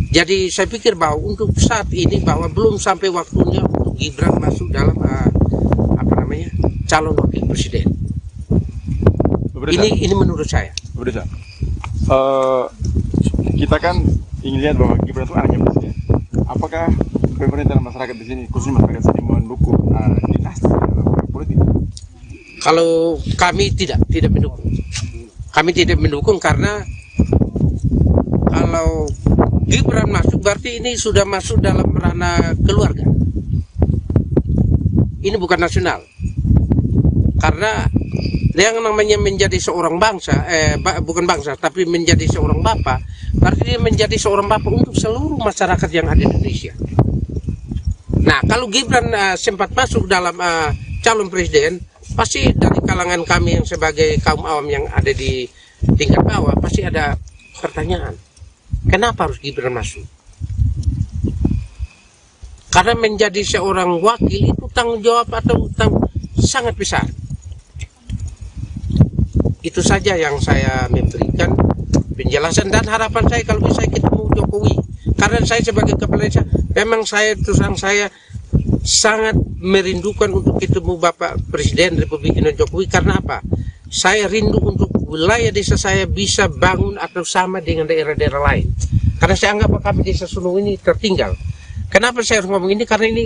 Jadi saya pikir bahwa untuk saat ini bahwa belum sampai waktunya untuk Gibran masuk dalam calon wakil presiden. Ini menurut saya. Kita kan ingin lihat bahwa Gibran itu anaknya presiden. Apakah pemerintah dan masyarakat di sini, khususnya masyarakat sini, mendukung dinasti dalam politik? Kalau kami tidak mendukung. Kami tidak mendukung karena kalau Gibran masuk berarti ini sudah masuk dalam ranah keluarga. Ini bukan nasional. Karena yang namanya menjadi seorang bangsa, bukan bangsa, tapi menjadi seorang bapak, berarti dia menjadi seorang bapak untuk seluruh masyarakat yang ada di Indonesia. Nah, kalau Gibran sempat masuk dalam calon presiden, pasti dari kalangan kami yang sebagai kaum awam yang ada di tingkat bawah, pasti ada pertanyaan. Kenapa harus Gibran masuk? Karena menjadi seorang wakil itu tanggung jawab atau sangat besar. Itu saja yang saya memberikan penjelasan, dan harapan saya kalau bisa ketemu Jokowi. Karena saya sebagai Kepala Desa, memang saya sangat merindukan untuk ketemu Bapak Presiden Republik Indonesia Jokowi. Karena apa? Saya rindu untuk wilayah desa saya bisa bangun atau sama dengan daerah-daerah lain. Karena saya anggap bahwa kami Desa Sunu ini tertinggal. Kenapa saya harus ngomong ini? Karena ini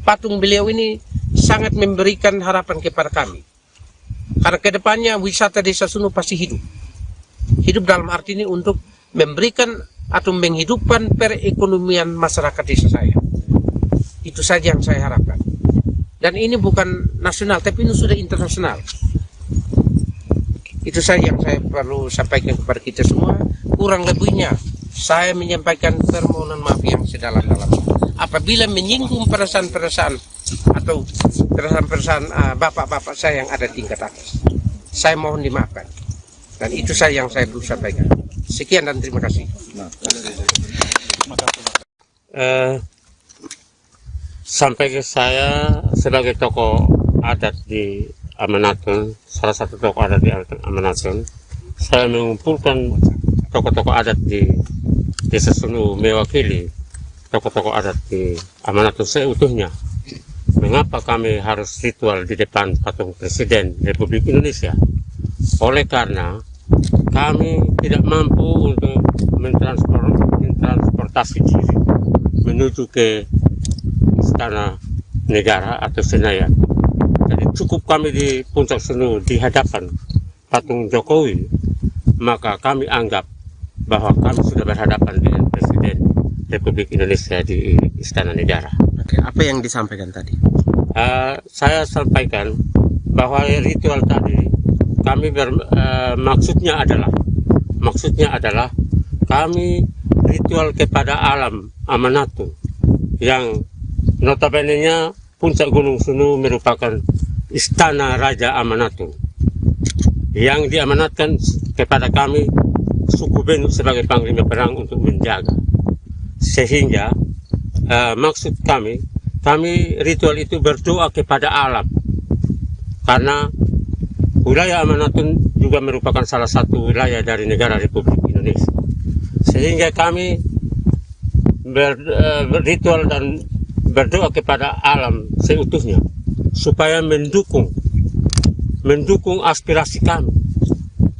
patung beliau ini sangat memberikan harapan kepada kami. Karena kedepannya wisata Desa Sunu pasti hidup. Hidup dalam arti ini untuk memberikan atau menghidupkan perekonomian masyarakat desa saya. Itu saja yang saya harapkan. Dan ini bukan nasional, tapi ini sudah internasional. Itu saja yang saya perlu sampaikan kepada kita semua. Kurang lebihnya saya menyampaikan permohonan maaf yang sedalam-dalamnya. Apabila menyinggung perasaan-perasaan atau perasaan-perasaan bapak-bapak saya yang ada tingkat atas, saya mohon dimaafkan. Dan itu saja yang saya perlu sampaikan. Sekian dan terima kasih. Sampai ke saya sebagai tokoh adat di Amanatun, salah satu tokoh adat di Amanatun, saya mengumpulkan tokoh-tokoh adat di Desa Sunu mewakili tokoh-tokoh adat di Amanatun seutuhnya. Mengapa kami harus ritual di depan patung Presiden Republik Indonesia? Oleh karena kami tidak mampu untuk mentransportasi diri menuju ke Istana Negara atau Senayan. Jadi cukup kami di Puncak Sunu di hadapan patung Jokowi, maka kami anggap bahwa kami sudah berhadapan dengan Presiden Republik Indonesia di Istana Negara. Oke, apa yang disampaikan tadi? Saya sampaikan bahwa ritual tadi kami maksudnya adalah kami ritual kepada alam Amanatun yang notabene-nya Puncak Gunung Sunu merupakan istana Raja Amanatun yang diamanatkan kepada kami suku Benu sebagai panglima perang untuk menjaga. Sehingga maksud kami ritual itu berdoa kepada alam, karena wilayah Amanatun juga merupakan salah satu wilayah dari negara Republik Indonesia. Sehingga kami berritual dan berdoa kepada alam seutuhnya supaya mendukung aspirasi kami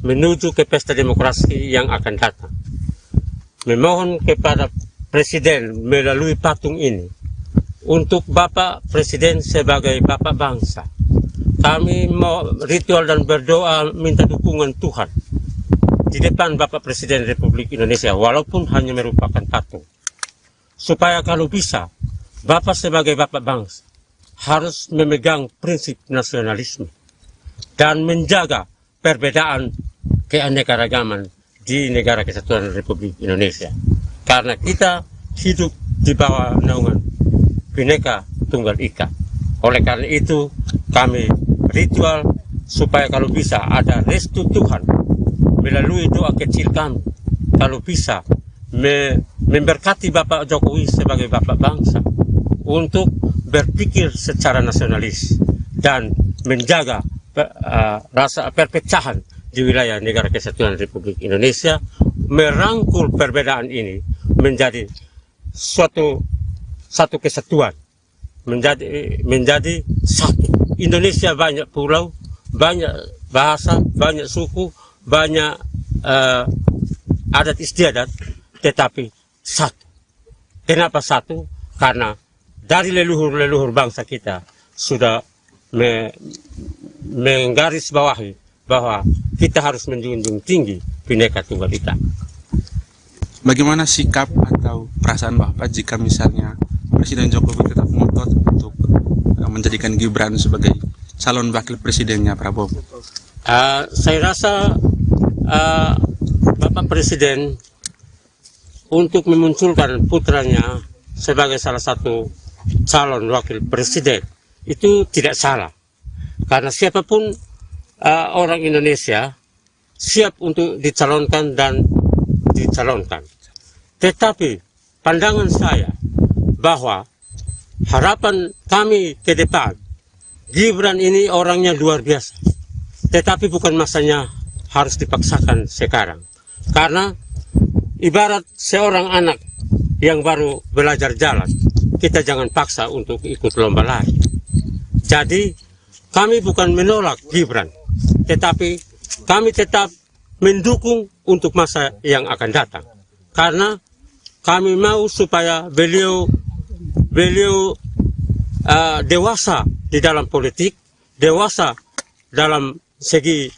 menuju ke pesta demokrasi yang akan datang. Memohon kepada Presiden melalui patung ini untuk Bapak Presiden sebagai Bapak bangsa. Kami mau ritual dan berdoa minta dukungan Tuhan di depan Bapak Presiden Republik Indonesia walaupun hanya merupakan patung. Supaya kalau bisa Bapak sebagai Bapak bangsa harus memegang prinsip nasionalisme dan menjaga perbedaan keanekaragaman di negara kesatuan Republik Indonesia. Karena kita hidup di bawah naungan Bhinneka Tunggal Ika. Oleh karena itu kami ritual supaya kalau bisa ada restu Tuhan melalui doa kecil kami. Kalau bisa memberkati Bapak Jokowi sebagai Bapak bangsa untuk berpikir secara nasionalis dan menjaga rasa perpecahan di wilayah negara kesatuan Republik Indonesia, merangkul perbedaan ini menjadi satu kesatuan, menjadi satu. Indonesia banyak pulau, banyak bahasa, banyak suku, banyak adat istiadat, tetapi satu. Kenapa satu? Karena dari leluhur-leluhur bangsa kita sudah menggarisbawahi bahwa kita harus menjunjung tinggi Bhinneka Tunggal Ika. Bagaimana sikap atau perasaan Bapak jika misalnya Presiden Jokowi tetap ngotot untuk menjadikan Gibran sebagai calon wakil presidennya Prabowo? Saya rasa Bapak Presiden untuk memunculkan putranya sebagai salah satu calon wakil presiden itu tidak salah, karena siapapun orang Indonesia siap untuk dicalonkan dan dicalonkan. Tetapi pandangan saya bahwa harapan kami ke depan, Gibran ini orangnya luar biasa, tetapi bukan masanya harus dipaksakan sekarang. Karena ibarat seorang anak yang baru belajar jalan, kita jangan paksa untuk ikut lomba lari. Jadi kami bukan menolak Gibran, tetapi kami tetap mendukung untuk masa yang akan datang. Karena kami mau supaya beliau dewasa di dalam politik, dewasa dalam segi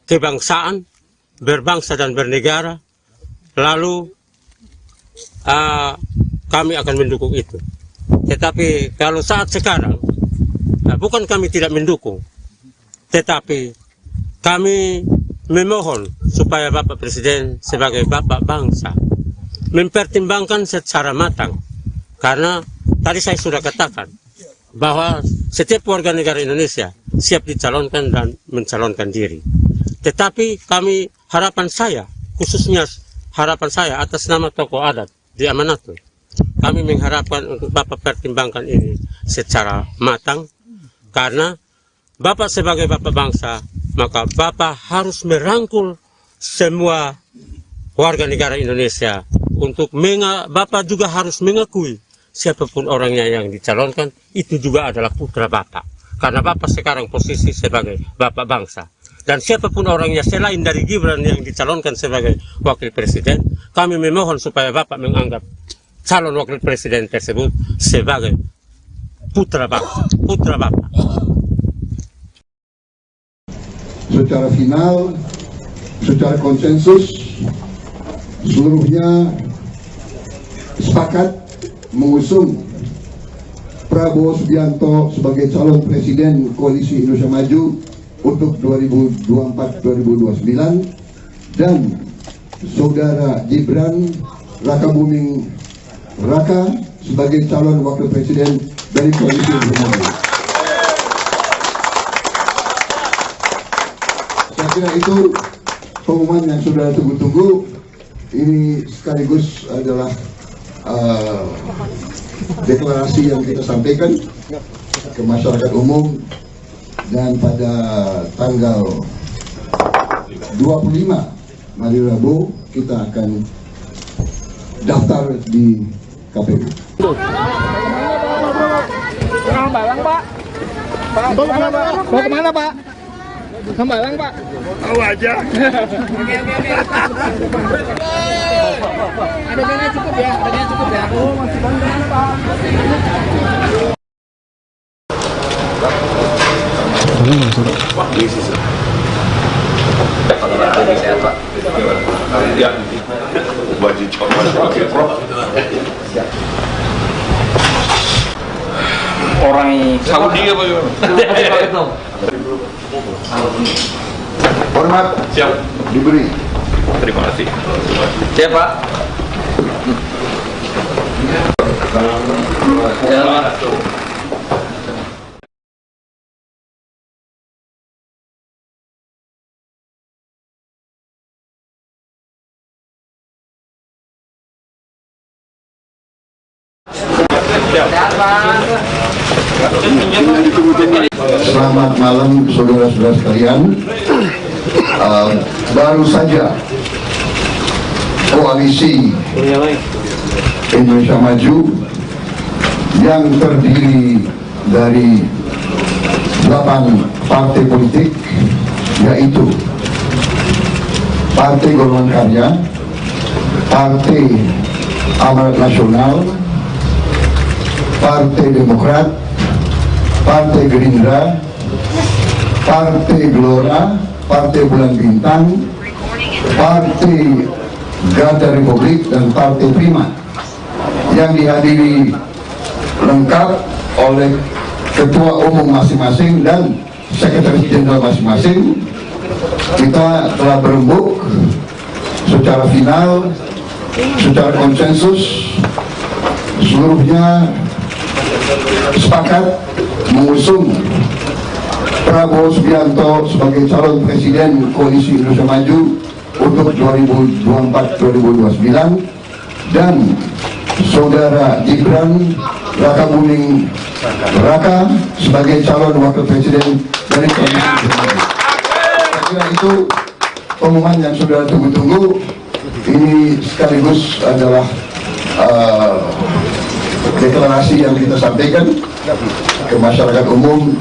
kebangsaan, berbangsa dan bernegara. Lalu kami akan mendukung itu. Tetapi kalau saat sekarang, bukan kami tidak mendukung, tetapi kami memohon supaya Bapak Presiden sebagai Bapak bangsa mempertimbangkan secara matang. Karena tadi saya sudah katakan bahwa setiap warga negara Indonesia siap dicalonkan dan mencalonkan diri. Tetapi kami, harapan saya, khususnya harapan saya atas nama tokoh adat di Amanatun, kami mengharapkan untuk Bapak pertimbangkan ini secara matang, karena Bapak sebagai Bapak bangsa, maka Bapak harus merangkul semua warga negara Indonesia untuk Bapak juga harus mengakui siapapun orangnya yang dicalonkan itu juga adalah putra Bapak. Karena Bapak sekarang posisi sebagai Bapak bangsa. Dan siapapun orangnya selain dari Gibran yang dicalonkan sebagai wakil presiden, kami memohon supaya Bapak menganggap calon wakil presiden tersebut sebagai putra bangsa, putra Bapak. Secara final, secara konsensus, seluruhnya sepakat mengusung Prabowo Subianto sebagai calon presiden Koalisi Indonesia Maju untuk 2024-2029 dan Saudara Gibran Rakabuming Raka sebagai calon wakil presiden dari Koalisi Indonesia Maju. Saya kira itu pengumuman yang sudah tunggu-tunggu. Ini sekaligus adalah deklarasi yang kita sampaikan ke masyarakat umum, dan pada tanggal 25 hari Rabu kita akan daftar di KPU. Hambalang Pak. Bawa kemana Pak? Hambalang Pak. Tahu aja. Adanya cukup ya, adanya cukup ya. Oh masih banyak Pak. Sehat Pak. Ya, wajib pakai prop. Orang Saudi apa gimana? Hormat Siap. diberi. Terima kasih. Siap Pak. Jalan Pak. Selamat malam saudara-saudara sekalian. Baru saja Koalisi Indonesia Maju yang terdiri dari 8 partai politik, yaitu Partai Golongan Karya, Partai Amanat Nasional, Partai Demokrat, Partai Gerindra, Partai Gelora, Partai Bulan Bintang, Partai Garda Republik, dan Partai Prima, yang dihadiri lengkap oleh ketua umum masing-masing dan sekretaris jenderal masing-masing. Kita telah berembuk secara final, secara konsensus, seluruhnya sepakat mengusung Prabowo Subianto sebagai calon presiden Koalisi Indonesia Maju untuk 2024-2029 dan Saudara Gibran Rakabuming Raka sebagai calon wakil presiden dari Koalisi Indonesia Maju. Saya kira itu pengumuman yang sudah tunggu-tunggu. Ini sekaligus adalah deklarasi yang kita sampaikan ke masyarakat umum,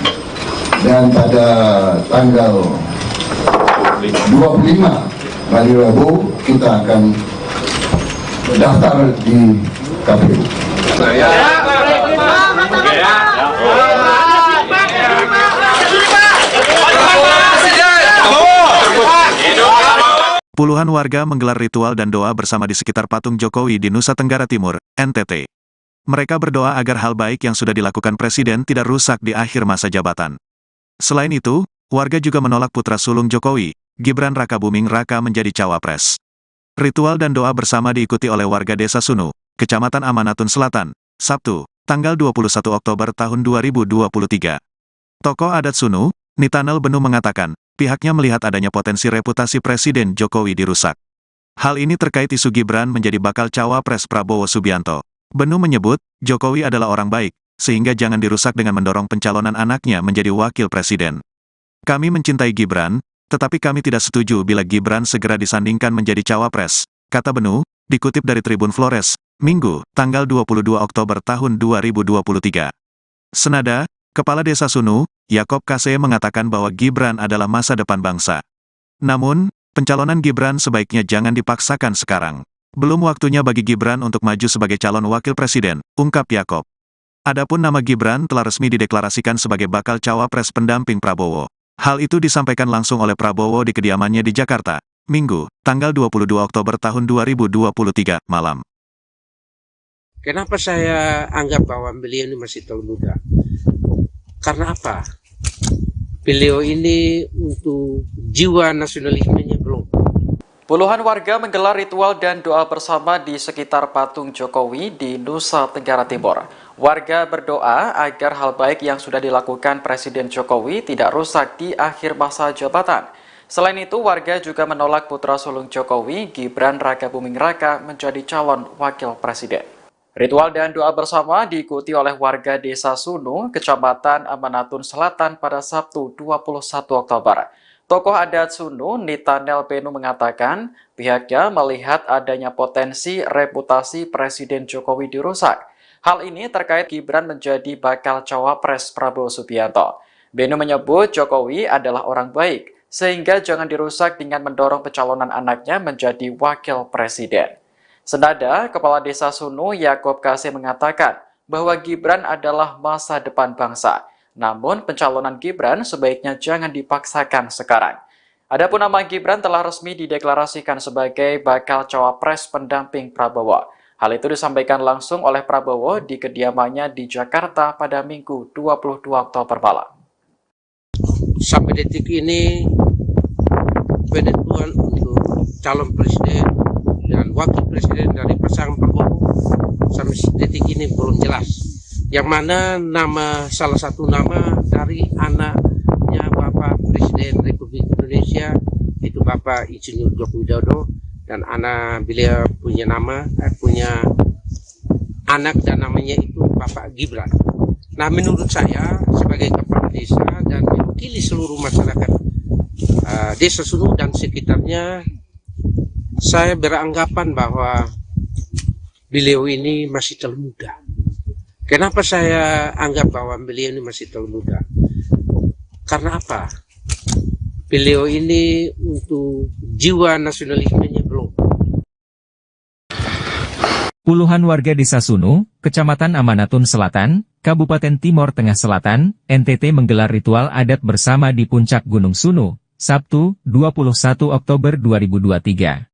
dan pada tanggal 25 hari Rabu kita akan daftar di KPU. Puluhan warga menggelar ritual dan doa bersama di sekitar patung Jokowi di Nusa Tenggara Timur, NTT. Mereka berdoa agar hal baik yang sudah dilakukan Presiden tidak rusak di akhir masa jabatan. Selain itu, warga juga menolak putra sulung Jokowi, Gibran Rakabuming Raka menjadi cawapres. Ritual dan doa bersama diikuti oleh warga Desa Sunu, Kecamatan Amanatun Selatan, Sabtu, tanggal 21 Oktober tahun 2023. Tokoh adat Sunu, Nitanel Benu mengatakan, pihaknya melihat adanya potensi reputasi Presiden Jokowi dirusak. Hal ini terkait isu Gibran menjadi bakal cawapres Prabowo Subianto. Benu menyebut, Jokowi adalah orang baik, sehingga jangan dirusak dengan mendorong pencalonan anaknya menjadi wakil presiden. Kami mencintai Gibran, tetapi kami tidak setuju bila Gibran segera disandingkan menjadi cawapres, kata Benu, dikutip dari Tribun Flores, Minggu, tanggal 22 Oktober tahun 2023. Senada, Kepala Desa Sunu, Yakob Kase mengatakan bahwa Gibran adalah masa depan bangsa. Namun, pencalonan Gibran sebaiknya jangan dipaksakan sekarang. Belum waktunya bagi Gibran untuk maju sebagai calon wakil presiden, ungkap Yakob. Adapun nama Gibran telah resmi dideklarasikan sebagai bakal cawapres pendamping Prabowo. Hal itu disampaikan langsung oleh Prabowo di kediamannya di Jakarta, Minggu, tanggal 22 Oktober tahun 2023, malam. Kenapa saya anggap bahwa beliau ini masih terlalu muda? Karena apa? Beliau ini untuk jiwa nasionalismenya belum. Puluhan warga menggelar ritual dan doa bersama di sekitar patung Jokowi di Nusa Tenggara Timur. Warga berdoa agar hal baik yang sudah dilakukan Presiden Jokowi tidak rusak di akhir masa jabatan. Selain itu, warga juga menolak putra sulung Jokowi, Gibran Rakabuming Raka, menjadi calon wakil presiden. Ritual dan doa bersama diikuti oleh warga Desa Sunu, Kecamatan Amanatun Selatan pada Sabtu 21 Oktober. Tokoh adat Sunu, Nitanel Benu mengatakan pihaknya melihat adanya potensi reputasi Presiden Jokowi dirusak. Hal ini terkait Gibran menjadi bakal cawapres Prabowo Subianto. Benu menyebut Jokowi adalah orang baik, sehingga jangan dirusak dengan mendorong pencalonan anaknya menjadi wakil presiden. Senada, Kepala Desa Sunu, Yakob Kase mengatakan bahwa Gibran adalah masa depan bangsa. Namun, pencalonan Gibran sebaiknya jangan dipaksakan sekarang. Adapun nama Gibran telah resmi dideklarasikan sebagai bakal cawapres pendamping Prabowo. Hal itu disampaikan langsung oleh Prabowo di kediamannya di Jakarta pada Minggu 22 Oktober malam. Sampai detik ini, penentuan untuk calon presiden dan wakil presiden dari pasangan Prabowo sampai detik ini belum jelas. Yang mana salah satu nama dari anaknya Bapak Presiden Republik Indonesia, itu Bapak Insinyur Joko Widodo, dan beliau punya anak dan namanya itu Bapak Gibran. Nah, menurut saya sebagai kepala desa dan mewakili seluruh masyarakat Desa Sunu dan sekitarnya, saya beranggapan bahwa beliau ini masih terlalu muda. Kenapa saya anggap bahwa beliau ini masih terlalu muda? Karena apa? Beliau ini untuk jiwa nasionalismenya belum. Puluhan warga Desa Sunu, Kecamatan Amanatun Selatan, Kabupaten Timor Tengah Selatan, NTT menggelar ritual adat bersama di puncak Gunung Sunu, Sabtu, 21 Oktober 2023.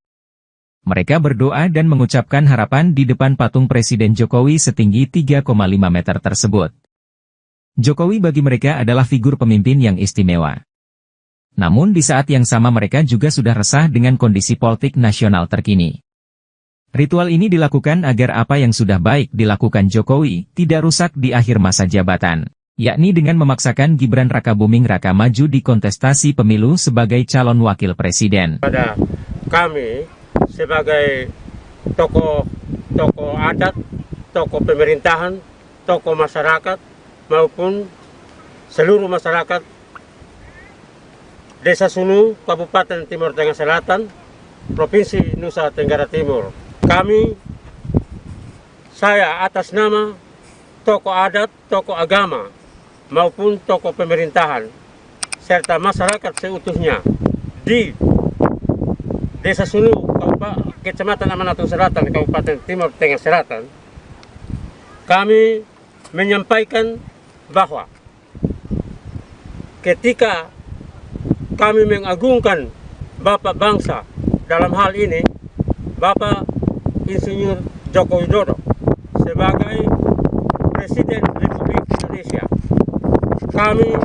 Mereka berdoa dan mengucapkan harapan di depan patung Presiden Jokowi setinggi 3,5 meter tersebut. Jokowi bagi mereka adalah figur pemimpin yang istimewa. Namun di saat yang sama mereka juga sudah resah dengan kondisi politik nasional terkini. Ritual ini dilakukan agar apa yang sudah baik dilakukan Jokowi tidak rusak di akhir masa jabatan, yakni dengan memaksakan Gibran Rakabuming Raka maju di kontestasi pemilu sebagai calon wakil presiden. Pada kami sebagai tokoh adat, tokoh pemerintahan, tokoh masyarakat maupun seluruh masyarakat Desa Sunu, Kabupaten Timor Tengah Selatan, Provinsi Nusa Tenggara Timur. Saya atas nama tokoh adat, tokoh agama, maupun tokoh pemerintahan, serta masyarakat seutuhnya di Desa Sunu, Kecamatan Amanatun Selatan, Kabupaten Timor Tengah Selatan, kami menyampaikan bahwa ketika kami mengagungkan Bapak bangsa, dalam hal ini Bapak Insinyur Joko Widodo sebagai Presiden Republik Indonesia, kami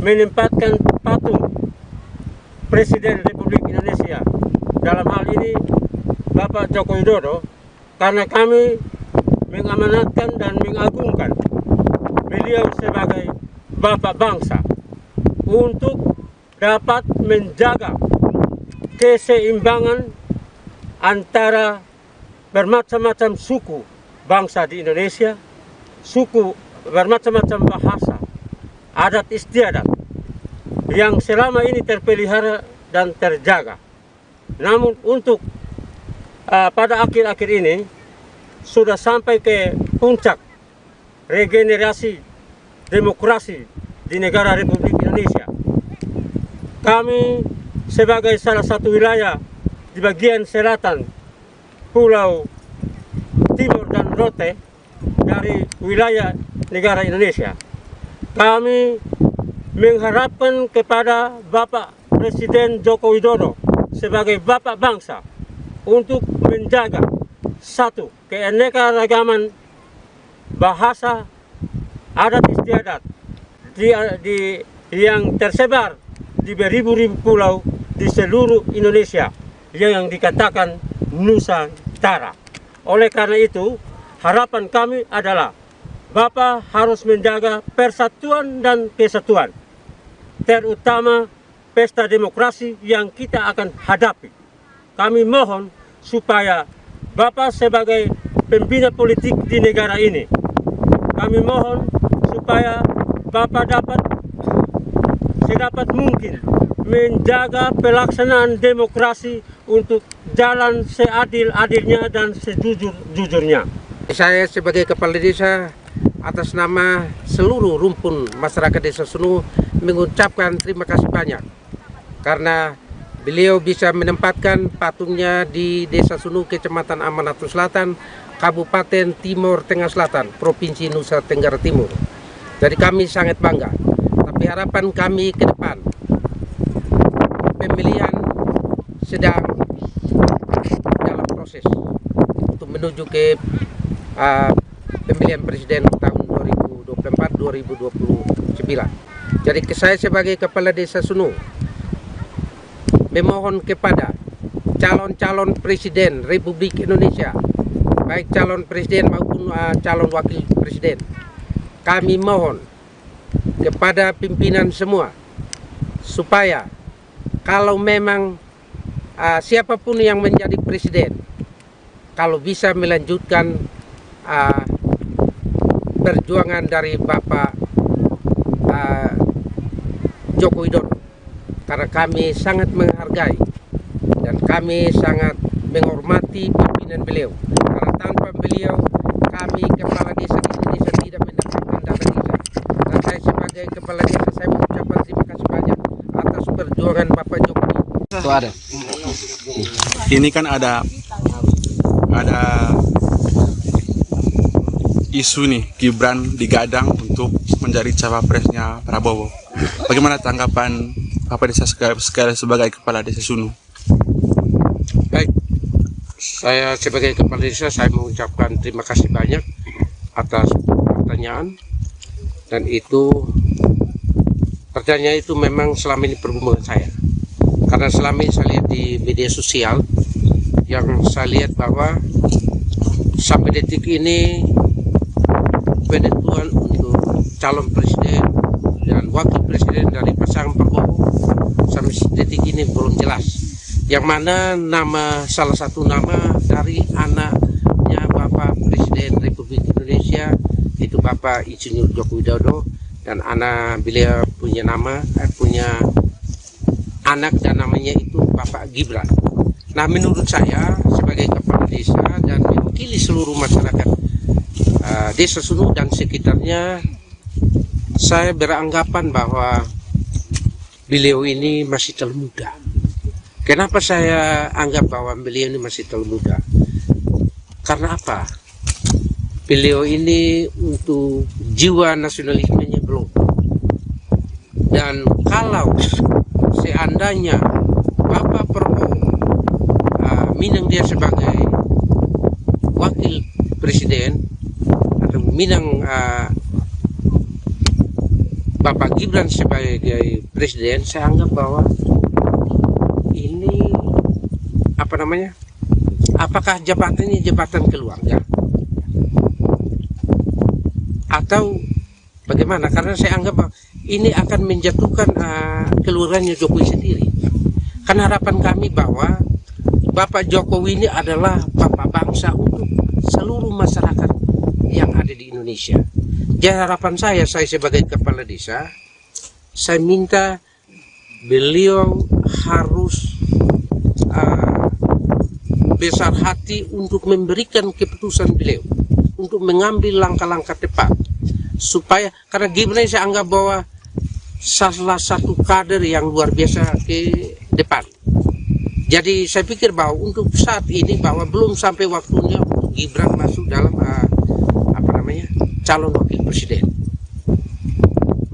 menempatkan patung Presiden Republik Indonesia, dalam hal ini Bapak Joko Widodo, karena kami mengamanatkan dan mengagungkan beliau sebagai Bapak bangsa untuk dapat menjaga keseimbangan antara bermacam-macam suku bangsa di Indonesia, suku bermacam-macam bahasa, adat istiadat yang selama ini terpelihara dan terjaga. Namun untuk pada akhir-akhir ini sudah sampai ke puncak regenerasi demokrasi di negara Republik Indonesia. Kami sebagai salah satu wilayah di bagian selatan Pulau Timur dan Rote dari wilayah negara Indonesia, kami mengharapkan kepada Bapak Presiden Joko Widodo sebagai Bapak Bangsa untuk menjaga satu, keanekaragaman bahasa, adat istiadat yang tersebar di beribu-ribu pulau di seluruh Indonesia yang dikatakan Nusantara. Oleh karena itu, harapan kami adalah Bapak harus menjaga persatuan dan kesatuan, terutama pesta demokrasi yang kita akan hadapi. Kami mohon supaya Bapak sebagai pembina politik di negara ini, kami mohon supaya Bapak dapat sedapat mungkin menjaga pelaksanaan demokrasi untuk jalan seadil-adilnya dan sejujur-jujurnya. Saya sebagai kepala desa atas nama seluruh rumpun masyarakat Desa Sunu mengucapkan terima kasih banyak karena beliau bisa menempatkan patungnya di Desa Sunu, Kecamatan Amanatun Selatan, Kabupaten Timur Tengah Selatan, Provinsi Nusa Tenggara Timur. Jadi kami sangat bangga. Tapi harapan kami ke depan, pemilihan sedang dalam proses untuk menuju ke pemilihan presiden tahun 2024-2029. Jadi saya sebagai kepala Desa Sunu memohon kepada calon-calon presiden Republik Indonesia, baik calon presiden maupun calon wakil presiden, kami mohon kepada pimpinan semua supaya kalau memang siapapun yang menjadi presiden, kalau bisa melanjutkan perjuangan dari Bapak Joko Widodo, karena kami sangat menghargai dan kami sangat menghormati pimpinan beliau, karena tanpa beliau kami kepala desa di Indonesia tidak mendapatkan dana desa. Dan saya sebagai kepala desa, saya mengucapkan terima kasih banyak atas perjuangan Bapak Jokowi. Itu ada. Ini kan ada isu nih, Gibran digadang untuk menjadi cawapresnya Prabowo. Bagaimana tanggapan Bapak Desa sekali sebagai kepala Desa Sunu? Baik, saya sebagai kepala desa saya mengucapkan terima kasih banyak atas pertanyaan, dan pertanyaan itu memang selama ini pergumulan saya, karena selama ini saya lihat di media sosial yang saya lihat bahwa sampai detik ini penentuan untuk calon presiden dan wakil presiden dari pasangan Prabowo sampai detik ini belum jelas, yang mana salah satu nama dari anaknya Bapak Presiden Republik Indonesia itu Bapak Insinyur Joko Widodo, dan anak beliau punya anak dan namanya itu Bapak Gibran. Nah, menurut saya sebagai kepala desa dan mewakili seluruh masyarakat Desa Sunu dan sekitarnya, saya beranggapan bahwa beliau ini masih terlalu muda. Kenapa saya anggap bahwa beliau ini masih terlalu muda? Karena apa? Beliau ini untuk jiwa nasionalismenya belum. Dan kalau seandainya Bapak Prabowo minang dia sebagai wakil presiden atau minang Bapak Gibran sebagai presiden, saya anggap bahwa ini apakah jabatannya jabatan keluarga atau bagaimana? Karena saya anggap bahwa ini akan menjatuhkan keluarganya Jokowi sendiri. Karena harapan kami bahwa Bapak Jokowi ini adalah Bapak bangsa untuk seluruh masyarakat yang ada di Indonesia. Jadi harapan saya sebagai kepala desa, saya minta beliau harus besar hati untuk memberikan keputusan beliau, untuk mengambil langkah-langkah tepat, supaya karena Gibran saya anggap bahwa salah satu kader yang luar biasa ke depan. Jadi saya pikir bahwa untuk saat ini bahwa belum sampai waktunya untuk Gibran masuk dalam calon wakil presiden.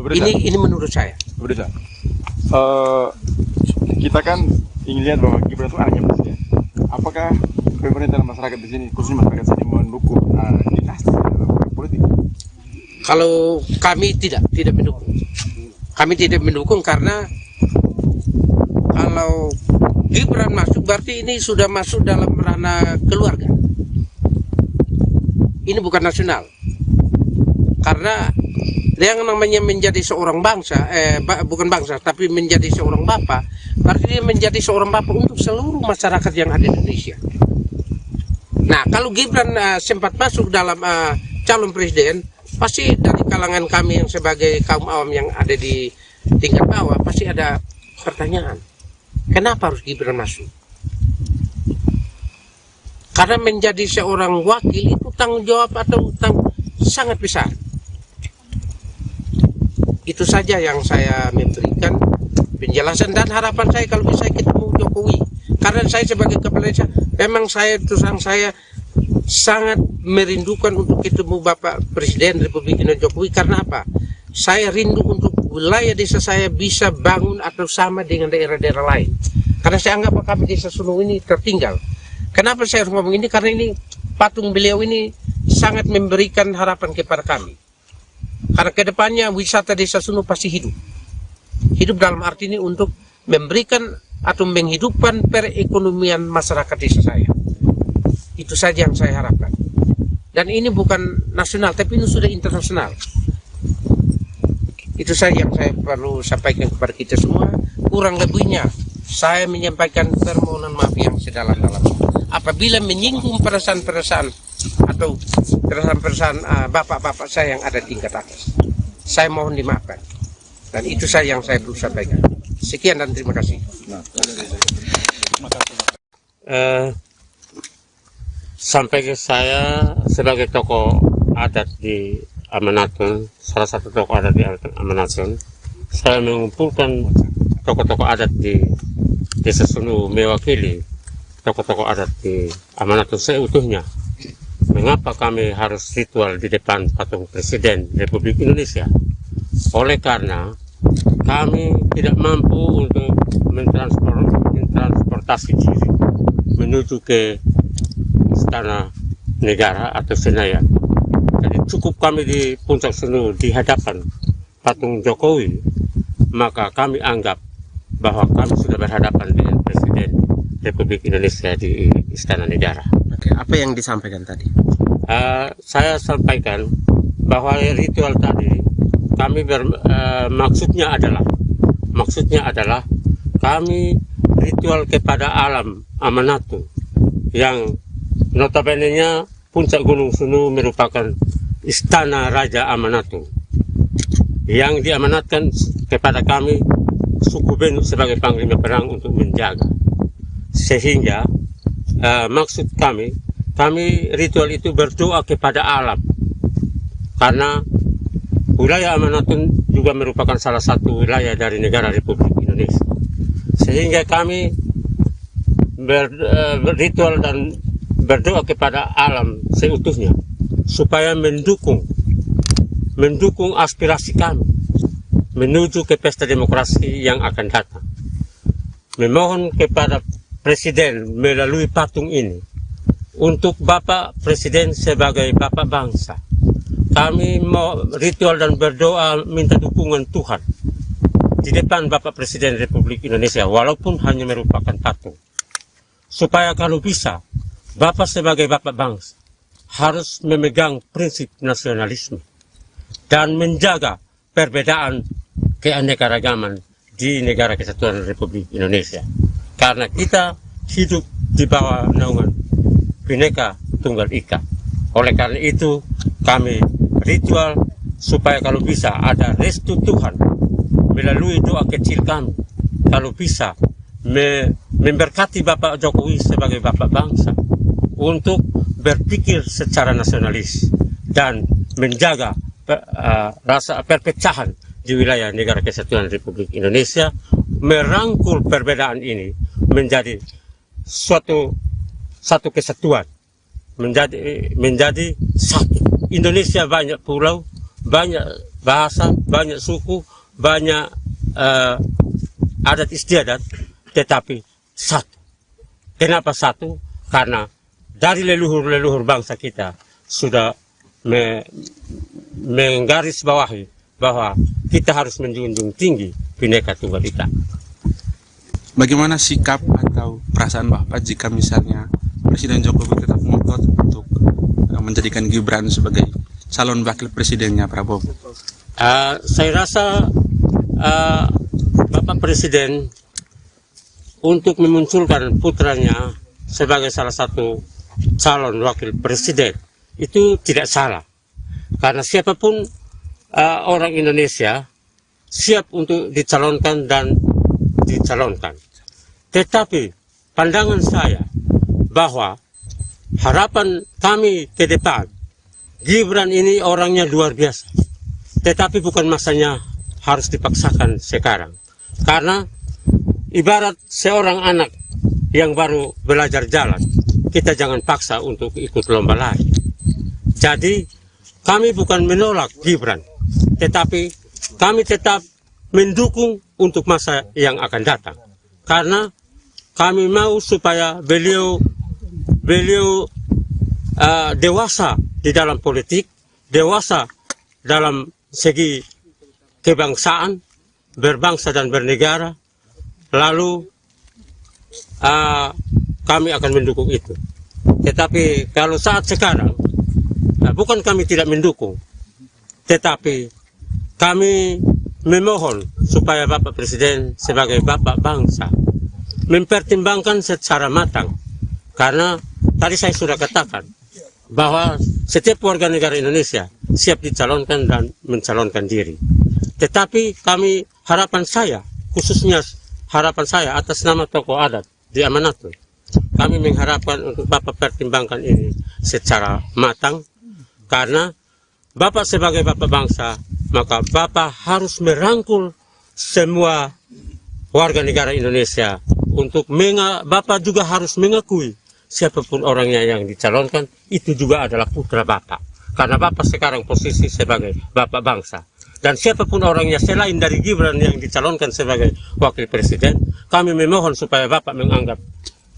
Ini menurut saya. Kita kan ingin lihat bahwa Gibran itu anaknya presiden. Apakah pemerintah dan masyarakat di sini, khususnya masyarakat sini, mendukung dinasti dalam politik? Kalau kami tidak mendukung. Kami tidak mendukung karena kalau Gibran masuk berarti ini sudah masuk dalam ranah keluarga. Ini bukan nasional. Karena yang namanya menjadi seorang bangsa, bukan bangsa, tapi menjadi seorang bapak, berarti dia menjadi seorang bapak untuk seluruh masyarakat yang ada di Indonesia. Nah, kalau Gibran sempat masuk dalam calon presiden, pasti dari kalangan kami yang sebagai kaum awam yang ada di tingkat bawah, pasti ada pertanyaan. Kenapa harus Gibran masuk? Karena menjadi seorang wakil itu tanggung jawab atau utang sangat besar. Itu saja yang saya memberikan penjelasan dan harapan saya kalau bisa ketemu Jokowi. Karena saya sebagai kepala desa, memang saya sangat merindukan untuk ketemu Bapak Presiden Republik Indonesia Jokowi. Karena apa? Saya rindu untuk wilayah desa saya bisa bangun atau sama dengan daerah-daerah lain. Karena saya anggap kami desa Sunung ini tertinggal. Kenapa saya harus ngomong ini? Karena ini patung beliau ini sangat memberikan harapan kepada kami. Karena kedepannya wisata desa Sunung pasti hidup. Hidup dalam arti ini untuk memberikan atau menghidupkan perekonomian masyarakat desa saya. Itu saja yang saya harapkan. Dan ini bukan nasional, tapi ini sudah internasional. Itu saja yang saya perlu sampaikan kepada kita semua. Kurang lebihnya saya menyampaikan permohonan maaf yang sedalam-dalamnya. Apabila menyinggung perasaan-perasaan atau perasaan-perasaan bapak-bapak saya yang ada tingkat atas, saya mohon dimaafkan. Dan itu saja yang saya perlu sampaikan. Sekian dan terima kasih. Sampai ke saya sebagai tokoh adat di Amanatun, salah satu tokoh adat di Amanatun, saya mengumpulkan tokoh-tokoh adat di Desa Sunung mewakili tokoh-tokoh adat di Amanatun seutuhnya. Mengapa kami harus ritual di depan patung Presiden Republik Indonesia? Oleh karena kami tidak mampu untuk mentransportasi diri menuju ke Istana Negara atau Senayan. Jadi cukup kami di Puncak Sunung di hadapan patung Jokowi, maka kami anggap bahwa kami sudah berhadapan dengan Presiden Republik Indonesia di Istana Negara. Oke, apa yang disampaikan tadi? Saya sampaikan bahwa ritual tadi kami maksudnya adalah kami ritual kepada alam Amanatun yang notabene-nya Puncak Gunung Sunung merupakan istana Raja Amanatun yang diamanatkan kepada kami suku Benu sebagai panglima perang untuk menjaga. Sehingga maksud kami ritual itu berdoa kepada alam, karena wilayah Amanatun juga merupakan salah satu wilayah dari negara Republik Indonesia. Sehingga kami berritual dan berdoa kepada alam seutuhnya supaya mendukung aspirasi kami menuju ke pesta demokrasi yang akan datang. Memohon kepada Presiden melalui patung ini untuk Bapak Presiden sebagai Bapak bangsa. Kami mau ritual dan berdoa minta dukungan Tuhan di depan Bapak Presiden Republik Indonesia walaupun hanya merupakan patung. Supaya kalau bisa Bapak sebagai Bapak bangsa harus memegang prinsip nasionalisme dan menjaga perbedaan keanekaragaman di negara kesatuan Republik Indonesia. Karena kita hidup di bawah naungan Bhinneka Tunggal Ika. Oleh karena itu kami ritual supaya kalau bisa ada restu Tuhan melalui doa kecil kami. Kalau bisa memberkati Bapak Jokowi sebagai Bapak bangsa untuk berpikir secara nasionalis dan menjaga rasa perpecahan di wilayah Negara Kesatuan Republik Indonesia, merangkul perbedaan ini menjadi satu kesatuan, menjadi satu. Indonesia banyak pulau, banyak bahasa, banyak suku, banyak adat istiadat, tetapi satu. Kenapa satu? Karena dari leluhur-leluhur bangsa kita sudah menggarisbawahi bahwa kita harus menjunjung tinggi Bhinneka Tunggal Ika. Bagaimana sikap atau perasaan Bapak jika misalnya Presiden Jokowi tetap ngotot untuk menjadikan Gibran sebagai calon wakil presidennya Prabowo? Saya rasa Bapak Presiden untuk memunculkan putranya sebagai salah satu calon wakil presiden itu tidak salah, karena siapapun orang Indonesia siap untuk dicalonkan dan dicalonkan. Tetapi pandangan saya bahwa harapan kami ke depan, Gibran ini orangnya luar biasa, tetapi bukan masanya harus dipaksakan sekarang, karena ibarat seorang anak yang baru belajar jalan, kita jangan paksa untuk ikut lomba lari. Jadi kami bukan menolak Gibran, tetapi kami tetap mendukung untuk masa yang akan datang, karena kami mau supaya beliau dewasa di dalam politik, dewasa dalam segi kebangsaan, berbangsa dan bernegara. Lalu kami akan mendukung itu. Tetapi kalau saat sekarang, bukan kami tidak mendukung, tetapi kami memohon supaya Bapak Presiden sebagai Bapak bangsa mempertimbangkan secara matang, karena tadi saya sudah katakan bahwa setiap warga negara Indonesia siap dicalonkan dan mencalonkan diri. Tetapi kami, harapan saya, khususnya harapan saya atas nama tokoh adat di Amanatun, kami mengharapkan untuk Bapak pertimbangkan ini secara matang, karena Bapak sebagai Bapak bangsa, maka Bapak harus merangkul semua warga negara Indonesia untuk Bapak juga harus mengakui siapapun orangnya yang dicalonkan itu juga adalah putra Bapak, karena Bapak sekarang posisi sebagai Bapak bangsa. Dan siapapun orangnya selain dari Gibran yang dicalonkan sebagai wakil presiden, kami memohon supaya Bapak menganggap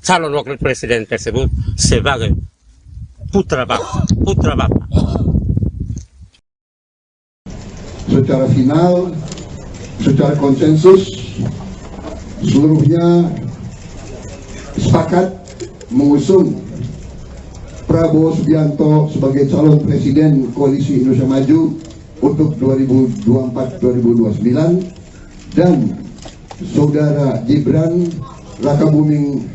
calon wakil presiden tersebut sebagai putra Bapak. Secara final, secara konsensus, seluruhnya sepakat mengusung Prabowo Subianto sebagai calon presiden Koalisi Indonesia Maju untuk 2024-2029 dan Saudara Gibran Rakabuming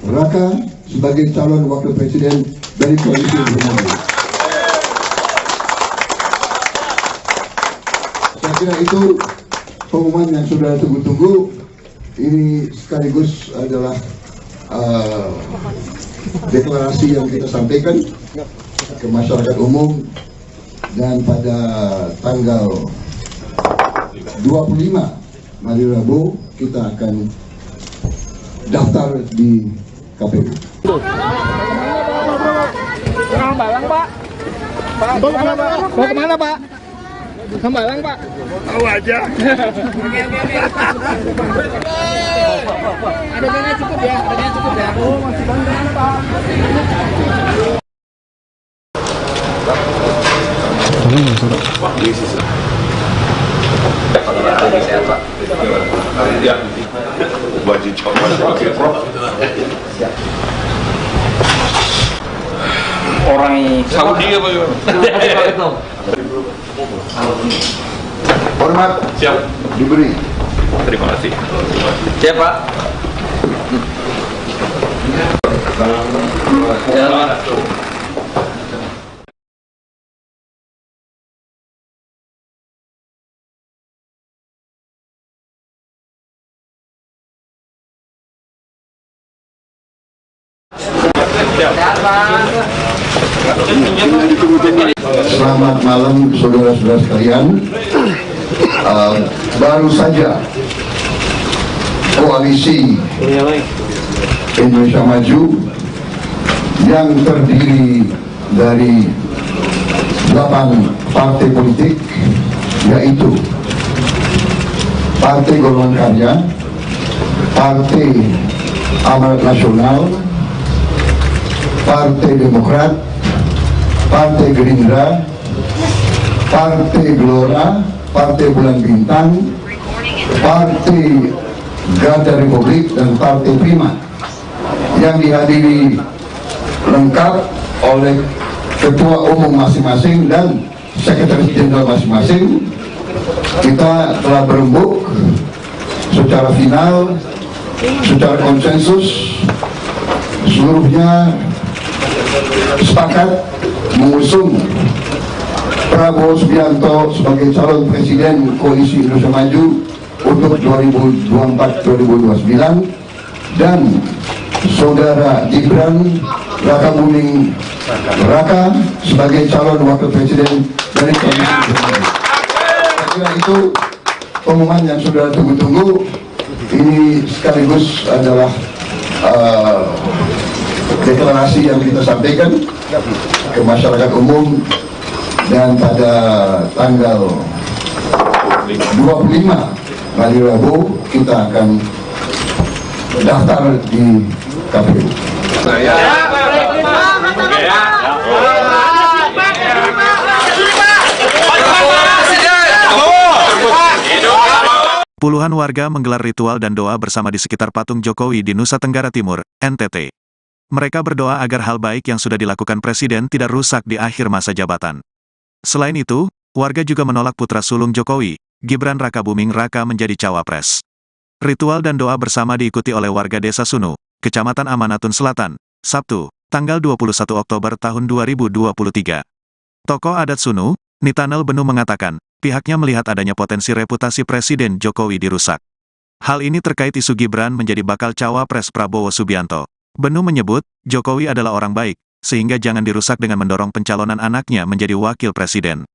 Raka sebagai calon wakil presiden dari Koalisi Indonesia Maju. Saya kira itu pengumuman yang sudah tunggu-tunggu. Ini sekaligus adalah deklarasi yang kita sampaikan ke masyarakat umum, dan pada tanggal 25 hari Rabu kita akan daftar di KPU. Hambalang Pak. Bawa kemana Pak? Hambalang Pak. Tahu aja. Ada dana cukup ya, Oh, masih banyak Pak. Sehat Pak. Ya, wajib Prof. Orang Saudi apa gimana? Hormat Siap. diberi. Terima kasih. Siap Pak. Ya. Selamat malam saudara-saudara sekalian. Baru saja koalisi Indonesia Maju yang terdiri dari 8 partai politik, yaitu Partai Golongan Karya, Partai Amanat Nasional, Partai Demokrat, Partai Gerindra, Partai Gelora, Partai Bulan Bintang, Partai Garda Republik, dan Partai Prima, yang dihadiri lengkap oleh ketua umum masing-masing dan sekretaris jenderal masing-masing. Kita telah berembuk secara final, secara konsensus, seluruhnya sepakat mengusung Prabowo Subianto sebagai calon presiden Koalisi Indonesia Maju untuk 2024-2029, dan Saudara Gibran Rakabuming Raka sebagai calon wakil presiden dari Koalisi Indonesia Maju. Saya kira itu pengumuman yang sudah tunggu-tunggu. Ini sekaligus adalah deklarasi yang kita sampaikan ke masyarakat umum, dan pada tanggal 25 hari Rabu kita akan daftar di KPU. Puluhan warga menggelar ritual dan doa bersama di sekitar patung Jokowi di Nusa Tenggara Timur, NTT. Mereka berdoa agar hal baik yang sudah dilakukan Presiden tidak rusak di akhir masa jabatan. Selain itu, warga juga menolak putra sulung Jokowi, Gibran Rakabuming Raka, menjadi cawapres. Ritual dan doa bersama diikuti oleh warga Desa Sunu, Kecamatan Amanatun Selatan, Sabtu, tanggal 21 Oktober tahun 2023. Tokoh adat Sunu, Nitanel Benu, mengatakan, pihaknya melihat adanya potensi reputasi Presiden Jokowi dirusak. Hal ini terkait isu Gibran menjadi bakal cawapres Prabowo Subianto. Benu menyebut, Jokowi adalah orang baik, sehingga jangan dirusak dengan mendorong pencalonan anaknya menjadi wakil presiden.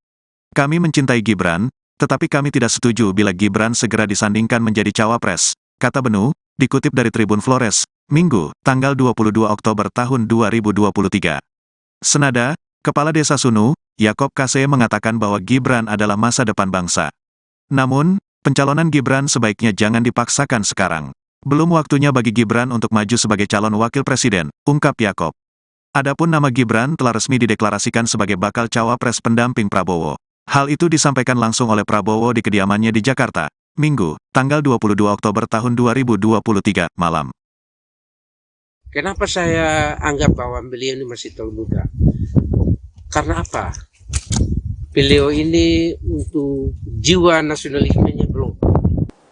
Kami mencintai Gibran, tetapi kami tidak setuju bila Gibran segera disandingkan menjadi cawapres, kata Benu, dikutip dari Tribun Flores, Minggu, tanggal 22 Oktober tahun 2023. Senada, Kepala Desa Sunu, Yakob Kase, mengatakan bahwa Gibran adalah masa depan bangsa. Namun, pencalonan Gibran sebaiknya jangan dipaksakan sekarang. Belum waktunya bagi Gibran untuk maju sebagai calon wakil presiden, ungkap Yakob. Adapun nama Gibran telah resmi dideklarasikan sebagai bakal cawapres pendamping Prabowo. Hal itu disampaikan langsung oleh Prabowo di kediamannya di Jakarta, Minggu, tanggal 22 Oktober tahun 2023, malam. Kenapa saya anggap bahwa beliau ini masih terlalu muda? Karena apa? Beliau ini untuk jiwa nasionalismenya belum.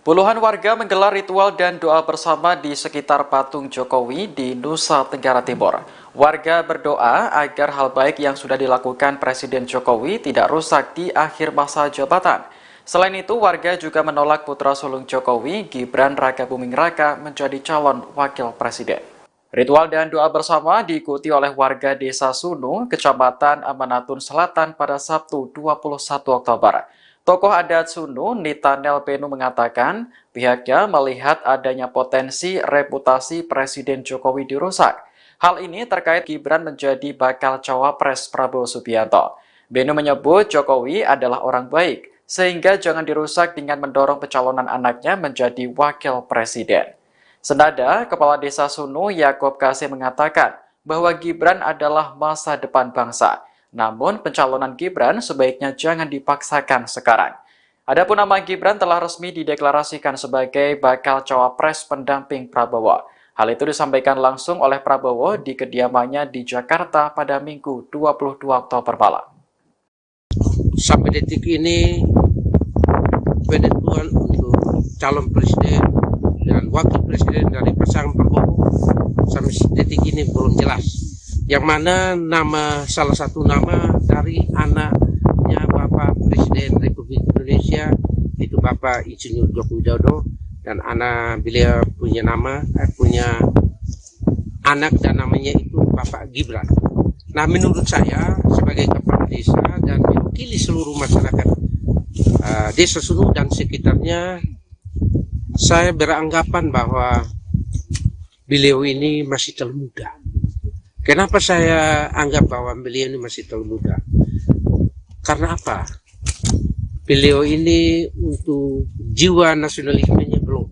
Puluhan warga menggelar ritual dan doa bersama di sekitar patung Jokowi di Nusa Tenggara Timur. Warga berdoa agar hal baik yang sudah dilakukan Presiden Jokowi tidak rusak di akhir masa jabatan. Selain itu, warga juga menolak putra sulung Jokowi, Gibran Rakabuming Raka, menjadi calon wakil presiden. Ritual dan doa bersama diikuti oleh warga Desa Sunu, Kecamatan Amanatun Selatan pada Sabtu 21 Oktober. Tokoh adat Sunu, Nitanel Benu, mengatakan pihaknya melihat adanya potensi reputasi Presiden Jokowi dirusak. Hal ini terkait Gibran menjadi bakal cawapres Prabowo Subianto. Benu menyebut Jokowi adalah orang baik, sehingga jangan dirusak dengan mendorong pencalonan anaknya menjadi wakil presiden. Senada, Kepala Desa Sunu, Yakob Kase, mengatakan bahwa Gibran adalah masa depan bangsa. Namun, pencalonan Gibran sebaiknya jangan dipaksakan sekarang. Adapun nama Gibran telah resmi dideklarasikan sebagai bakal cawapres pendamping Prabowo. Hal itu disampaikan langsung oleh Prabowo di kediamannya di Jakarta pada Minggu 22 Oktober malam. Sampai detik ini, penentuan untuk calon presiden dan wakil presiden dari pasangan Prabowo sampai detik ini belum jelas. Yang mana salah satu nama dari anaknya Bapak Presiden Republik Indonesia, itu Bapak Insinyur Joko Widodo, dan anak beliau punya anak dan namanya itu Bapak Gibran. Nah, menurut saya sebagai kepala desa dan mewakili seluruh masyarakat Desa Sunu dan sekitarnya, saya beranggapan bahwa beliau ini masih terlalu muda. Kenapa saya anggap bahwa beliau ini masih terlalu muda? Karena apa? Beliau ini untuk jiwa nasionalismenya belum.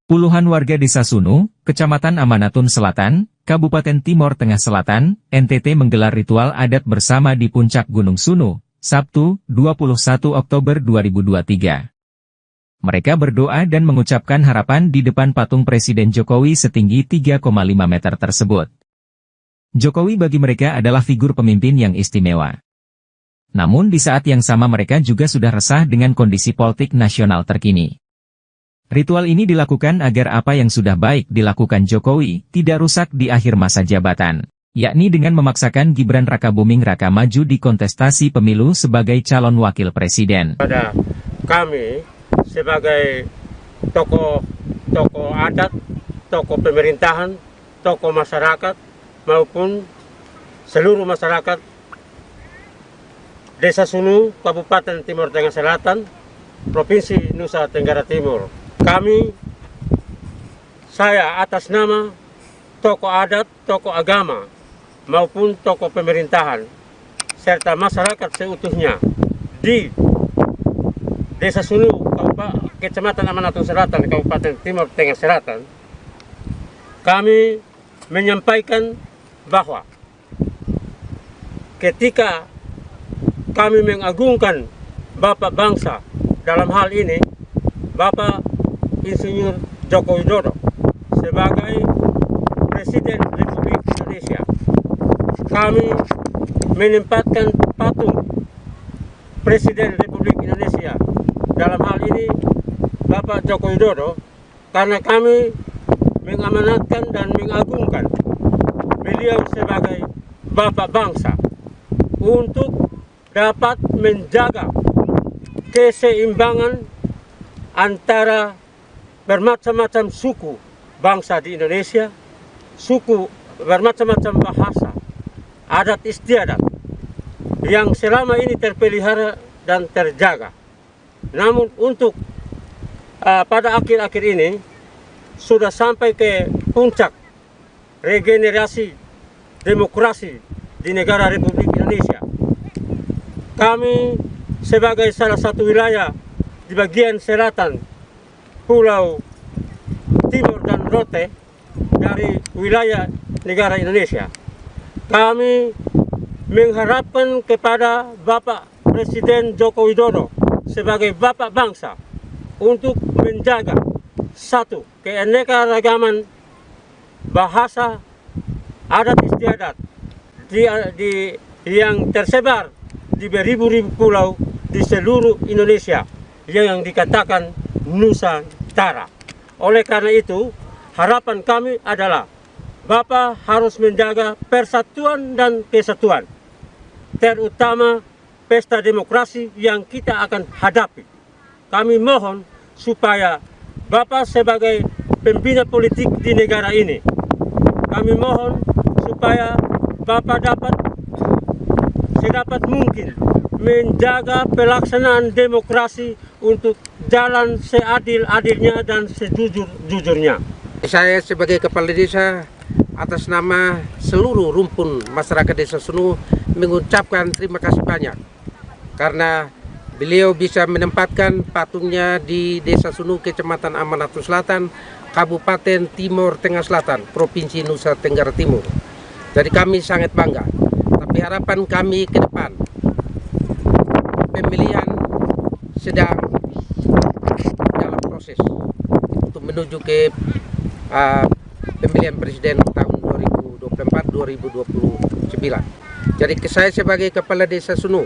Puluhan warga Desa Sunu, Kecamatan Amanatun Selatan, Kabupaten Timor Tengah Selatan, NTT menggelar ritual adat bersama di puncak Gunung Sunu, Sabtu, 21 Oktober 2023. Mereka berdoa dan mengucapkan harapan di depan patung Presiden Jokowi setinggi 3,5 meter tersebut. Jokowi bagi mereka adalah figur pemimpin yang istimewa. Namun di saat yang sama mereka juga sudah resah dengan kondisi politik nasional terkini. Ritual ini dilakukan agar apa yang sudah baik dilakukan Jokowi tidak rusak di akhir masa jabatan, yakni dengan memaksakan Gibran Rakabuming Raka maju di kontestasi pemilu sebagai calon wakil presiden. Pada kami sebagai tokoh adat, tokoh pemerintahan, tokoh masyarakat maupun seluruh masyarakat Desa Sunu, Kabupaten Timor Tengah Selatan, Provinsi Nusa Tenggara Timur. Saya atas nama tokoh adat, tokoh agama, maupun tokoh pemerintahan, serta masyarakat seutuhnya di Desa Sunu, Kecamatan Amanatun Selatan, Kabupaten Timor Tengah Selatan, kami menyampaikan bahwa ketika kami mengagungkan Bapak bangsa, dalam hal ini Bapak Insinyur Joko Widodo sebagai Presiden Republik Indonesia, kami menempatkan patung Presiden Republik Indonesia, dalam hal ini Bapak Joko Widodo, karena kami mengamanatkan dan mengagungkan beliau sebagai Bapak bangsa untuk dapat menjaga keseimbangan antara bermacam-macam suku bangsa di Indonesia, suku bermacam-macam bahasa, adat istiadat yang selama ini terpelihara dan terjaga. Namun untuk pada akhir-akhir ini sudah sampai ke puncak regenerasi demokrasi di negara Republik Indonesia. Kami sebagai salah satu wilayah di bagian selatan Pulau Timor dan Rote dari wilayah negara Indonesia, kami mengharapkan kepada Bapak Presiden Joko Widodo sebagai Bapak bangsa untuk menjaga satu, keanekaragaman bahasa, adat istiadat yang tersebar di beribu-ribu pulau di seluruh Indonesia yang dikatakan Nusantara. Oleh karena itu, harapan kami adalah Bapak harus menjaga persatuan dan kesatuan, terutama pesta demokrasi yang kita akan hadapi. Kami mohon supaya Bapak sebagai pembina politik di negara ini, kami mohon supaya Bapak dapat sedapat mungkin menjaga pelaksanaan demokrasi untuk jalan seadil-adilnya dan sejujur-jujurnya. Saya sebagai kepala desa atas nama seluruh rumpun masyarakat Desa Sunu mengucapkan terima kasih banyak karena beliau bisa menempatkan patungnya di Desa Sunu, Kecamatan Amanatun Selatan, Kabupaten Timor Tengah Selatan, Provinsi Nusa Tenggara Timur. Jadi kami sangat bangga. Tapi harapan kami ke depan, pemilihan sedang dalam proses untuk menuju ke pemilihan presiden tahun 2024-2029. Jadi saya sebagai kepala Desa Sunu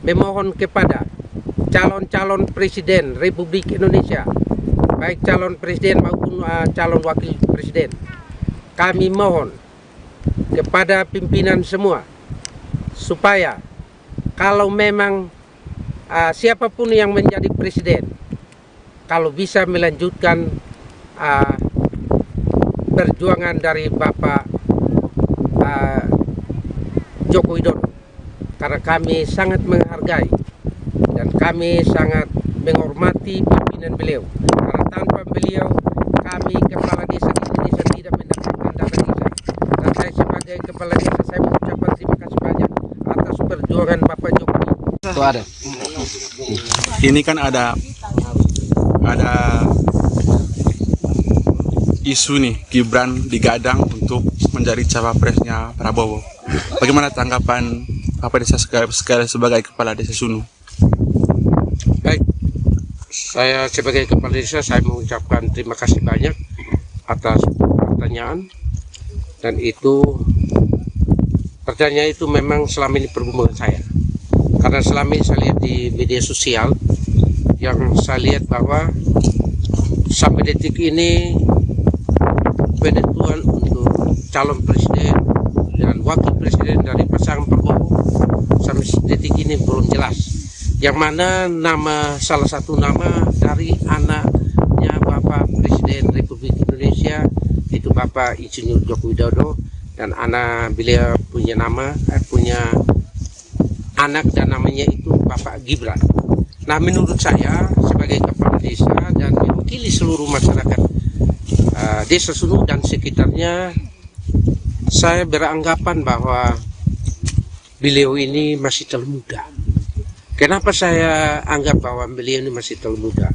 memohon kepada calon-calon presiden Republik Indonesia, baik calon presiden maupun calon wakil presiden, kami mohon kepada pimpinan semua supaya kalau memang siapapun yang menjadi presiden, kalau bisa melanjutkan perjuangan dari Bapak Joko Widodo, karena kami sangat menghargai dan kami sangat menghormati pimpinan beliau, karena tanpa beliau kami kepala desa di Indonesia tidak mendapatkan dana desa. Dan saya sebagai kepala desa, saya mengucapkan terima kasih banyak atas perjuangan Bapak Jokowi. Itu ada. Ini kan ada isu nih, Gibran digadang untuk menjadi cawapresnya Prabowo. Bagaimana tanggapan Bapak Desa sekali sebagai kepala desa Sunu? Baik, saya sebagai kepala desa saya mengucapkan terima kasih banyak atas pertanyaan, dan pertanyaan itu memang selama ini pergumulan saya, karena selama ini saya lihat di media sosial yang saya lihat bahwa sampai detik ini penentuan untuk calon presiden dan wakil presiden dari pasangan Prabowo sampai detik ini belum jelas. Yang mana salah satu nama dari anaknya Bapak Presiden Republik Indonesia, itu Bapak Insinyur Joko Widodo, dan anak beliau punya anak dan namanya itu Bapak Gibran. Nah, menurut saya sebagai kepala desa dan mewakili seluruh masyarakat Desa Sunu dan sekitarnya, saya beranggapan bahwa beliau ini masih terlalu muda. Kenapa saya anggap bahwa beliau ini masih terlalu muda?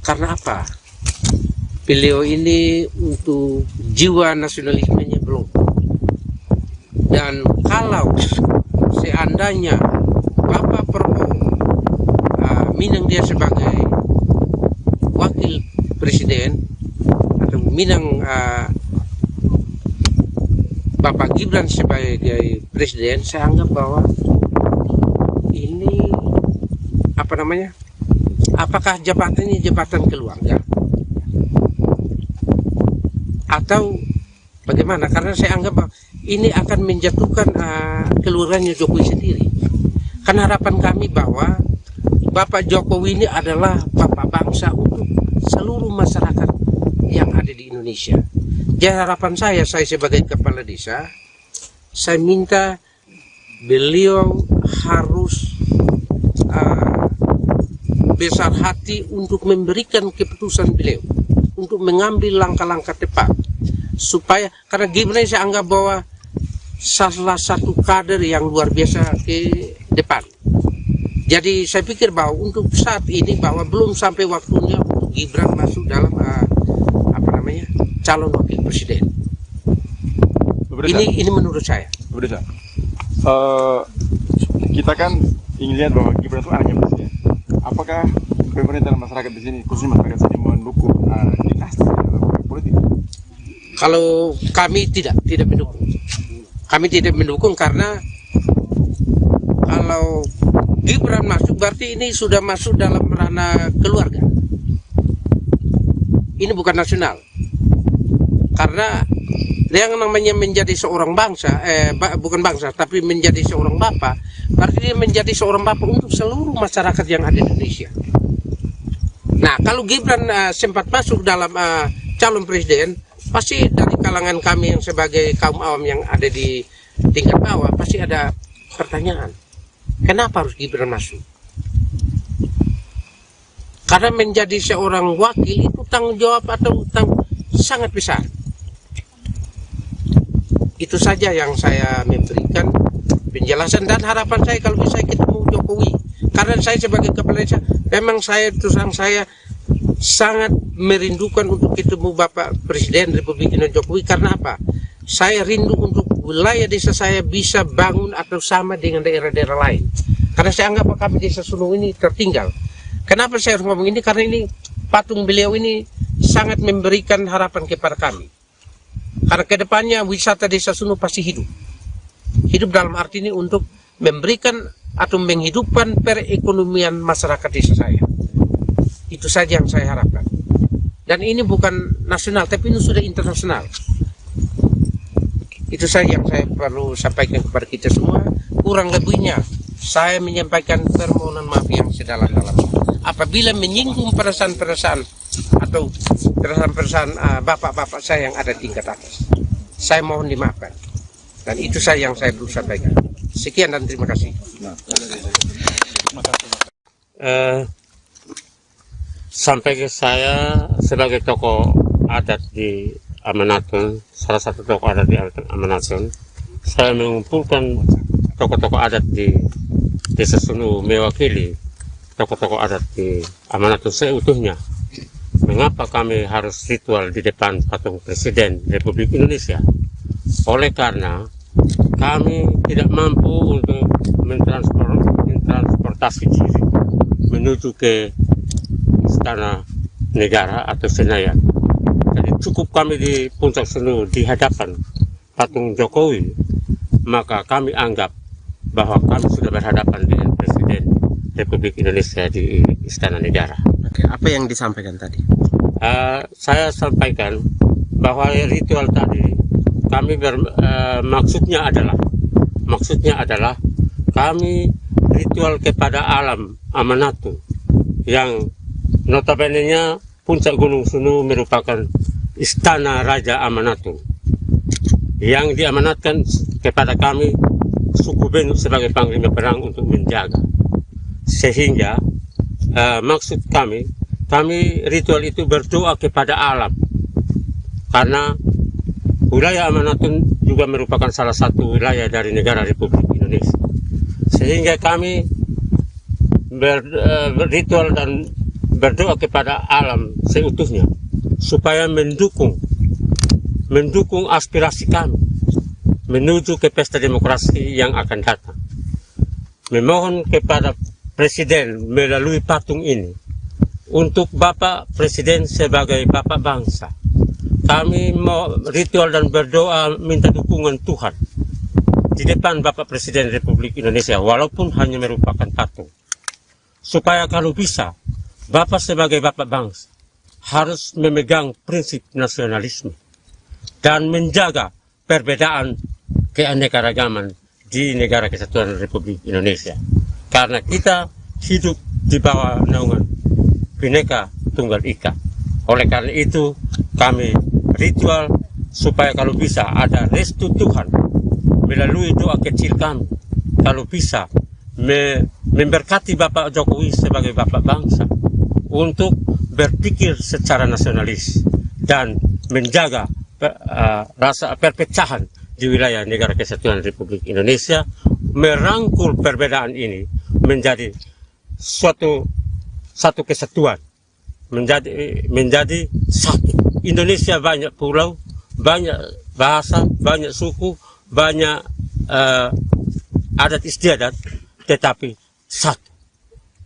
Karena apa? Beliau ini untuk jiwa nasionalismenya belum. Dan kalau seandainya Bapak Prabowo minang dia sebagai wakil presiden, atau minang Bapak Gibran sebagai presiden, saya anggap bahwa ini apakah jabatannya jabatan keluarga atau bagaimana? Karena saya anggap bahwa ini akan menjatuhkan keluarganya Jokowi sendiri. Karena harapan kami bahwa Bapak Jokowi ini adalah bapak bangsa untuk seluruh masyarakat yang ada di Indonesia. Jadi harapan saya sebagai kepala desa, saya minta beliau harus besar hati untuk memberikan keputusan beliau, untuk mengambil langkah-langkah tepat, supaya, karena Gibran saya anggap bahwa salah satu kader yang luar biasa ke depan. Jadi saya pikir bahwa untuk saat ini bahwa belum sampai waktunya untuk Gibran masuk dalam calon wakil presiden. Ini menurut saya. Kita kan ingin lihat bahwa Gibran itu anaknya presiden. Apakah pemerintah dan masyarakat di sini, khususnya masyarakat sini, mendukung dinasti dalam politik? Kalau kami tidak mendukung. Kami tidak mendukung karena kalau Gibran masuk berarti ini sudah masuk dalam ranah keluarga. Ini bukan nasional. Karena yang namanya menjadi seorang bangsa, bukan bangsa, tapi menjadi seorang bapak, berarti dia menjadi seorang bapak untuk seluruh masyarakat yang ada di Indonesia. Nah, kalau Gibran sempat masuk dalam calon presiden, pasti dari kalangan kami yang sebagai kaum awam yang ada di tingkat bawah, pasti ada pertanyaan. Kenapa harus Gibran masuk? Karena menjadi seorang wakil itu tanggung jawab atau sangat besar. Itu saja yang saya memberikan penjelasan, dan harapan saya kalau bisa ketemu Jokowi. Karena saya sebagai kepala desa, memang saya sangat merindukan untuk ketemu Bapak Presiden Republik Indonesia Jokowi. Karena apa? Saya rindu untuk wilayah desa saya bisa bangun atau sama dengan daerah-daerah lain. Karena saya anggap kami Desa Sunu ini tertinggal. Kenapa saya harus ngomong ini? Karena ini patung beliau ini sangat memberikan harapan kepada kami. Karena kedepannya wisata Desa Sunu pasti hidup. Hidup dalam arti ini untuk memberikan atau menghidupkan perekonomian masyarakat desa saya. Itu saja yang saya harapkan. Dan ini bukan nasional, tapi ini sudah internasional. Itu saja yang saya perlu sampaikan kepada kita semua. Kurang lebihnya, saya menyampaikan permohonan maaf yang sedalam-dalamnya. Apabila menyinggung perasaan-perasaan atau perasaan bapak-bapak saya yang ada di tingkat atas. Saya mohon dimaafkan. Dan itu yang saya perlu sampaikan. Sekian dan terima kasih. Sampai ke saya sebagai tokoh adat di Amanatun, salah satu tokoh adat di Amanatun, saya mengumpulkan tokoh-tokoh adat di Desa Sunu mewakili tokoh-tokoh adat di Amanatun seutuhnya. Mengapa kami harus ritual di depan patung Presiden Republik Indonesia? Oleh karena kami tidak mampu untuk mentransportasi diri menuju ke Istana Negara atau Senayan. Jadi cukup kami di Puncak Sunu di hadapan patung Jokowi, maka kami anggap bahwa kami sudah berhadapan dengan Presiden Republik Indonesia di Istana Negara. Oke, apa yang disampaikan tadi? Saya sampaikan bahwa ritual tadi kami maksudnya adalah kami ritual kepada alam Amanatun yang notabene-nya Puncak Gunung Sunu merupakan istana Raja Amanatun yang diamanatkan kepada kami suku Benu sebagai panglima perang untuk menjaga. Sehingga maksud kami ritual itu berdoa kepada alam, karena wilayah Amanatun juga merupakan salah satu wilayah dari negara Republik Indonesia. Sehingga kami berritual dan berdoa kepada alam seutuhnya supaya mendukung aspirasi kami menuju ke pesta demokrasi yang akan datang. Memohon kepada Presiden melalui patung ini untuk Bapak Presiden sebagai Bapak bangsa. Kami mau ritual dan berdoa minta dukungan Tuhan di depan Bapak Presiden Republik Indonesia walaupun hanya merupakan patung. Supaya kalau bisa Bapak sebagai Bapak bangsa harus memegang prinsip nasionalisme dan menjaga perbedaan keanekaragaman di Negara Kesatuan Republik Indonesia. Karena kita hidup di bawah naungan Bhinneka Tunggal Ika. Oleh karena itu kami ritual supaya kalau bisa ada restu Tuhan melalui doa kecil kami. Kalau bisa memberkati Bapak Jokowi sebagai Bapak bangsa untuk berpikir secara nasionalis dan menjaga rasa perpecahan di wilayah Negara Kesatuan Republik Indonesia, merangkul perbedaan ini menjadi satu kesatuan, menjadi satu. Indonesia banyak pulau, banyak bahasa, banyak suku, banyak adat istiadat, tetapi satu.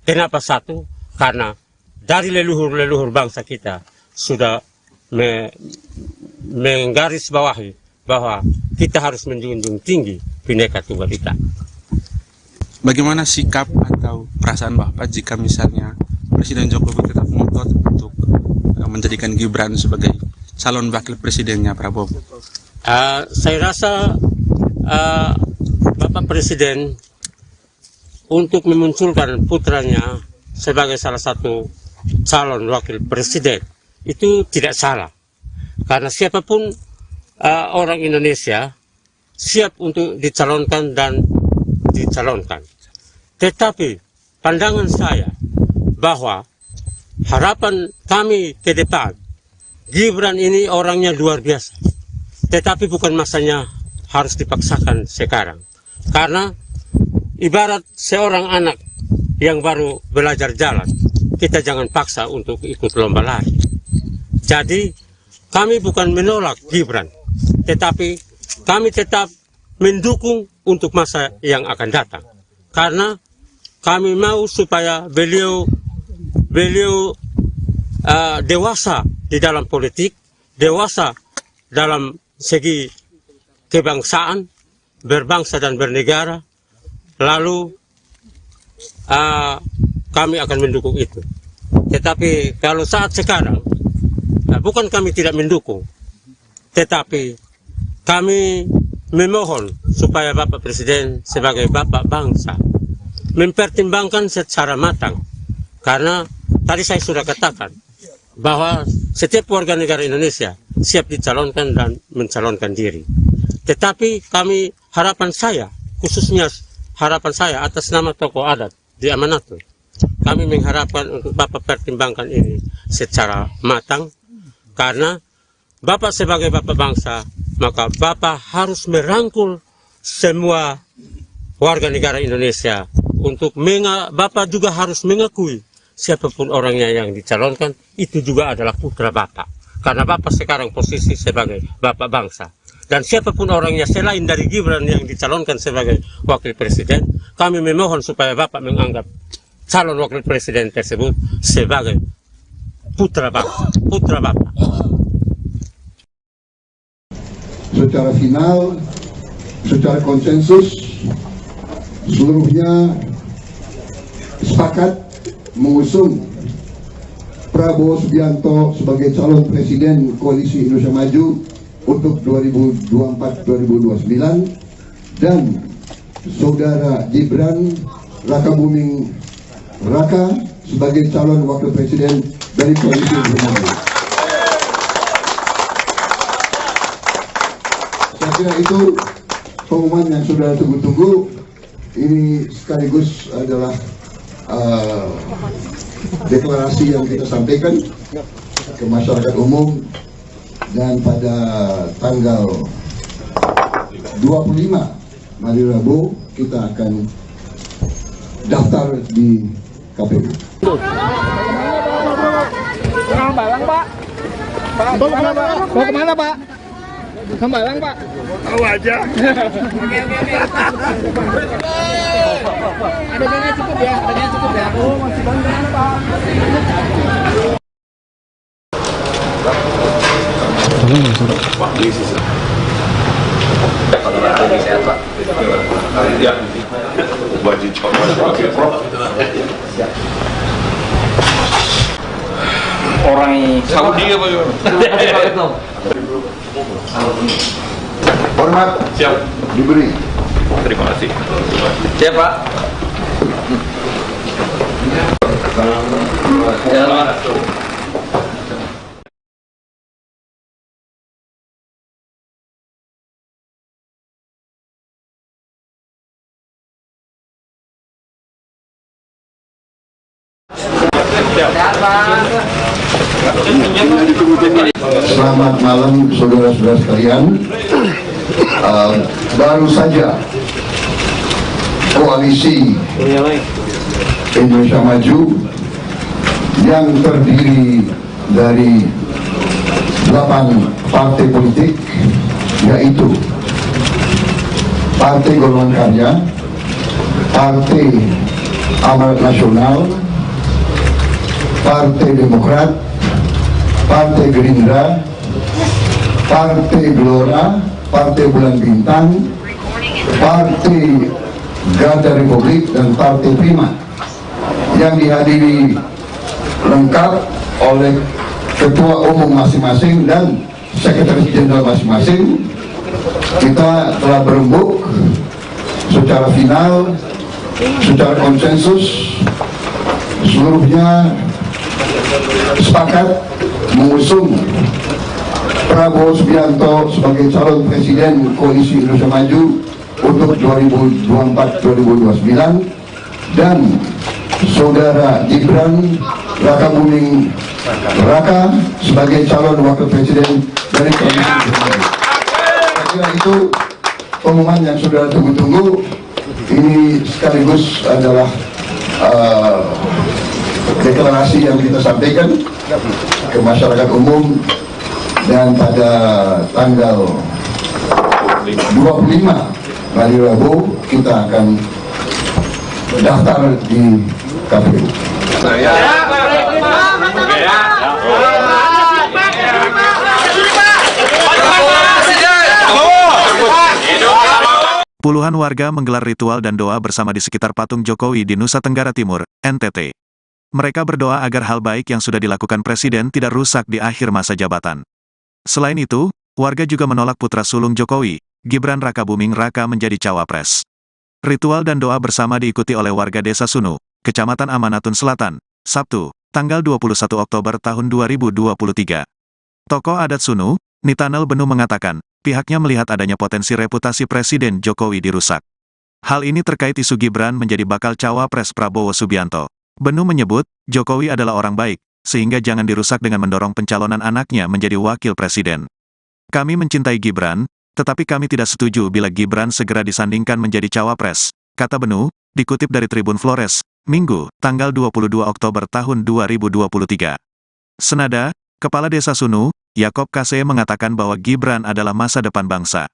Kenapa satu? Karena dari leluhur bangsa kita sudah menggarisbawahi bahwa kita harus menjunjung tinggi Bhinneka Tunggal Ika. Bagaimana sikap atau perasaan Bapak jika misalnya Presiden Jokowi tetap ngotot untuk menjadikan Gibran sebagai calon wakil presidennya Prabowo? Saya rasa Bapak Presiden untuk memunculkan putranya sebagai salah satu calon wakil presiden itu tidak salah, karena siapapun orang Indonesia siap untuk dicalonkan dan dicalonkan. Tetapi pandangan saya bahwa harapan kami ke depan, Gibran ini orangnya luar biasa, tetapi bukan masanya harus dipaksakan sekarang. Karena ibarat seorang anak yang baru belajar jalan, kita jangan paksa untuk ikut lomba lari. Jadi kami bukan menolak Gibran, tetapi kami tetap mendukung untuk masa yang akan datang. Karena kami mau supaya beliau dewasa di dalam politik, dewasa dalam segi kebangsaan, berbangsa dan bernegara, lalu kami akan mendukung itu. Tetapi kalau saat sekarang, bukan kami tidak mendukung, tetapi kami memohon supaya Bapak Presiden sebagai Bapak bangsa mempertimbangkan secara matang. Karena tadi saya sudah katakan bahwa setiap warga negara Indonesia siap dicalonkan dan mencalonkan diri. Tetapi harapan saya, khususnya harapan saya atas nama tokoh adat di Amanatun, kami mengharapkan untuk Bapak pertimbangkan ini secara matang, karena Bapak sebagai Bapak bangsa, maka Bapak harus merangkul semua warga negara Indonesia untuk Bapak juga harus mengakui siapapun orangnya yang dicalonkan itu juga adalah putra Bapak, karena Bapak sekarang posisi sebagai Bapak bangsa. Dan siapapun orangnya selain dari Gibran yang dicalonkan sebagai wakil presiden, kami memohon supaya Bapak menganggap calon wakil presiden tersebut sebagai putra bangsa, putra Bapak. Secara final, secara konsensus, seluruhnya sepakat mengusung Prabowo Subianto sebagai calon presiden Koalisi Indonesia Maju untuk 2024-2029 dan Saudara Gibran Rakabuming Raka sebagai calon wakil presiden dari Koalisi Indonesia Maju. Saya kira itu pengumuman yang sudah tunggu-tunggu. Ini sekaligus adalah deklarasi yang kita sampaikan ke masyarakat umum, dan pada tanggal 25 hari Rabu kita akan daftar di KPU. Hambalang Pak. Mau kemana Pak? Hambalang Pak. Tahu aja. Ada dana cukup ya, adanya cukup ya. Oh masih banyak Pak. Pak, di sisi. Sehat Pak. Ya, wajib Prof. Orang Saudi apa gimana? Hormat Siap. diberi. Terima kasih. Siap Pak. Jalan. Selamat malam saudara-saudara sekalian. Baru saja Koalisi Indonesia Maju yang terdiri dari 8 partai politik, yaitu Partai Golongan Karya, Partai Amanat Nasional, Partai Demokrat, Partai Gerindra, Partai Gelora, Partai Bulan Bintang, Partai Garda Republik, dan Partai Prima, yang dihadiri lengkap oleh ketua umum masing-masing dan sekretaris jenderal masing-masing. Kita telah berembuk secara final, secara konsensus, seluruhnya sepakat mengusung Prabowo Subianto sebagai calon presiden Koalisi Indonesia Maju untuk 2024-2029 dan Saudara Gibran Rakabuming Raka sebagai calon wakil presiden dari Koalisi Indonesia Maju. Saya kira itu pengumuman yang sudah tunggu-tunggu. Ini sekaligus adalah deklarasi yang kita sampaikan ke masyarakat umum, dan pada tanggal 25 hari Rabu kita akan daftar di KPU. Puluhan warga menggelar ritual dan doa bersama di sekitar patung Jokowi di Nusa Tenggara Timur, NTT. Mereka berdoa agar hal baik yang sudah dilakukan Presiden tidak rusak di akhir masa jabatan. Selain itu, warga juga menolak putra sulung Jokowi, Gibran Rakabuming Raka menjadi cawapres. Ritual dan doa bersama diikuti oleh warga Desa Sunu, Kecamatan Amanatun Selatan, Sabtu, tanggal 21 Oktober tahun 2023. Tokoh adat Sunu, Nitanel Benu mengatakan, pihaknya melihat adanya potensi reputasi Presiden Jokowi dirusak. Hal ini terkait isu Gibran menjadi bakal cawapres Prabowo Subianto. Benu menyebut, Jokowi adalah orang baik, sehingga jangan dirusak dengan mendorong pencalonan anaknya menjadi wakil presiden. Kami mencintai Gibran, tetapi kami tidak setuju bila Gibran segera disandingkan menjadi cawapres, kata Benu, dikutip dari Tribun Flores, Minggu, tanggal 22 Oktober tahun 2023. Senada, Kepala Desa Sunu, Yakob Kase mengatakan bahwa Gibran adalah masa depan bangsa.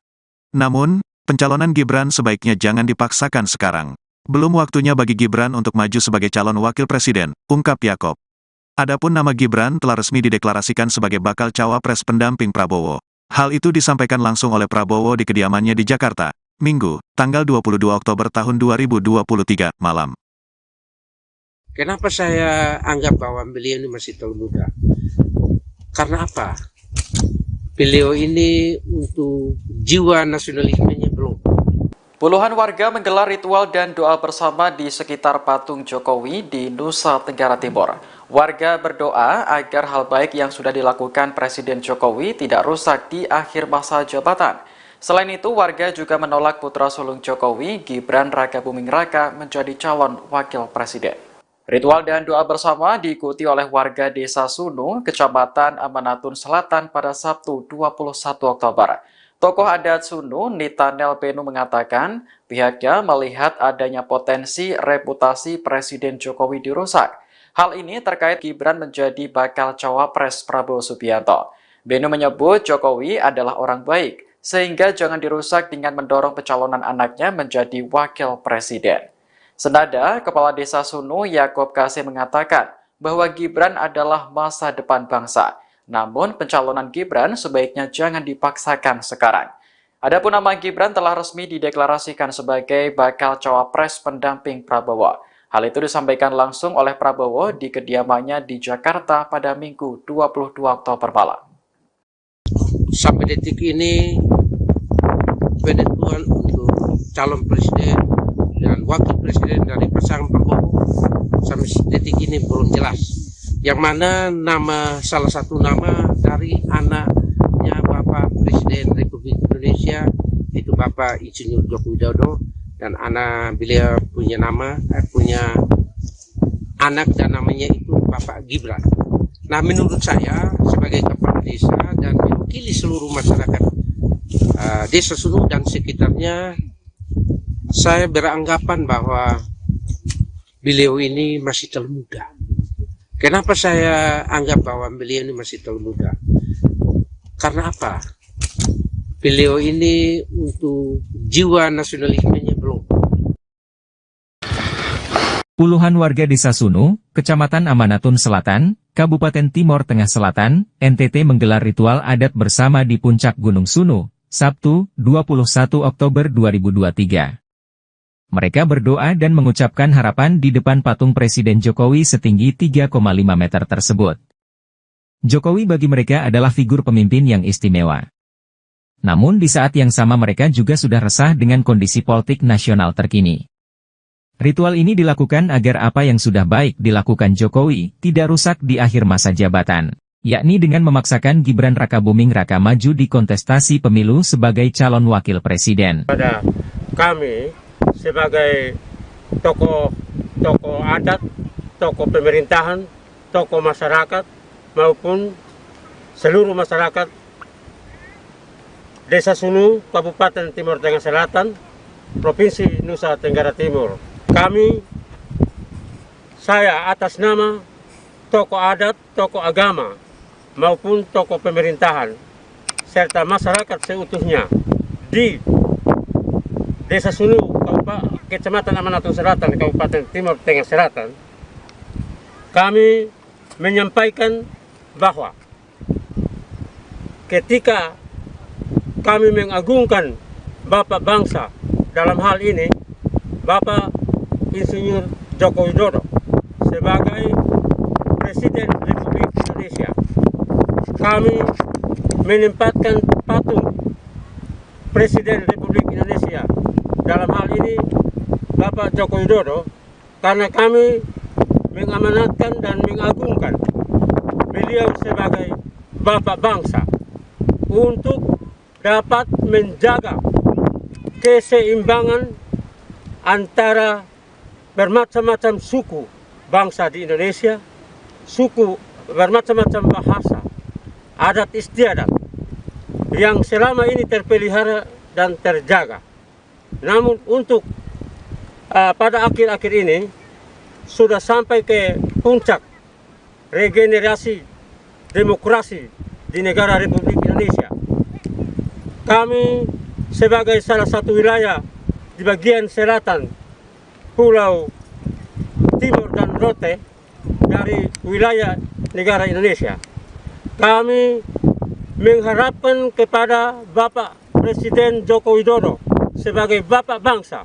Namun, pencalonan Gibran sebaiknya jangan dipaksakan sekarang. Belum waktunya bagi Gibran untuk maju sebagai calon wakil presiden, ungkap Yakob. Adapun nama Gibran telah resmi dideklarasikan sebagai bakal cawapres pendamping Prabowo. Hal itu disampaikan langsung oleh Prabowo di kediamannya di Jakarta, Minggu, tanggal 22 Oktober tahun 2023, malam. Kenapa saya anggap bahwa beliau ini masih terlalu muda? Karena apa? Beliau ini untuk jiwa nasionalismenya belum. Puluhan warga menggelar ritual dan doa bersama di sekitar patung Jokowi di Nusa Tenggara Timur. Warga berdoa agar hal baik yang sudah dilakukan Presiden Jokowi tidak rusak di akhir masa jabatan. Selain itu, warga juga menolak putra sulung Jokowi, Gibran Rakabuming Raka, menjadi calon wakil presiden. Ritual dan doa bersama diikuti oleh warga Desa Sunu, Kecamatan Amanatun Selatan pada Sabtu 21 Oktober. Tokoh adat Sunu, Nitanel Benu mengatakan, pihaknya melihat adanya potensi reputasi Presiden Jokowi dirusak. Hal ini terkait Gibran menjadi bakal cawapres Prabowo Subianto. Benu menyebut Jokowi adalah orang baik, sehingga jangan dirusak dengan mendorong pencalonan anaknya menjadi wakil presiden. Senada, Kepala Desa Sunu, Yakob Kase mengatakan bahwa Gibran adalah masa depan bangsa. Namun, pencalonan Gibran sebaiknya jangan dipaksakan sekarang. Adapun nama Gibran telah resmi dideklarasikan sebagai bakal cawapres pendamping Prabowo. Hal itu disampaikan langsung oleh Prabowo di kediamannya di Jakarta pada Minggu 22 Oktober malam. Sampai detik ini, penentuan untuk calon presiden dan wakil presiden dari pasangan Prabowo sampai detik ini belum jelas. Yang mana salah satu nama dari anaknya Bapak Presiden Republik Indonesia itu Bapak Insinyur Joko Widodo, dan anak beliau punya anak dan namanya itu Bapak Gibran. Nah, menurut saya sebagai kepala desa dan mewakili seluruh masyarakat Desa Sunu dan sekitarnya, saya beranggapan bahwa beliau ini masih terlalu muda. Kenapa saya anggap bahwa beliau ini masih terlalu muda? Karena apa? Beliau ini untuk jiwa nasionalismenya belum. Puluhan warga Desa Sunu, Kecamatan Amanatun Selatan, Kabupaten Timor Tengah Selatan, NTT menggelar ritual adat bersama di puncak Gunung Sunu, Sabtu, 21 Oktober 2023. Mereka berdoa dan mengucapkan harapan di depan patung Presiden Jokowi setinggi 3,5 meter tersebut. Jokowi bagi mereka adalah figur pemimpin yang istimewa. Namun di saat yang sama mereka juga sudah resah dengan kondisi politik nasional terkini. Ritual ini dilakukan agar apa yang sudah baik dilakukan Jokowi tidak rusak di akhir masa jabatan, yakni dengan memaksakan Gibran Rakabuming Raka maju di kontestasi pemilu sebagai calon wakil presiden. Pada kami sebagai tokoh adat, tokoh pemerintahan, tokoh masyarakat, maupun seluruh masyarakat Desa Sunu, Kabupaten Timor Tengah Selatan, Provinsi Nusa Tenggara Timur. Saya atas nama tokoh adat, tokoh agama, maupun tokoh pemerintahan, serta masyarakat seutuhnya di Desa Sunu, Kecamatan Amanatun Selatan, Kabupaten Timor Tengah Selatan, kami menyampaikan bahwa ketika kami mengagungkan Bapak bangsa, dalam hal ini Bapak Insinyur Joko Widodo sebagai Presiden Republik Indonesia, kami menempatkan patung Presiden Republik Indonesia, dalam hal ini Bapak Joko Widodo, karena kami mengamanatkan dan mengagungkan beliau sebagai Bapak Bangsa untuk dapat menjaga keseimbangan antara bermacam-macam suku bangsa di Indonesia, suku bermacam-macam bahasa, adat istiadat yang selama ini terpelihara dan terjaga. Namun untuk pada akhir-akhir ini sudah sampai ke puncak regenerasi demokrasi di negara Republik Indonesia. Kami sebagai salah satu wilayah di bagian selatan Pulau Timur dan Rote dari wilayah negara Indonesia, kami mengharapkan kepada Bapak Presiden Joko Widodo sebagai Bapak Bangsa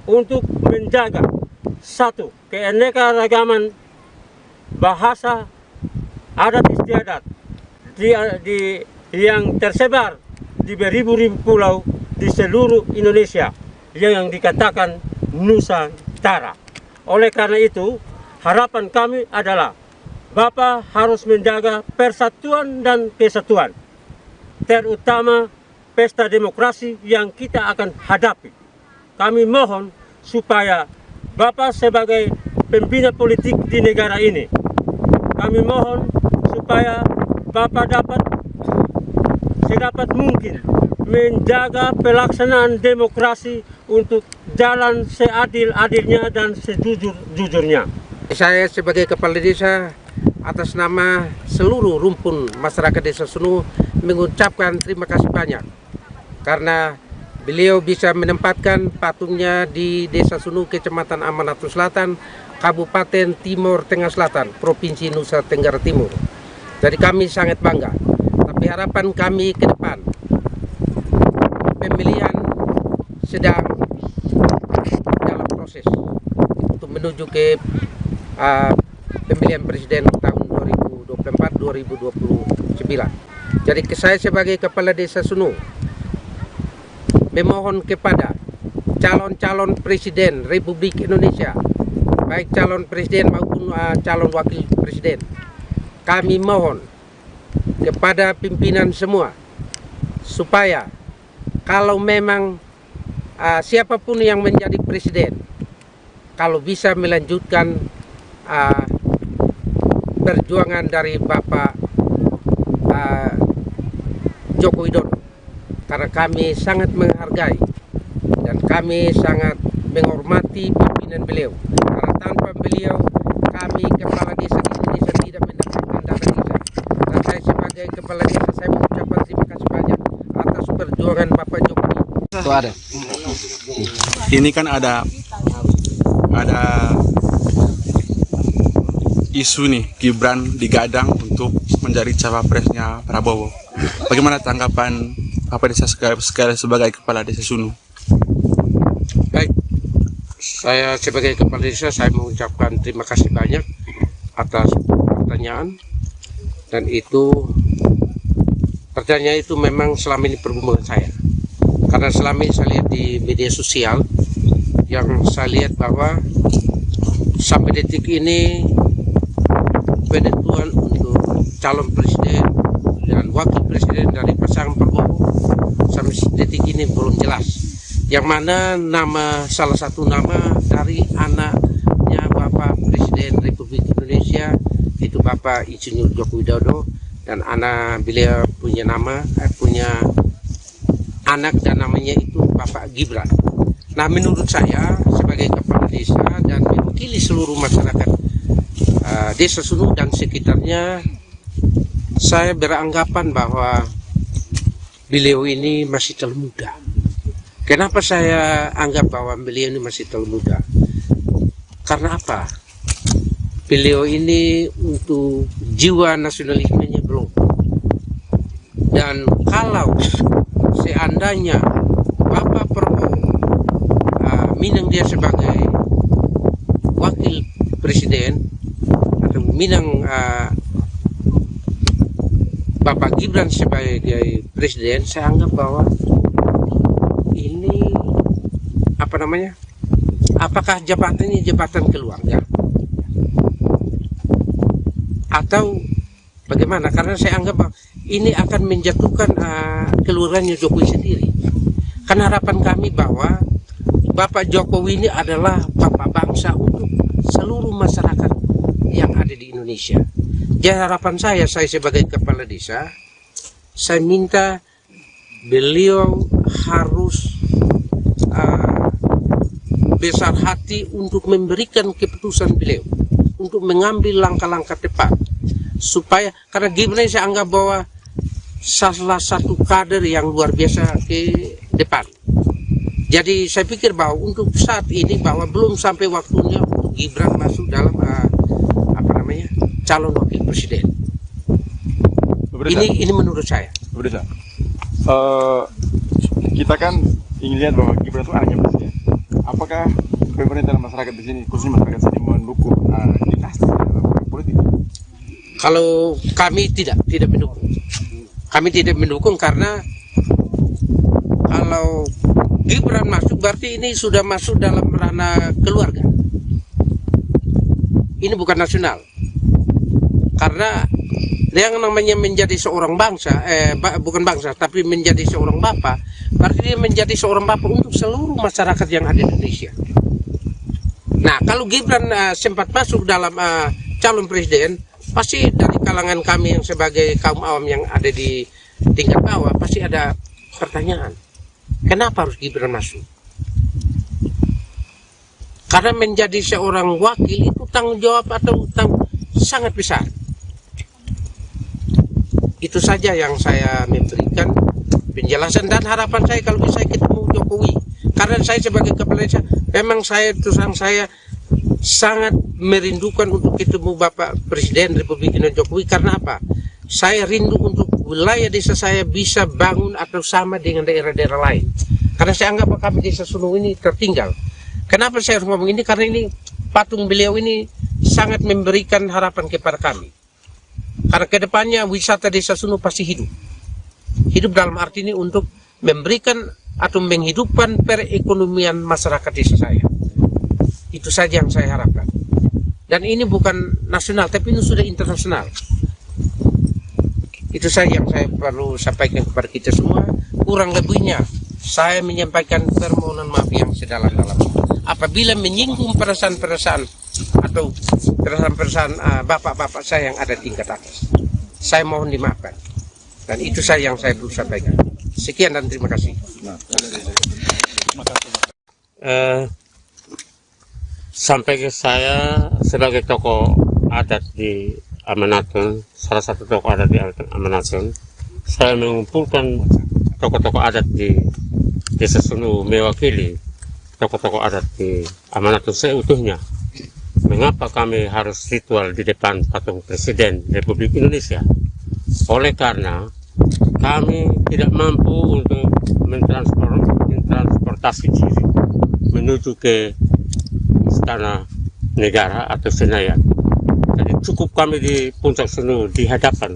untuk menjaga satu, keanekaragaman bahasa, adat istiadat yang tersebar di beribu-ribu pulau di seluruh Indonesia yang dikatakan Nusantara. Oleh karena itu, harapan kami adalah Bapak harus menjaga persatuan dan kesatuan, terutama pesta demokrasi yang kita akan hadapi. Kami mohon supaya Bapak sebagai pembina politik di negara ini, kami mohon supaya Bapak dapat sedapat mungkin menjaga pelaksanaan demokrasi untuk jalan seadil-adilnya dan sejujur-jujurnya. Saya sebagai kepala desa atas nama seluruh rumpun masyarakat Desa Sunu mengucapkan terima kasih banyak karena beliau bisa menempatkan patungnya di Desa Sunu, Kecamatan Amanatun Selatan, Kabupaten Timur Tengah Selatan, Provinsi Nusa Tenggara Timur. Jadi kami sangat bangga. Tapi harapan kami ke depan, pemilihan sedang dalam proses untuk menuju ke pemilihan presiden tahun 2024-2029. Jadi saya sebagai kepala Desa Sunu memohon kepada calon-calon presiden Republik Indonesia, baik calon presiden maupun calon wakil presiden, kami mohon kepada pimpinan semua supaya kalau memang siapapun yang menjadi presiden, kalau bisa melanjutkan perjuangan dari Bapak Joko Widodo, karena kami sangat menghargai dan kami sangat menghormati pimpinan beliau, karena tanpa beliau kami kepala desa di Indonesia tidak mendapatkan dana desa. Dan saya sebagai kepala desa, saya mengucapkan terima kasih banyak atas perjuangan Bapak Jokowi. Itu ada. Ini kan ada isu nih, Gibran digadang untuk menjadi cawapresnya Prabowo. Bagaimana tanggapan Bapak Desa sebagai kepala Desa Sunu? Baik, saya sebagai kepala desa saya mengucapkan terima kasih banyak atas pertanyaan, dan itu pertanyaan itu memang selama ini pergumulan saya, karena selama ini saya lihat di media sosial yang saya lihat bahwa sampai detik ini penentuan untuk calon presiden dan wakil presiden dari pasangan Prabowo sampai detik ini belum jelas, yang mana salah satu nama dari anaknya Bapak Presiden Republik Indonesia itu Bapak Insinyur Joko Widodo, dan anak beliau punya anak dan namanya itu Bapak Gibran. Nah, menurut saya sebagai kepala desa dan mewakili seluruh masyarakat Desa Sunu dan sekitarnya, saya beranggapan bahwa beliau ini masih terlalu muda. Kenapa saya anggap bahwa beliau ini masih terlalu muda? Karena apa? Beliau ini untuk jiwa nasionalismenya belum. Dan kalau seandainya Bapak Prabowo minang dia sebagai wakil presiden, atau minang Bapak Gibran sebagai presiden, saya anggap bahwa ini apakah jabatan ini jabatan keluarga? atau bagaimana? Karena saya anggap bahwa ini akan menjatuhkan keluarganya Jokowi sendiri. Karena harapan kami bahwa Bapak Jokowi ini adalah bapak bangsa untuk seluruh masyarakat yang ada di Indonesia. Jadi harapan saya sebagai kepala desa, saya minta beliau harus besar hati untuk memberikan keputusan beliau, untuk mengambil langkah-langkah tepat, supaya karena Gibran saya anggap bahwa salah satu kader yang luar biasa ke depan. Jadi saya pikir bahwa untuk saat ini bahwa belum sampai waktunya untuk Gibran masuk dalam calon wakil presiden. Ini menurut saya. Kita kan ingin lihat bahwa Gibran itu anaknya presiden. Apakah pemerintah dan masyarakat di sini, khususnya masyarakat sini, mendukung dinasti dalam politik? Kalau kami tidak mendukung. Kami tidak mendukung karena kalau Gibran masuk berarti ini sudah masuk dalam ranah keluarga. Ini bukan nasional. Karena yang namanya menjadi seorang bangsa, bukan bangsa, tapi menjadi seorang bapak, berarti dia menjadi seorang bapak untuk seluruh masyarakat yang ada di Indonesia. Nah, kalau Gibran sempat masuk dalam calon presiden, pasti dari kalangan kami yang sebagai kaum awam yang ada di tingkat bawah, pasti ada pertanyaan. Kenapa harus Gibran masuk? Karena menjadi seorang wakil itu tanggung jawab atau sangat besar. Itu saja yang saya memberikan penjelasan dan harapan saya kalau bisa ketemu Jokowi. Karena saya sebagai kepala desa, memang saya sangat merindukan untuk ketemu Bapak Presiden Republik Indonesia Jokowi. Karena apa? Saya rindu untuk wilayah desa saya bisa bangun atau sama dengan daerah-daerah lain. Karena saya anggap bahwa kami desa Sunung ini tertinggal. Kenapa saya harus ngomong ini? Karena ini patung beliau ini sangat memberikan harapan kepada kami. Karena kedepannya wisata desa Sunung pasti hidup. Hidup dalam arti ini untuk memberikan atau menghidupkan perekonomian masyarakat desa saya. Itu saja yang saya harapkan. Dan ini bukan nasional, tapi ini sudah internasional. Itu saja yang saya perlu sampaikan kepada kita semua. Kurang lebihnya, saya menyampaikan permohonan maaf yang sedalam-dalamnya. Apabila menyinggung perasaan-perasaan atau perasaan-perasaan bapak-bapak saya yang ada tingkat atas, saya mohon dimaafkan. Dan itu saja yang saya perlu sampaikan. Sekian dan terima kasih. Sampai ke saya sebagai tokoh adat di Amanatun, salah satu tokoh adat di Amanatun, saya mengumpulkan tokoh-tokoh adat di Desa Sunung mewakili tokoh-tokoh adat di Amanatun seutuhnya. Mengapa kami harus ritual di depan patung Presiden Republik Indonesia? Oleh karena kami tidak mampu untuk mentransportasi diri menuju ke Istana Negara atau Senayan. Jadi cukup kami di Puncak Sunung di hadapan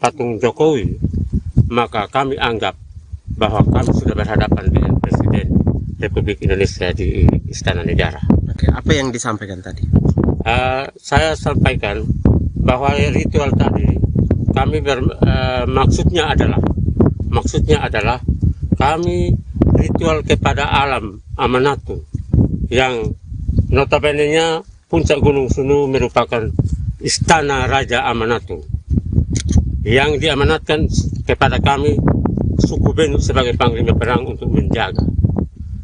patung Jokowi, maka kami anggap bahwa kami sudah berhadapan dengan Presiden Republik Indonesia di Istana Negara. Oke, apa yang disampaikan tadi? Saya sampaikan bahwa ritual tadi kami maksudnya adalah kami ritual kepada alam Amanatun yang notabene-nya Puncak Gunung Sunung merupakan Istana Raja Amanatun yang diamanatkan kepada kami suku Benu sebagai panglima perang untuk menjaga.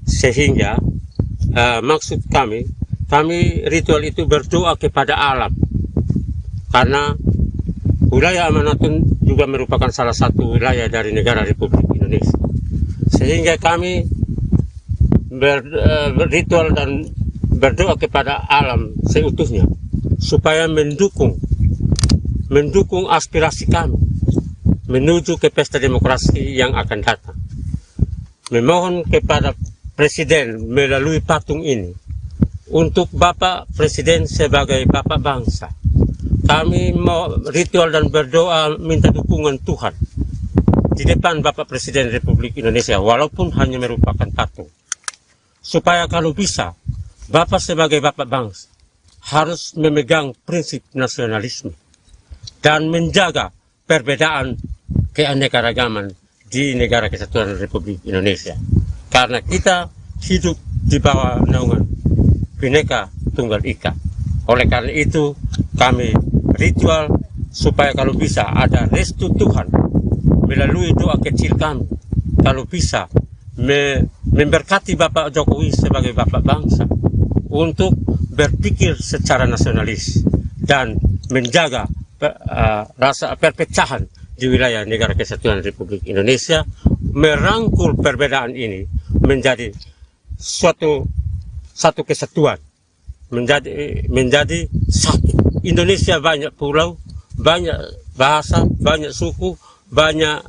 Sehingga maksud kami ritual itu berdoa kepada alam, karena wilayah Amanatun juga merupakan salah satu wilayah dari negara Republik Indonesia. Sehingga kami berritual dan berdoa kepada alam seutuhnya supaya mendukung aspirasi kami menuju ke pesta demokrasi yang akan datang. Memohon kepada Presiden melalui patung ini untuk Bapak Presiden sebagai Bapak bangsa. Kami mau ritual dan berdoa minta dukungan Tuhan di depan Bapak Presiden Republik Indonesia walaupun hanya merupakan patung. Supaya kalau bisa Bapak sebagai Bapak bangsa harus memegang prinsip nasionalisme. dan menjaga perbedaan keanekaragaman di Negara Kesatuan Republik Indonesia. Karena kita hidup di bawah naungan Bhinneka Tunggal Ika. Oleh karena itu kami ritual supaya kalau bisa ada restu Tuhan melalui doa kecil kami, kalau bisa memberkati Bapak Jokowi sebagai Bapak bangsa untuk berpikir secara nasionalis dan menjaga rasa perpecahan di wilayah Negara Kesatuan Republik Indonesia, merangkul perbedaan ini menjadi satu kesatuan, menjadi satu. Indonesia banyak pulau, banyak bahasa, banyak suku, banyak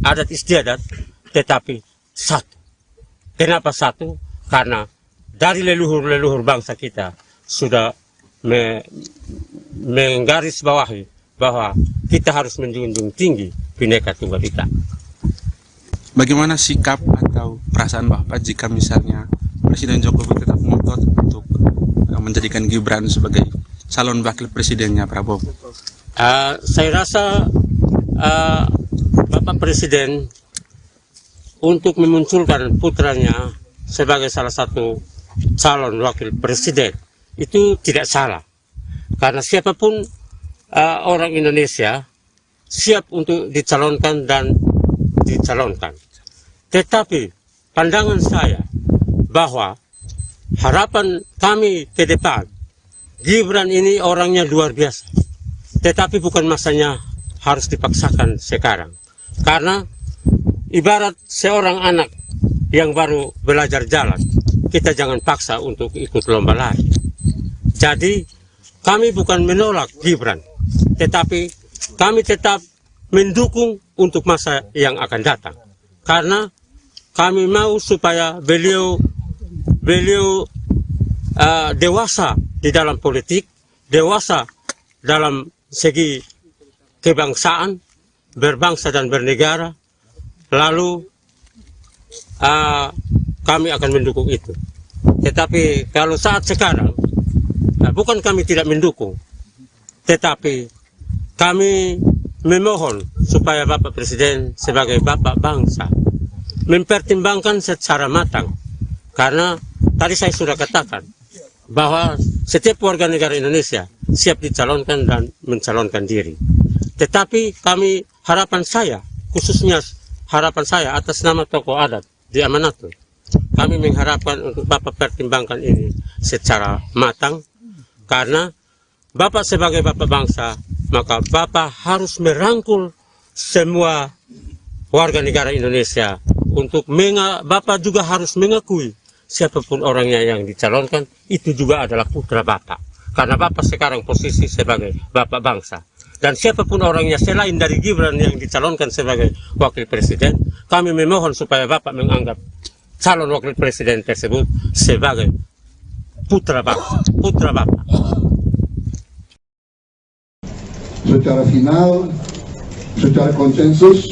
adat istiadat, tetapi satu. Kenapa satu? Karena dari leluhur-leluhur bangsa kita sudah menggarisbawahi bahwa kita harus menjunjung tinggi Bhinneka Tunggal Ika. Bagaimana sikap atau perasaan Bapak jika misalnya Presiden Jokowi tetap ngotot untuk menjadikan Gibran sebagai calon wakil presidennya Prabowo? Saya rasa Bapak Presiden untuk memunculkan putranya sebagai salah satu calon wakil presiden itu tidak salah. Karena siapapun orang Indonesia siap untuk dicalonkan dan dicalonkan. Tetapi pandangan saya bahwa harapan kami ke depan, Gibran ini orangnya luar biasa. Tetapi bukan masanya harus dipaksakan sekarang. Karena ibarat seorang anak yang baru belajar jalan, kita jangan paksa untuk ikut lomba lari. Jadi kami bukan menolak Gibran, tetapi kami tetap mendukung untuk masa yang akan datang. Karena kami mau supaya beliau dewasa di dalam politik, dewasa dalam segi kebangsaan, berbangsa dan bernegara, lalu kami akan mendukung itu. Tetapi kalau saat sekarang, bukan kami tidak mendukung, tetapi kami memohon supaya Bapak Presiden sebagai Bapak bangsa mempertimbangkan secara matang. Karena tadi saya sudah katakan bahwa setiap warga negara Indonesia siap dicalonkan dan mencalonkan diri. Tetapi kami, harapan saya, khususnya harapan saya atas nama tokoh adat di Amanatun, kami mengharapkan untuk Bapak pertimbangkan ini secara matang. Karena Bapak sebagai Bapak bangsa, maka Bapak harus merangkul semua warga negara Indonesia untuk Bapak juga harus mengakui siapapun orangnya yang dicalonkan itu juga adalah putra Bapak. Karena Bapak sekarang posisi sebagai Bapak bangsa. Dan siapapun orangnya selain dari Gibran yang dicalonkan sebagai wakil presiden, kami memohon supaya Bapak menganggap calon wakil presiden tersebut sebagai putra bangsa, putra Bapak. Secara final, secara konsensus,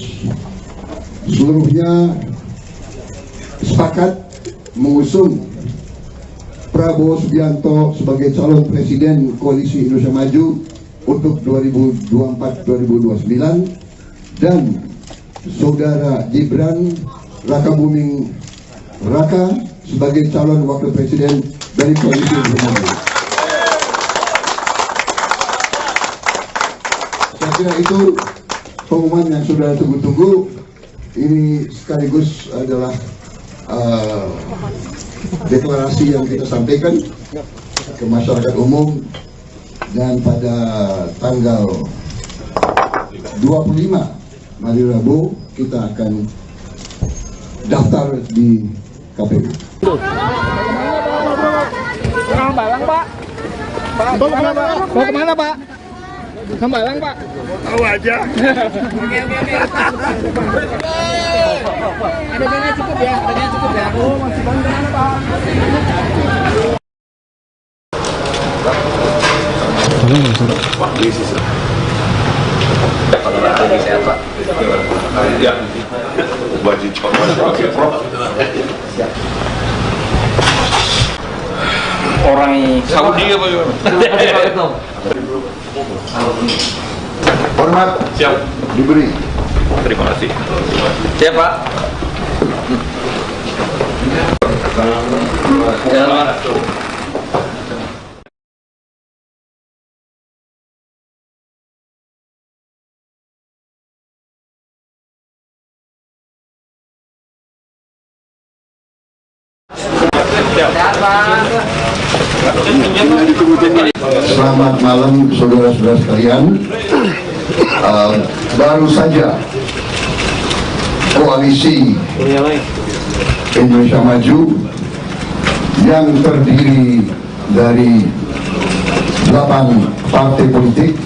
seluruhnya sepakat mengusung Prabowo Subianto sebagai calon presiden Koalisi Indonesia Maju untuk 2024-2029 dan saudara Gibran Rakabuming Raka sebagai calon wakil presiden dari Koalisi Indonesia Maju. Saya kira itu pengumuman yang sudah tunggu-tunggu. Ini sekaligus adalah deklarasi yang kita sampaikan ke masyarakat umum, dan pada tanggal 25 hari Rabu kita akan daftar di KPU. Hambalang Pak. Mau kemana Pak? Mau kemana Pak? Hambalang Pak. Tahu aja. Oke. Adanya cukup ya, Oh, masih banyak kemana Pak? Pak, diisi kalau lagi sehat Pak. Ya, baju coklat. Orang Saudi apa gimana? Hormat. Siap. Diberi. Terima kasih. Siap, Pak. Selamat malam saudara-saudara sekalian. Baru saja koalisi Indonesia Maju yang terdiri dari 8 partai politik,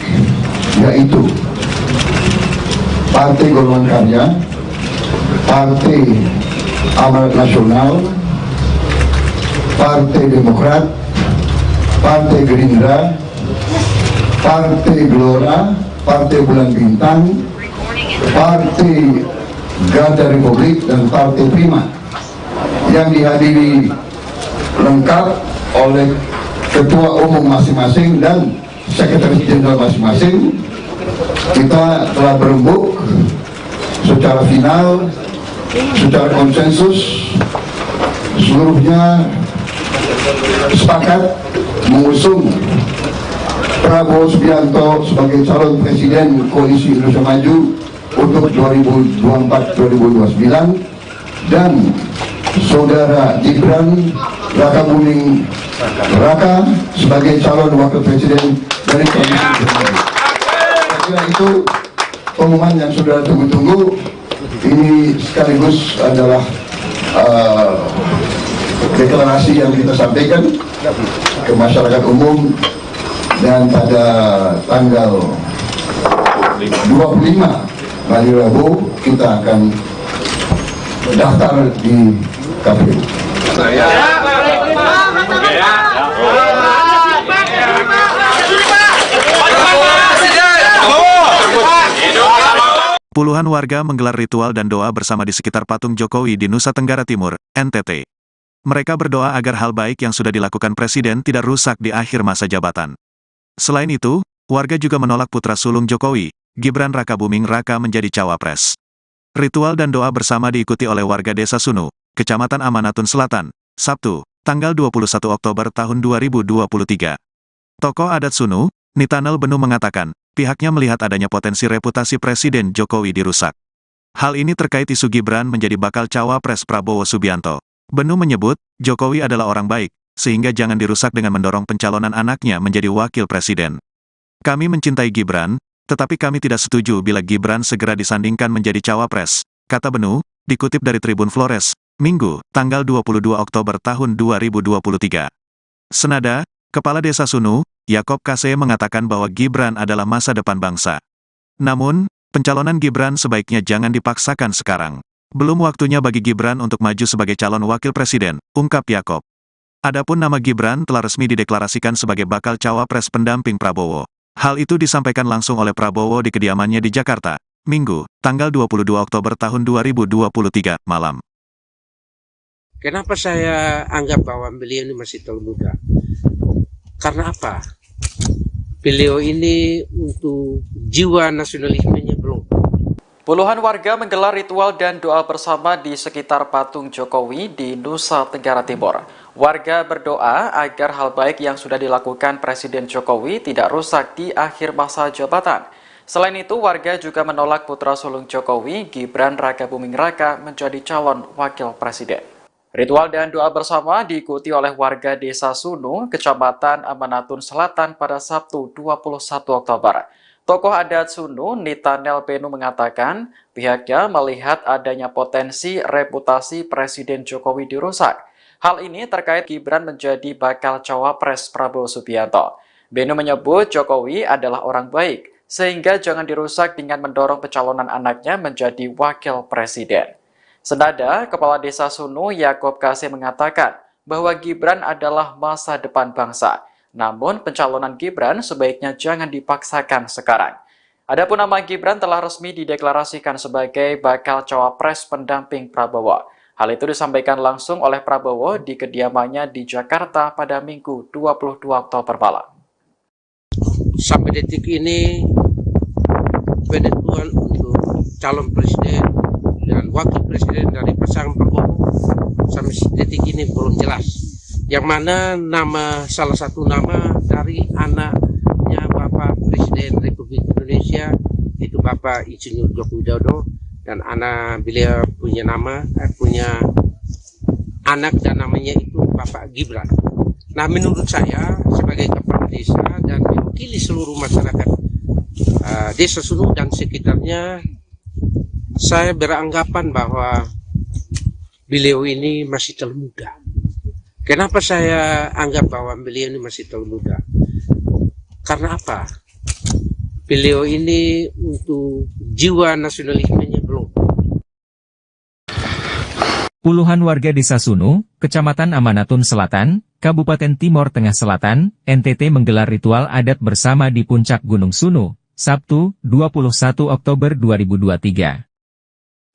yaitu Partai Golongan Karya, Partai Amanat Nasional, Partai Demokrat, Partai Gerindra, Partai Gelora, Partai Bulan Bintang, Partai Garda Republik, dan Partai Prima, yang dihadiri lengkap oleh ketua umum masing-masing dan sekretaris jenderal masing-masing. Kita telah berembuk secara final, secara konsensus, seluruhnya sepakat mengusung Prabowo Subianto sebagai calon presiden Koalisi Indonesia Maju untuk 2024-2029 dan saudara Gibran Rakabuming Raka sebagai calon wakil presiden dari Koalisi Indonesia Maju. Saya kira itu pengumuman yang saudara tunggu-tunggu. Ini sekaligus adalah deklarasi yang kita sampaikan ke masyarakat umum, dan pada tanggal 25 hari Rabu kita akan daftar di KPU. Puluhan warga menggelar ritual dan doa bersama di sekitar patung Jokowi di Nusa Tenggara Timur, NTT. Mereka berdoa agar hal baik yang sudah dilakukan Presiden tidak rusak di akhir masa jabatan. Selain itu, warga juga menolak putra sulung Jokowi, Gibran Rakabuming Raka menjadi cawapres. Ritual dan doa bersama diikuti oleh warga Desa Sunu, Kecamatan Amanatun Selatan, Sabtu, tanggal 21 Oktober tahun 2023. Tokoh adat Sunu, Nitanel Benu mengatakan, pihaknya melihat adanya potensi reputasi Presiden Jokowi dirusak. Hal ini terkait isu Gibran menjadi bakal cawapres Prabowo Subianto. Benu menyebut, Jokowi adalah orang baik, sehingga jangan dirusak dengan mendorong pencalonan anaknya menjadi wakil presiden. Kami mencintai Gibran, tetapi kami tidak setuju bila Gibran segera disandingkan menjadi cawapres, kata Benu, dikutip dari Tribun Flores, Minggu, tanggal 22 Oktober tahun 2023. Senada, Kepala Desa Sunu, Yakob Kase mengatakan bahwa Gibran adalah masa depan bangsa. Namun, pencalonan Gibran sebaiknya jangan dipaksakan sekarang. Belum waktunya bagi Gibran untuk maju sebagai calon wakil presiden, ungkap Yakob. Adapun nama Gibran telah resmi dideklarasikan sebagai bakal cawapres pendamping Prabowo. Hal itu disampaikan langsung oleh Prabowo di kediamannya di Jakarta, Minggu, tanggal 22 Oktober tahun 2023, malam. Kenapa saya anggap bahwa beliau ini masih terlalu muda? Karena apa? Beliau ini untuk jiwa nasionalismenya belum. Puluhan warga menggelar ritual dan doa bersama di sekitar patung Jokowi di Nusa Tenggara Timur. Warga berdoa agar hal baik yang sudah dilakukan Presiden Jokowi tidak rusak di akhir masa jabatan. Selain itu, warga juga menolak putra sulung Jokowi, Gibran Rakabuming Raka, menjadi calon wakil presiden. Ritual dan doa bersama diikuti oleh warga Desa Sunu, Kecamatan Amanatun Selatan pada Sabtu 21 Oktober. Tokoh adat Sunu, Nitanel Benu mengatakan, pihaknya melihat adanya potensi reputasi Presiden Jokowi dirusak. Hal ini terkait Gibran menjadi bakal cawapres Prabowo Subianto. Benu menyebut Jokowi adalah orang baik, sehingga jangan dirusak dengan mendorong pencalonan anaknya menjadi wakil presiden. Senada, Kepala Desa Sunu, Yakob Kase mengatakan bahwa Gibran adalah masa depan bangsa. Namun, pencalonan Gibran sebaiknya jangan dipaksakan sekarang. Adapun nama Gibran telah resmi dideklarasikan sebagai bakal cawapres pendamping Prabowo. Hal itu disampaikan langsung oleh Prabowo di kediamannya di Jakarta pada Minggu 22 Oktober malam. sampai detik ini penentuan untuk calon presiden dan wakil presiden dari pasangan Prabowo sampai detik ini belum jelas. Yang mana salah satu nama dari anaknya Bapak Presiden Republik Indonesia itu Bapak Insinyur Joko Widodo, dan beliau punya anak dan namanya itu Bapak Gibran. Nah, menurut saya sebagai kepala desa dan mewakili seluruh masyarakat Desa Sunu dan sekitarnya, saya beranggapan bahwa beliau ini masih terlalu muda. Kenapa saya anggap bahwa beliau ini masih terlalu muda? Karena apa? Beliau ini untuk jiwa nasionalismenya belum. Puluhan warga Desa Sunu, Kecamatan Amanatun Selatan, Kabupaten Timor Tengah Selatan, NTT menggelar ritual adat bersama di puncak Gunung Sunu, Sabtu, 21 Oktober 2023.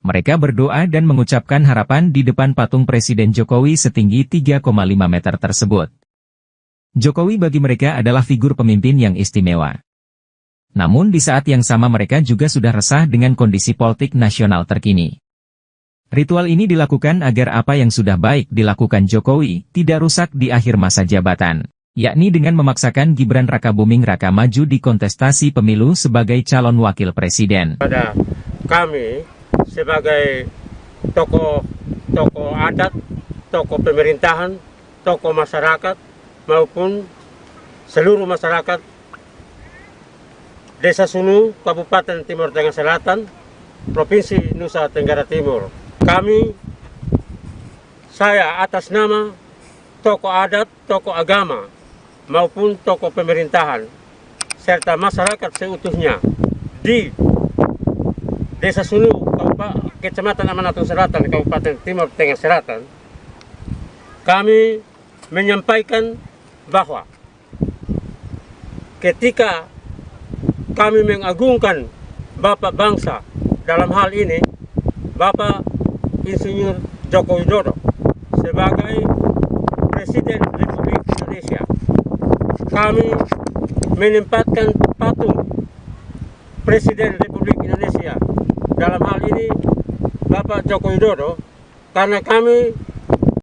Mereka berdoa dan mengucapkan harapan di depan patung Presiden Jokowi setinggi 3,5 meter tersebut. Jokowi bagi mereka adalah figur pemimpin yang istimewa. Namun di saat yang sama mereka juga sudah resah dengan kondisi politik nasional terkini. Ritual ini dilakukan agar apa yang sudah baik dilakukan Jokowi tidak rusak di akhir masa jabatan, yakni dengan memaksakan Gibran Rakabuming Raka maju di kontestasi pemilu sebagai calon wakil presiden. Pada kami sebagai tokoh adat, tokoh pemerintahan, tokoh masyarakat maupun seluruh masyarakat Desa Sunu, Kabupaten Timor Tengah Selatan, Provinsi Nusa Tenggara Timur. Saya atas nama tokoh adat, tokoh agama maupun tokoh pemerintahan serta masyarakat seutuhnya di Desa Sunu, Kecamatan Amanatun Selatan, Kabupaten Timor Tengah Selatan, kami menyampaikan bahwa ketika kami mengagungkan Bapak bangsa, dalam hal ini Bapak Insinyur Joko Widodo sebagai Presiden Republik Indonesia, kami menempatkan patung Presiden Republik Indonesia, dalam hal ini Bapak Joko Widodo, karena kami